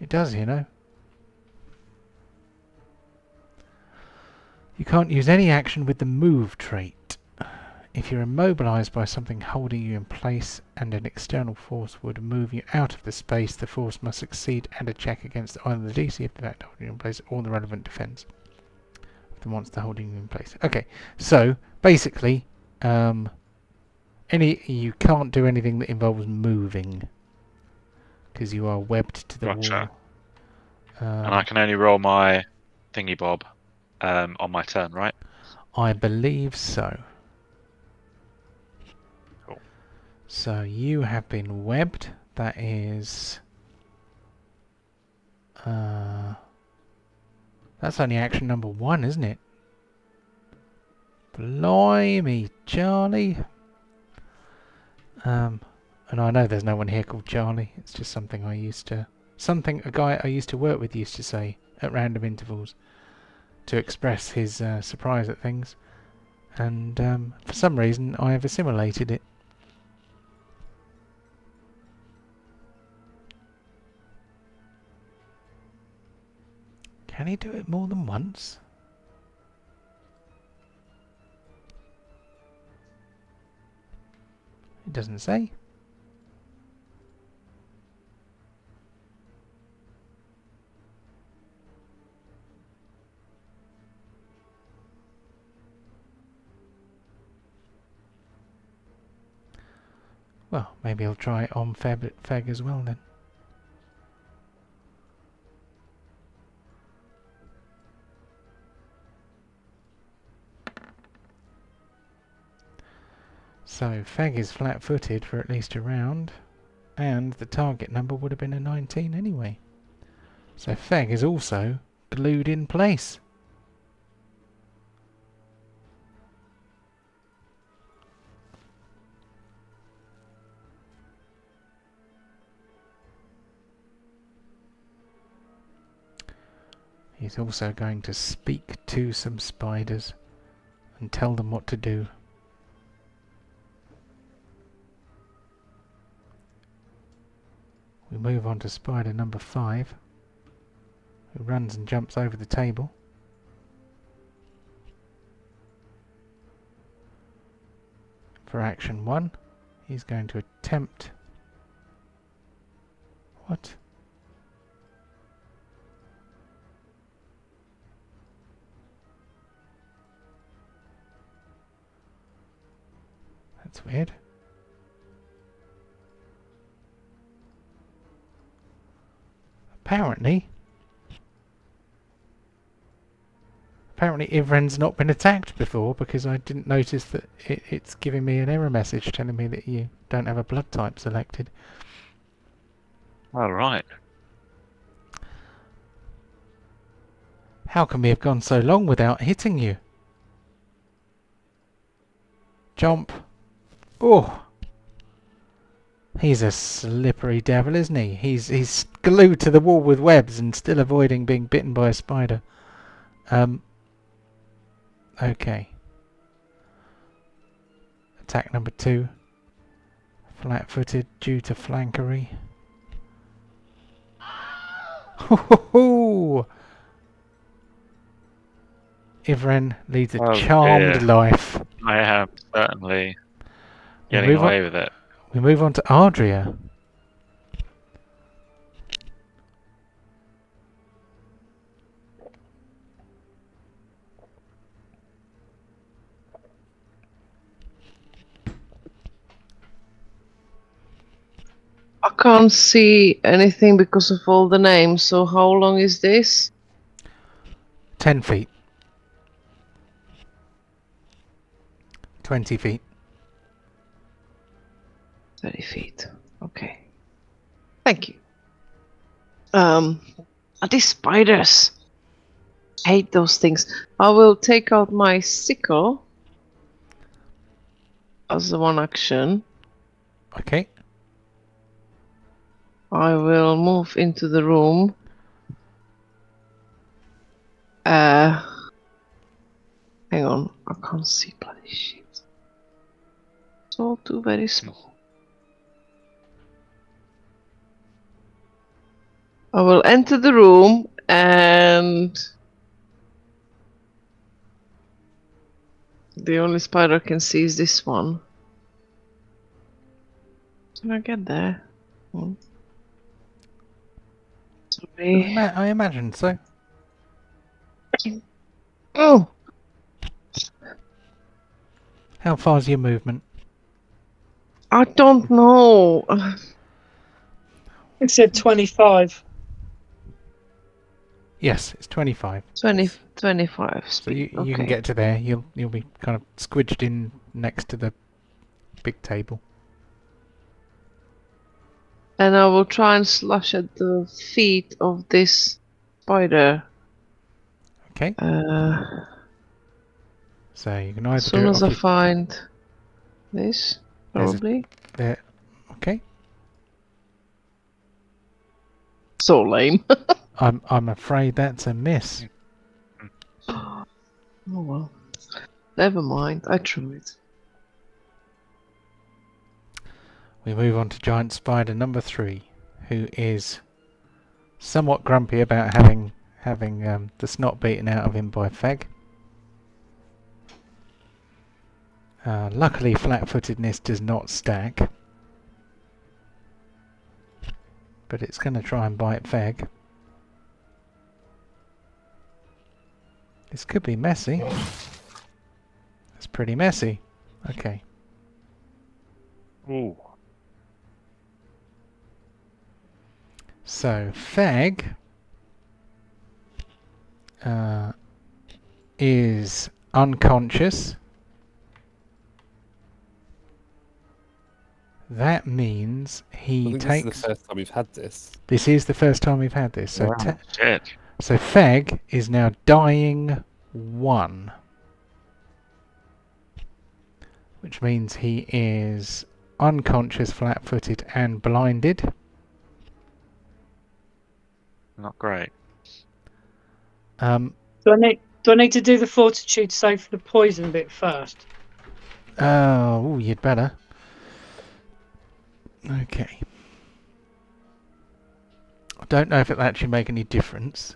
Speaker 1: It does, you know. You can't use any action with the move trait. If you're immobilized by something holding you in place and an external force would move you out of the space, the force must succeed and a check against either the DC of the factor holding you in place or the relevant defense of the monster holding you in place. Okay, so basically, you can't do anything that involves moving because you are webbed to the
Speaker 2: Gotcha.
Speaker 1: wall.
Speaker 2: And I can only roll my thingy bob on my turn, right?
Speaker 1: I believe so.
Speaker 2: Cool.
Speaker 1: So you have been webbed. That is... that's only action number 1, isn't it? Blimey, Charlie. And I know there's no one here called Charlie. It's just something a guy I used to work with used to say at random intervals to express his surprise at things. And for some reason I have assimilated it. Can he do it more than once? It doesn't say. Well, maybe I'll try it on Fag as well then. So Fag is flat-footed for at least a round, and the target number would have been a 19 anyway. So Fag is also glued in place. He's also going to speak to some spiders and tell them what to do. We move on to spider number 5, who runs and jumps over the table. For action 1, he's going to attempt... What? That's weird. Apparently Ivren's not been attacked before, because I didn't notice that it's giving me an error message telling me that you don't have a blood type selected.
Speaker 2: All right.
Speaker 1: How can we have gone so long without hitting you? Jump. Oh! He's a slippery devil, isn't he? He's glued to the wall with webs and still avoiding being bitten by a spider. Okay. Attack number 2. Flat-footed due to flankery. Ho ho ho! Ivren leads a charmed life.
Speaker 2: I am certainly getting away with it.
Speaker 1: We move on to Ardria.
Speaker 5: I can't see anything because of all the names, so how long is this?
Speaker 1: 10 feet. 20 feet.
Speaker 5: 30 feet. Okay. Thank you. Are these spiders? I hate those things. I will take out my sickle as the one action.
Speaker 1: Okay.
Speaker 5: I will move into the room. Hang on, I can't see bloody shit. It's all too very small. I will enter the room and the only spider I can see is this one. Can I get there? Oh. Sorry.
Speaker 1: I imagine so.
Speaker 5: Oh!
Speaker 1: How far's your movement?
Speaker 5: I don't know.
Speaker 3: It said 25.
Speaker 1: Yes, it's 25.
Speaker 5: 25
Speaker 1: So
Speaker 5: speed.
Speaker 1: you can get to there. You'll be kind of squidged in next to the big table.
Speaker 5: And I will try and slash at the feet of this spider.
Speaker 1: Okay. So you can either
Speaker 5: As soon
Speaker 1: do it
Speaker 5: as I
Speaker 1: off
Speaker 5: find this,
Speaker 1: There's a-
Speaker 5: probably.
Speaker 1: there. Okay.
Speaker 5: So lame.
Speaker 1: I'm afraid that's a miss.
Speaker 5: Oh well. Never mind, I tried.
Speaker 1: We move on to giant spider number 3, who is somewhat grumpy about having the snot beaten out of him by Feg. Luckily, flat-footedness does not stack, but it's going to try and bite Feg. This could be messy. It's pretty messy. Okay.
Speaker 2: Ooh.
Speaker 1: So, Feg is unconscious. That means he
Speaker 4: I think
Speaker 1: takes...
Speaker 4: this is the first time we've had this.
Speaker 1: This is the first time we've had this. So,
Speaker 2: Wow. Shit.
Speaker 1: so Feg is now dying 1. Which means he is unconscious, flat-footed and blinded.
Speaker 2: Not great.
Speaker 1: Um,
Speaker 3: Do I need to do the fortitude save for the poison bit first?
Speaker 1: oh, you'd better. Okay. I don't know if it'll actually make any difference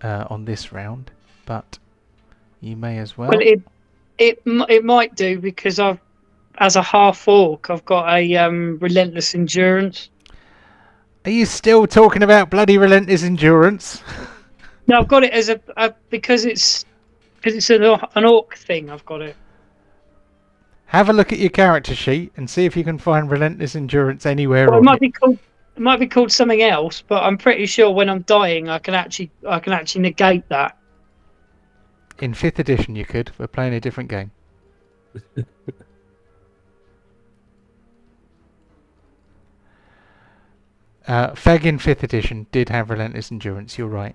Speaker 1: on this round, but you may as well.
Speaker 3: Well, it might do because as a half orc, I've got a relentless endurance.
Speaker 1: Are you still talking about bloody relentless endurance?
Speaker 3: No, I've got it as because it's an orc thing. I've got it.
Speaker 1: Have a look at your character sheet and see if you can find relentless endurance anywhere
Speaker 3: Well,
Speaker 1: on
Speaker 3: it might be called something else, but I'm pretty sure when I'm dying, I can actually negate that.
Speaker 1: In 5th edition you could. We're playing a different game. Feg in 5th edition did have relentless endurance, you're right.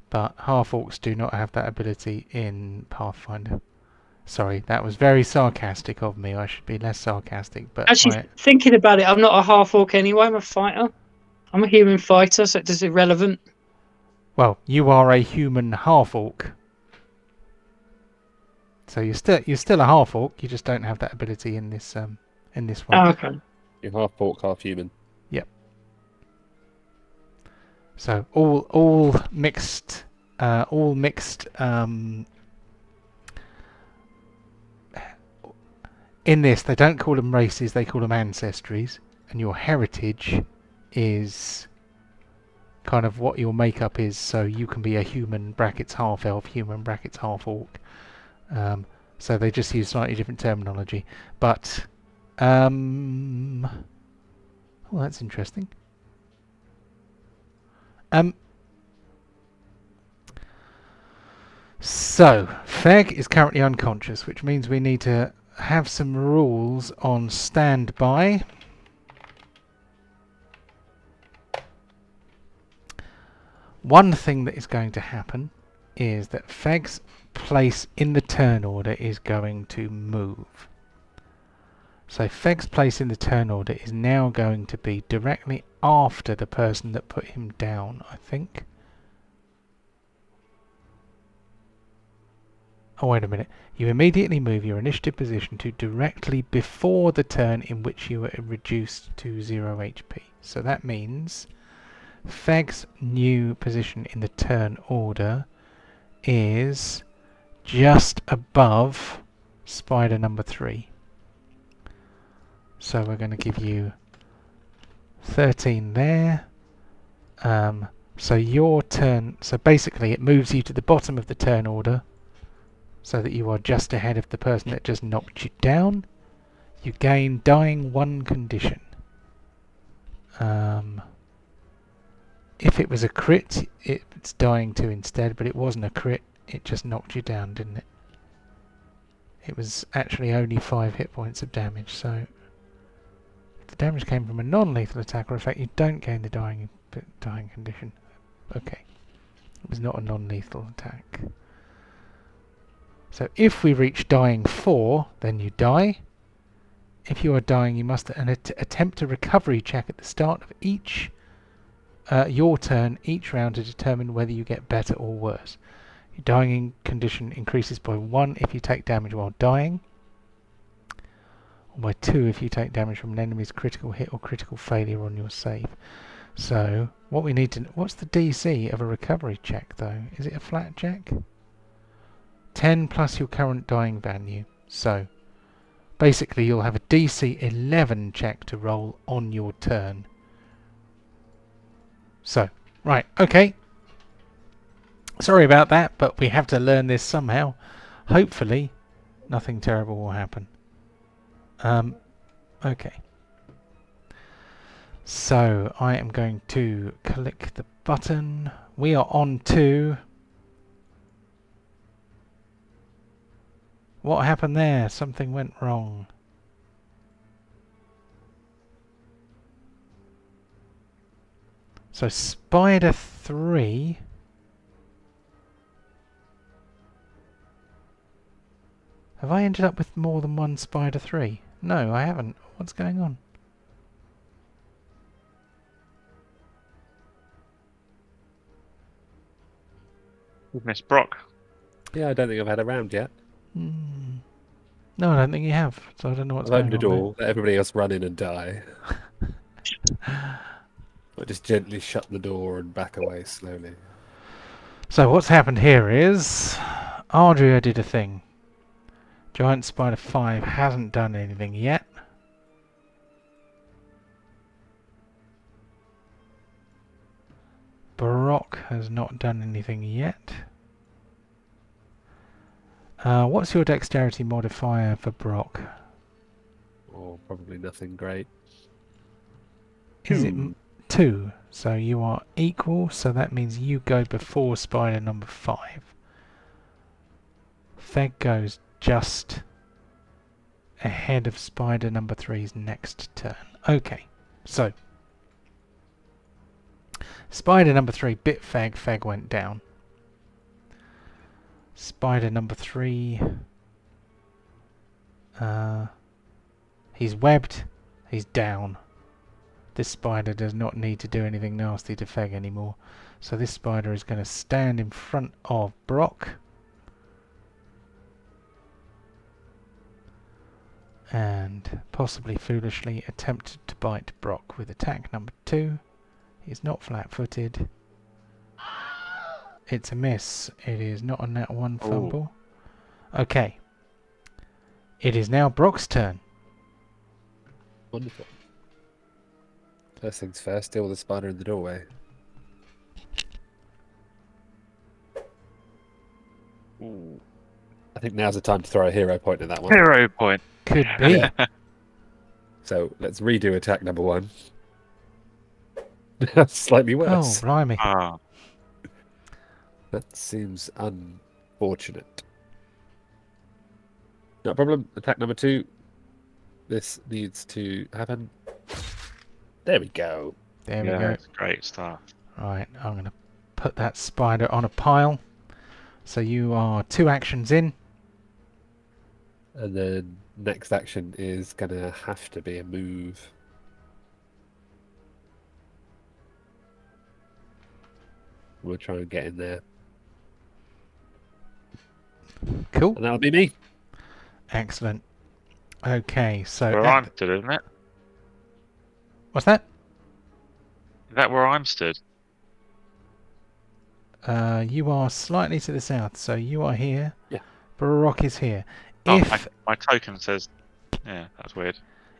Speaker 1: But half-orcs do not have that ability in Pathfinder. Sorry, that was very sarcastic of me. I should be less sarcastic. But
Speaker 3: Actually, thinking about it, I'm not a half orc anyway. I'm a fighter. I'm a human fighter, so it is irrelevant.
Speaker 1: well, you are a human half-orc. So you're still a half-orc. You just don't have that ability in this one.
Speaker 3: Oh, okay.
Speaker 4: You're half orc, half human.
Speaker 1: So all mixed in this, they don't call them races, they call them ancestries, and your heritage is kind of what your makeup is. So you can be a human brackets half elf, human brackets half orc. So they just use slightly different terminology. But oh, that's interesting. So, Feg is currently unconscious, which means we need to have some rules on standby. One thing that is going to happen is that Feg's place in the turn order is going to move. So Feg's place in the turn order is now going to be directly after the person that put him down, I think. Oh, wait a minute. You immediately move your initiative position to directly before the turn in which you were reduced to 0 HP. So that means Feg's new position in the turn order is just above spider number 3. So we're going to give you 13 there. So your turn, so basically it moves you to the bottom of the turn order so that you are just ahead of the person that just knocked you down. You gain dying 1 condition. If it was a crit, it's dying 2 instead, but it wasn't a crit, it just knocked you down, didn't it? It was actually only 5 hit points of damage, so if the damage came from a non-lethal attack or effect, you don't gain the dying condition. Okay. It was not a non-lethal attack. So if we reach dying 4, then you die. If you are dying, you must attempt a recovery check at the start of each your turn each round to determine whether you get better or worse. Your dying condition increases by 1 if you take damage while dying, or by 2 if you take damage from an enemy's critical hit or critical failure on your save. So what we need to... What's the DC of a recovery check though? Is it a flat check? 10 plus your current dying value. So basically you'll have a DC 11 check to roll on your turn. So, right, okay. Sorry about that, but we have to learn this somehow. Hopefully, nothing terrible will happen. Okay. So, I am going to click the button. We are on to... What happened there? Something went wrong. So spider 3 have I ended up with more than one spider 3? No, I haven't. What's going on?
Speaker 2: We've missed Brock.
Speaker 4: Yeah, I don't think I've had a round yet.
Speaker 1: No, I don't think you have. So I don't know what's
Speaker 4: I've
Speaker 1: going on.
Speaker 4: opened the door, let everybody else run in and die. I just gently shut the door and back away slowly.
Speaker 1: So what's happened here is Ardria did a thing. Giant Spider 5 hasn't done anything yet. Brock has not done anything yet. What's your dexterity modifier for Brock?
Speaker 4: Oh, probably nothing great.
Speaker 1: Is it 2? So you are equal, so that means you go before spider number 5. Feg goes just ahead of spider number 3's next turn. Okay, so spider number 3 bit Feg, Feg went down. Spider number 3, he's webbed, he's down. This spider does not need to do anything nasty to Feg anymore. So this spider is going to stand in front of Brock. And possibly foolishly attempt to bite Brock with attack number 2. He's not flat-footed. It's a miss. It is not a nat 1 fumble. Okay. It is now Brock's turn.
Speaker 4: Wonderful. First things first, deal with the spider in the doorway. I think now's the time to throw a hero point at that one.
Speaker 2: Hero point.
Speaker 1: Could be.
Speaker 4: So let's redo attack number 1. Slightly
Speaker 1: Oh,
Speaker 4: worse.
Speaker 1: blimey.
Speaker 2: Ah,
Speaker 4: That seems unfortunate. No problem. Attack number 2. This needs to happen. There we go.
Speaker 1: There we
Speaker 2: yeah,
Speaker 1: go.
Speaker 2: it's great stuff.
Speaker 1: Right, I'm going to put that spider on a pile. So you are 2 actions in.
Speaker 4: And then next action is going to have to be a move. We'll try and get in there.
Speaker 1: Cool.
Speaker 4: And that'll be me.
Speaker 1: Excellent. Okay, so...
Speaker 2: Where I'm stood, isn't it?
Speaker 1: What's that?
Speaker 2: Is that where I'm stood?
Speaker 1: You are slightly to the south, so you are here.
Speaker 4: Yeah.
Speaker 1: Brock is here.
Speaker 2: Oh,
Speaker 1: If
Speaker 2: my token says. Yeah, that's weird.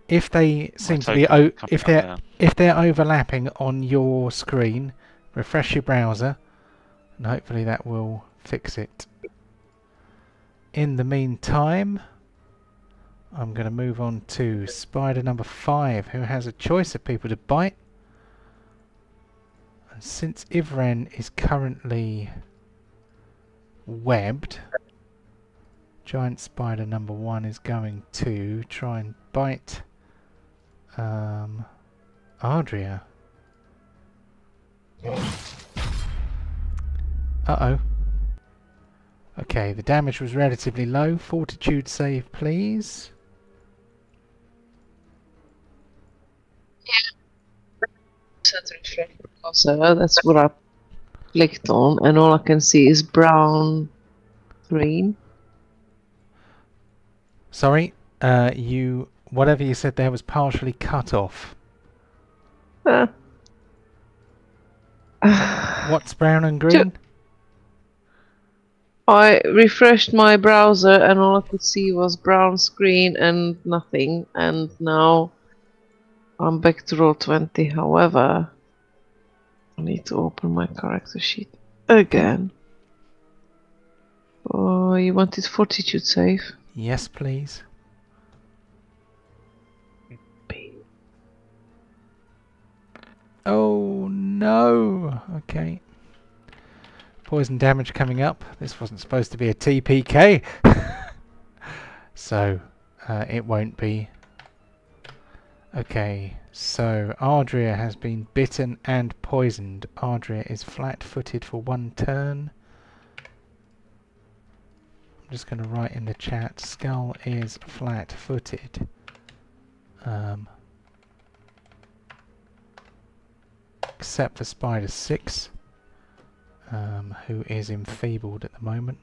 Speaker 1: if they seem to be
Speaker 2: token
Speaker 1: if
Speaker 2: coming
Speaker 1: they're
Speaker 2: up
Speaker 1: if they're overlapping on your screen, refresh your browser, and hopefully that will fix it. In the meantime, I'm going to move on to spider number 5, who has a choice of people to bite. And since Ivren is currently webbed, giant spider number 1 is going to try and bite Ardria. Uh-oh. Okay, the damage was relatively low. Fortitude save, please.
Speaker 5: So that's what I clicked on, and all I can see is brown, green.
Speaker 1: Sorry, whatever you said there was partially cut off.
Speaker 5: Ah.
Speaker 1: What's brown and green?
Speaker 5: I refreshed my browser and all I could see was brown screen and nothing, and now I'm back to Roll20. However, I need to open my character sheet again. Oh, you wanted fortitude save?
Speaker 1: Yes, please. Oh no! Okay. Poison damage coming up. This wasn't supposed to be a TPK. So, it won't be. Okay, so Ardria has been bitten and poisoned. Ardria is flat-footed for 1 turn. I'm just going to write in the chat, Skull is flat-footed. Except for Spider 6, who is enfeebled at the moment.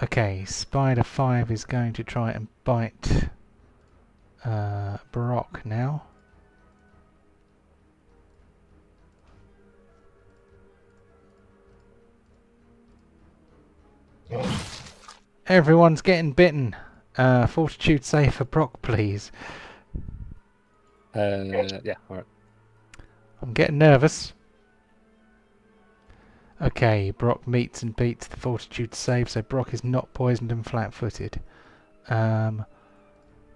Speaker 1: Okay, Spider 5 is going to try and bite Brock now. Everyone's getting bitten. Fortitude save for Brock, please.
Speaker 4: Yeah, alright.
Speaker 1: I'm getting nervous. Okay, Brock meets and beats the fortitude save, so Brock is not poisoned and flat-footed.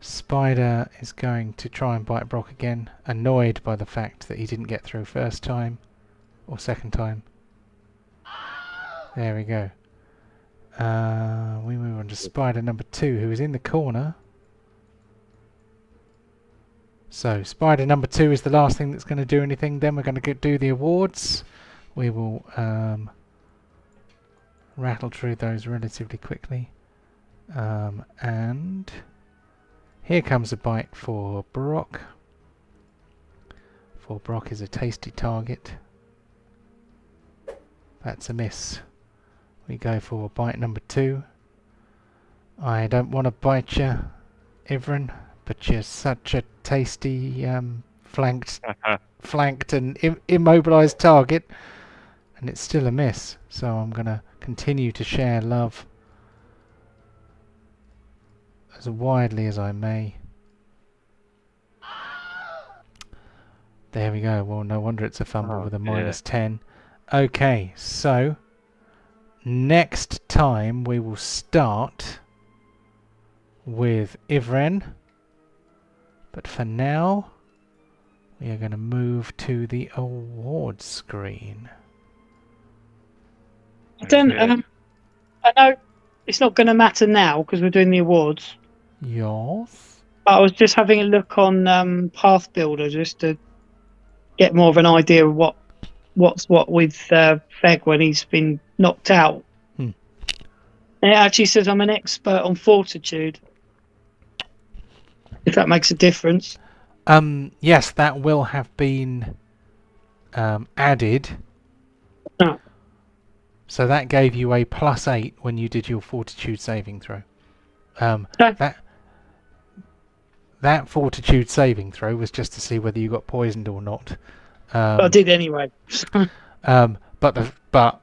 Speaker 1: Spider is going to try and bite Brock again, annoyed by the fact that he didn't get through first time, or second time. There we go. We move on to Spider number 2, who is in the corner. So, Spider number 2 is the last thing that's going to do anything. Then we're going to do the awards. We will rattle through those relatively quickly. And here comes a bite for Brock. For Brock is a tasty target. That's a miss. We go for bite number 2. I don't want to bite you, Ivren, but you're such a tasty flanked and immobilized target, and it's still a miss. So I'm going to continue to share love as widely as I may. There we go. Well, no wonder it's a fumble with a -10. Okay, so next time we will start with Ivren, but for now we are going to move to the awards screen.
Speaker 3: Then
Speaker 2: Okay.
Speaker 3: I know it's not going to matter now because we're doing the awards.
Speaker 1: Yes.
Speaker 3: But I was just having a look on Path Builder just to get more of an idea of what's what with Feg when he's been knocked out.
Speaker 1: Hmm.
Speaker 3: And it actually says I'm an expert on fortitude. If that makes a difference.
Speaker 1: Yes, that will have been added.
Speaker 3: Oh.
Speaker 1: So that gave you a +8 when you did your fortitude saving throw.
Speaker 3: Okay.
Speaker 1: That fortitude saving throw was just to see whether you got poisoned or not.
Speaker 3: But I did anyway.
Speaker 1: But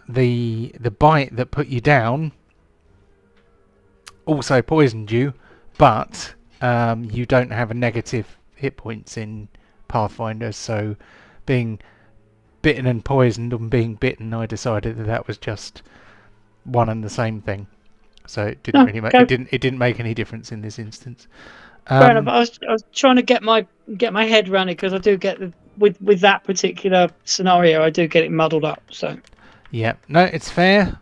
Speaker 1: the bite that put you down also poisoned you, but you don't have a negative hit points in Pathfinder, so being bitten and poisoned and being bitten, I decided that was just one and the same thing. So it didn't really make it didn't make any difference in this instance.
Speaker 3: Fair enough. I was trying to get my head around it because I do get with that particular scenario, I do get it muddled up. So
Speaker 1: yeah, no, it's fair.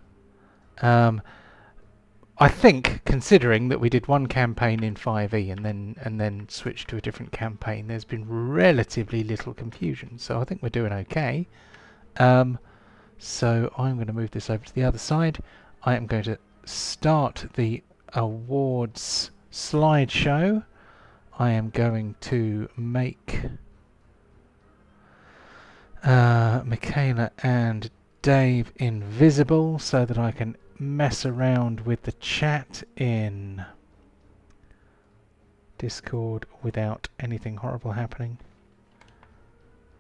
Speaker 1: I think, considering that we did one campaign in 5e and then switched to a different campaign, there's been relatively little confusion. So I think we're doing okay. So I'm going to move this over to the other side. I am going to start the awards slideshow. I am going to make Michaela and Dave invisible so that I can mess around with the chat in Discord without anything horrible happening.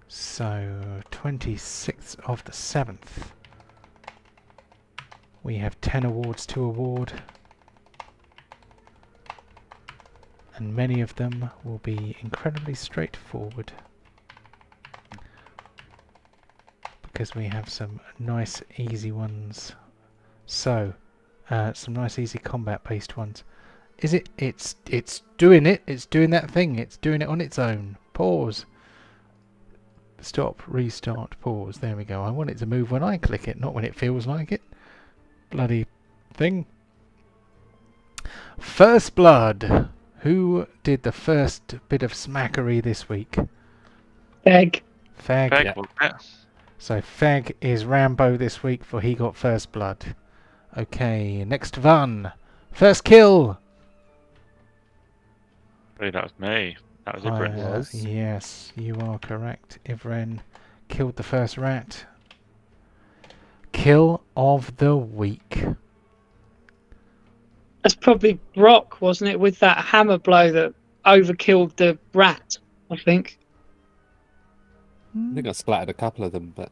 Speaker 1: So 26th of the 7th, we have 10 awards to award, and many of them will be incredibly straightforward because we have some nice easy ones. So some nice easy combat based ones. It's doing it, it's doing that thing, it's doing it on its own. Pause. Stop, restart, pause. There we go. I want it to move when I click it, not when it feels like it. Bloody thing. First Blood. Who did the first bit of smackery this week?
Speaker 3: Feg.
Speaker 1: Feg.
Speaker 2: Feg,
Speaker 1: Yeah.
Speaker 2: wasn't it?
Speaker 1: So Feg is Rambo this week, for he got First Blood. Okay, next one. First kill.
Speaker 2: Hey, that was me. That was Ibrit.
Speaker 1: Yes, you are correct. Ivren killed the first rat. Kill of the week.
Speaker 3: That's probably Brock, wasn't it, with that hammer blow that overkilled the rat, I think.
Speaker 4: I think I splattered a couple of them, but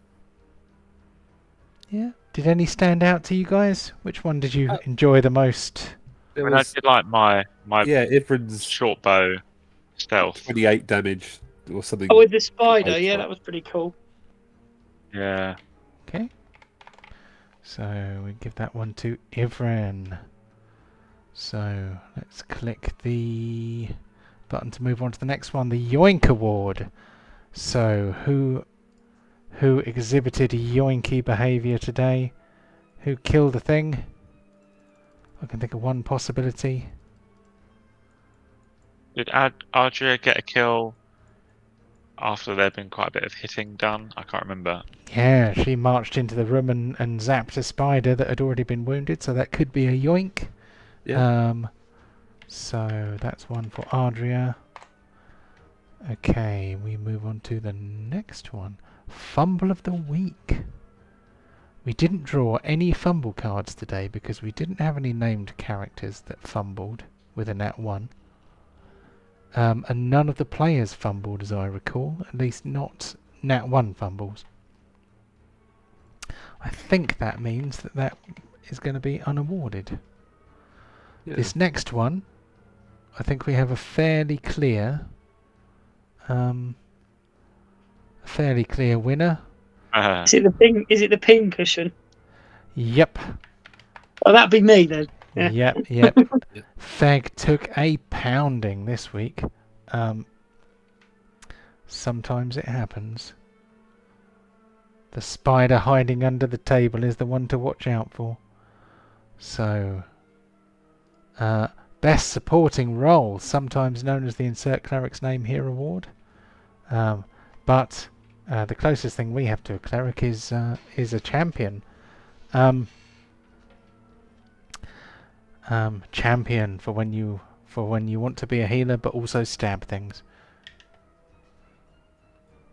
Speaker 1: Yeah. Did any stand out to you guys? Which one did you enjoy the most?
Speaker 2: I mean, I did like my
Speaker 4: yeah, Ivrin's
Speaker 2: short bow stealth.
Speaker 4: 28 damage or something.
Speaker 3: Oh, with the spider, yeah, that was pretty cool.
Speaker 2: Yeah.
Speaker 1: Okay. So we give that one to Ivren. So let's click the button to move on to the next one, the Yoink Award. So who exhibited yoinky behaviour today? Who killed a thing? I can think of one possibility.
Speaker 2: Did Adria get a kill after there'd been quite a bit of hitting done? I can't remember.
Speaker 1: Yeah, she marched into the room and zapped a spider that had already been wounded, so that could be a yoink.
Speaker 4: Yeah.
Speaker 1: So that's one for Adria. Okay, we move on to the next one. Fumble of the week. We didn't draw any fumble cards today because we didn't have any named characters that fumbled with a nat 1. And none of the players fumbled, as I recall, at least not nat 1 fumbles. I think that means that is going to be unawarded.
Speaker 4: Yeah.
Speaker 1: This next one, I think we have a fairly clear winner.
Speaker 3: Is it the pin cushion?
Speaker 1: Yep.
Speaker 3: Oh, that'd be me then. Yeah.
Speaker 1: Yep. Feg took a pounding this week. Sometimes it happens. The spider hiding under the table is the one to watch out for. So, Best Supporting Role, sometimes known as the Insert Cleric's Name Here award. But the closest thing we have to a cleric is a champion. Champion for when you want to be a healer but also stab things.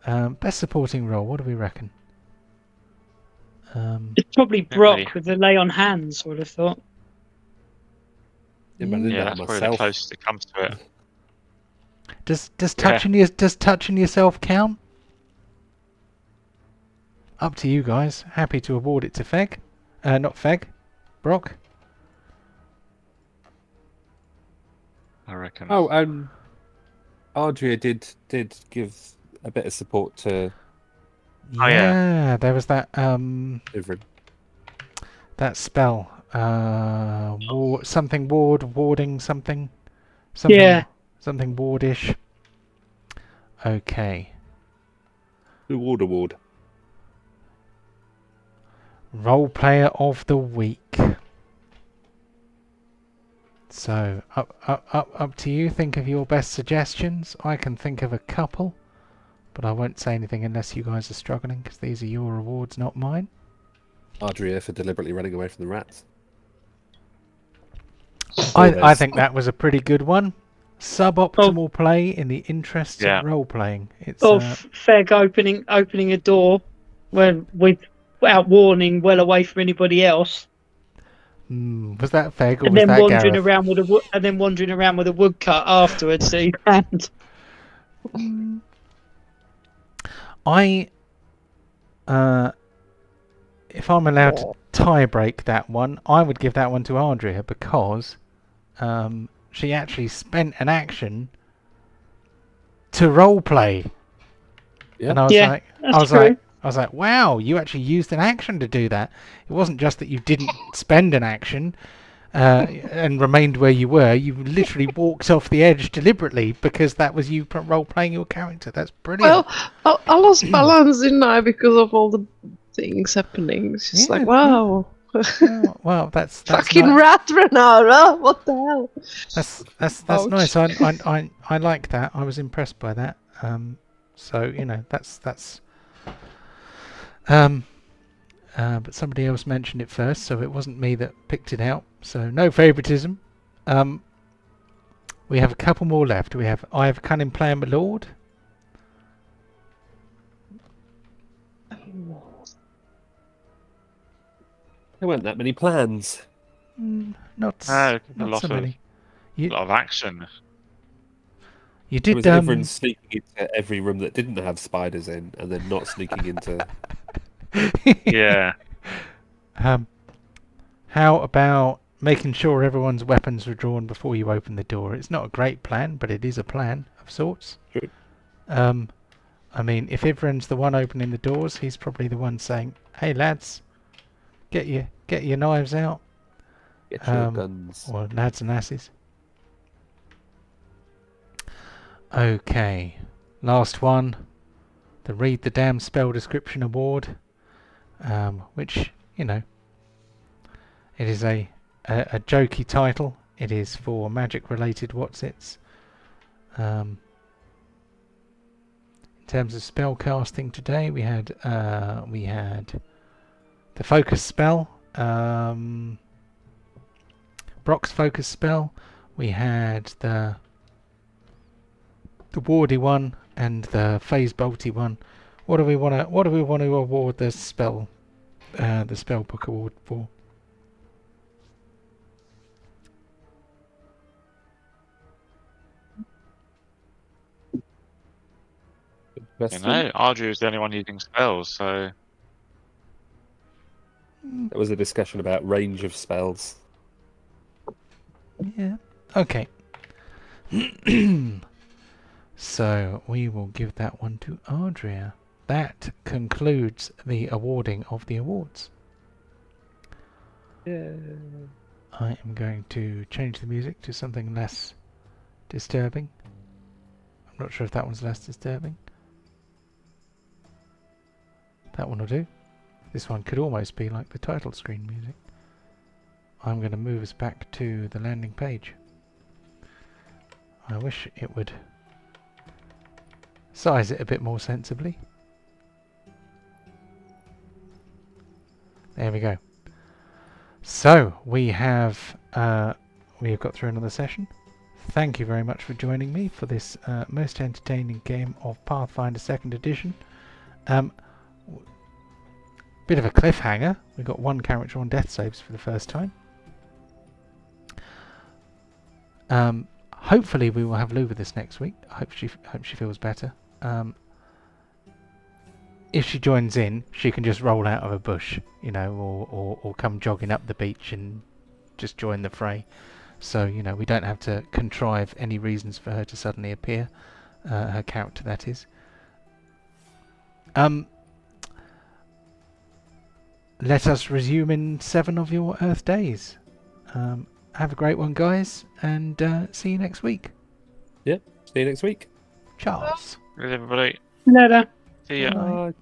Speaker 1: Best Supporting Role, what do we reckon?
Speaker 3: It's probably Brock with the lay on hands, would have thought.
Speaker 4: Yeah, but I didn't
Speaker 2: Yeah,
Speaker 4: know
Speaker 2: that's
Speaker 4: it
Speaker 2: probably the
Speaker 4: myself.
Speaker 2: closest it comes to it.
Speaker 1: Does touching yourself count? Up to you guys. Happy to award it to Feg. Not Feg. Brock.
Speaker 2: I reckon.
Speaker 4: Oh, Ardria did give a bit of support to
Speaker 2: Oh, yeah.
Speaker 1: There was that
Speaker 4: Ivrin.
Speaker 1: that spell. Warding something.
Speaker 3: Yeah.
Speaker 1: Something wardish. Okay.
Speaker 4: The Ward Award.
Speaker 1: Role player of the week. So up to you. Think of your best suggestions. I can think of a couple, but I won't say anything unless you guys are struggling, because these are your awards, not mine.
Speaker 4: Ardria for deliberately running away from the rats.
Speaker 1: I think that was a pretty good one. Suboptimal play in the interests of role playing. It's
Speaker 3: Feg opening a door when without warning, well away from anybody else.
Speaker 1: Was that Feg or
Speaker 3: And
Speaker 1: was
Speaker 3: then
Speaker 1: that
Speaker 3: wandering
Speaker 1: Gareth?
Speaker 3: around with a woodcut afterwards. So you can't.
Speaker 1: If I'm allowed to tie break that one, I would give that one to Ardria, because she actually spent an action to role play.
Speaker 4: Yeah.
Speaker 1: And I was like, wow, you actually used an action to do that. It wasn't just that you didn't spend an action and remained where you were. You literally walked off the edge deliberately because that was you role playing your character. That's brilliant.
Speaker 5: Well, I lost balance, didn't I, because of all the things happening. It's just like, wow.
Speaker 1: Well, that's
Speaker 5: fucking
Speaker 1: nice.
Speaker 5: rat Renara, what the hell?
Speaker 1: That's
Speaker 5: Ouch.
Speaker 1: nice. I like that. I was impressed by that. So you know, that's but somebody else mentioned it first, so it wasn't me that picked it out. So no favoritism. We have a couple more left. We have I have cunning plan, my lord.
Speaker 4: There weren't that many plans.
Speaker 1: Not
Speaker 2: a
Speaker 1: so
Speaker 2: lot
Speaker 1: many.
Speaker 2: A lot of action.
Speaker 1: You
Speaker 4: It was
Speaker 1: did
Speaker 4: everyone sneaking into every room that didn't have spiders in, and then not sneaking into.
Speaker 2: Yeah.
Speaker 1: How about making sure everyone's weapons were drawn before you open the door? It's not a great plan, but it is a plan of sorts.
Speaker 4: True.
Speaker 1: I mean, if Ivren's the one opening the doors, he's probably the one saying, "Hey lads, get your knives out."
Speaker 4: Get your guns.
Speaker 1: Or lads and asses. Okay, last one. The Read the Damn Spell Description Award, which, you know, it is a jokey title. It is for magic-related whatsits. In terms of spell casting today, we had the focus spell, Brock's focus spell. We had the wardy one and the phase bolty one. What do we want to award the spell book award for?
Speaker 2: You know, Ardria is the only one using spells, so
Speaker 4: There was a discussion about range of spells.
Speaker 1: Yeah. Okay. So we will give that one to Ardria. That concludes the awarding of the awards.
Speaker 4: Yeah.
Speaker 1: I am going to change the music to something less disturbing. I'm not sure if that one's less disturbing. That one will do. This one could almost be like the title screen music. I'm going to move us back to the landing page. I wish it would size it a bit more sensibly. There we go. So we have got through another session. Thank you very much for joining me for this most entertaining game of Pathfinder 2nd Edition. Bit of a cliffhanger. We got one character on death saves for the first time. Hopefully we will have Lou with us next week. I hope she feels better. If she joins in, she can just roll out of a bush, you know, or come jogging up the beach and just join the fray. So, you know, we don't have to contrive any reasons for her to suddenly appear. Her character, that is. Let us resume in 7 of your Earth days. Have a great one, guys, and see you next week.
Speaker 4: Yep. See you next week.
Speaker 1: Charles.
Speaker 2: Everybody.
Speaker 3: Later.
Speaker 2: See ya.
Speaker 1: Bye.
Speaker 4: Bye.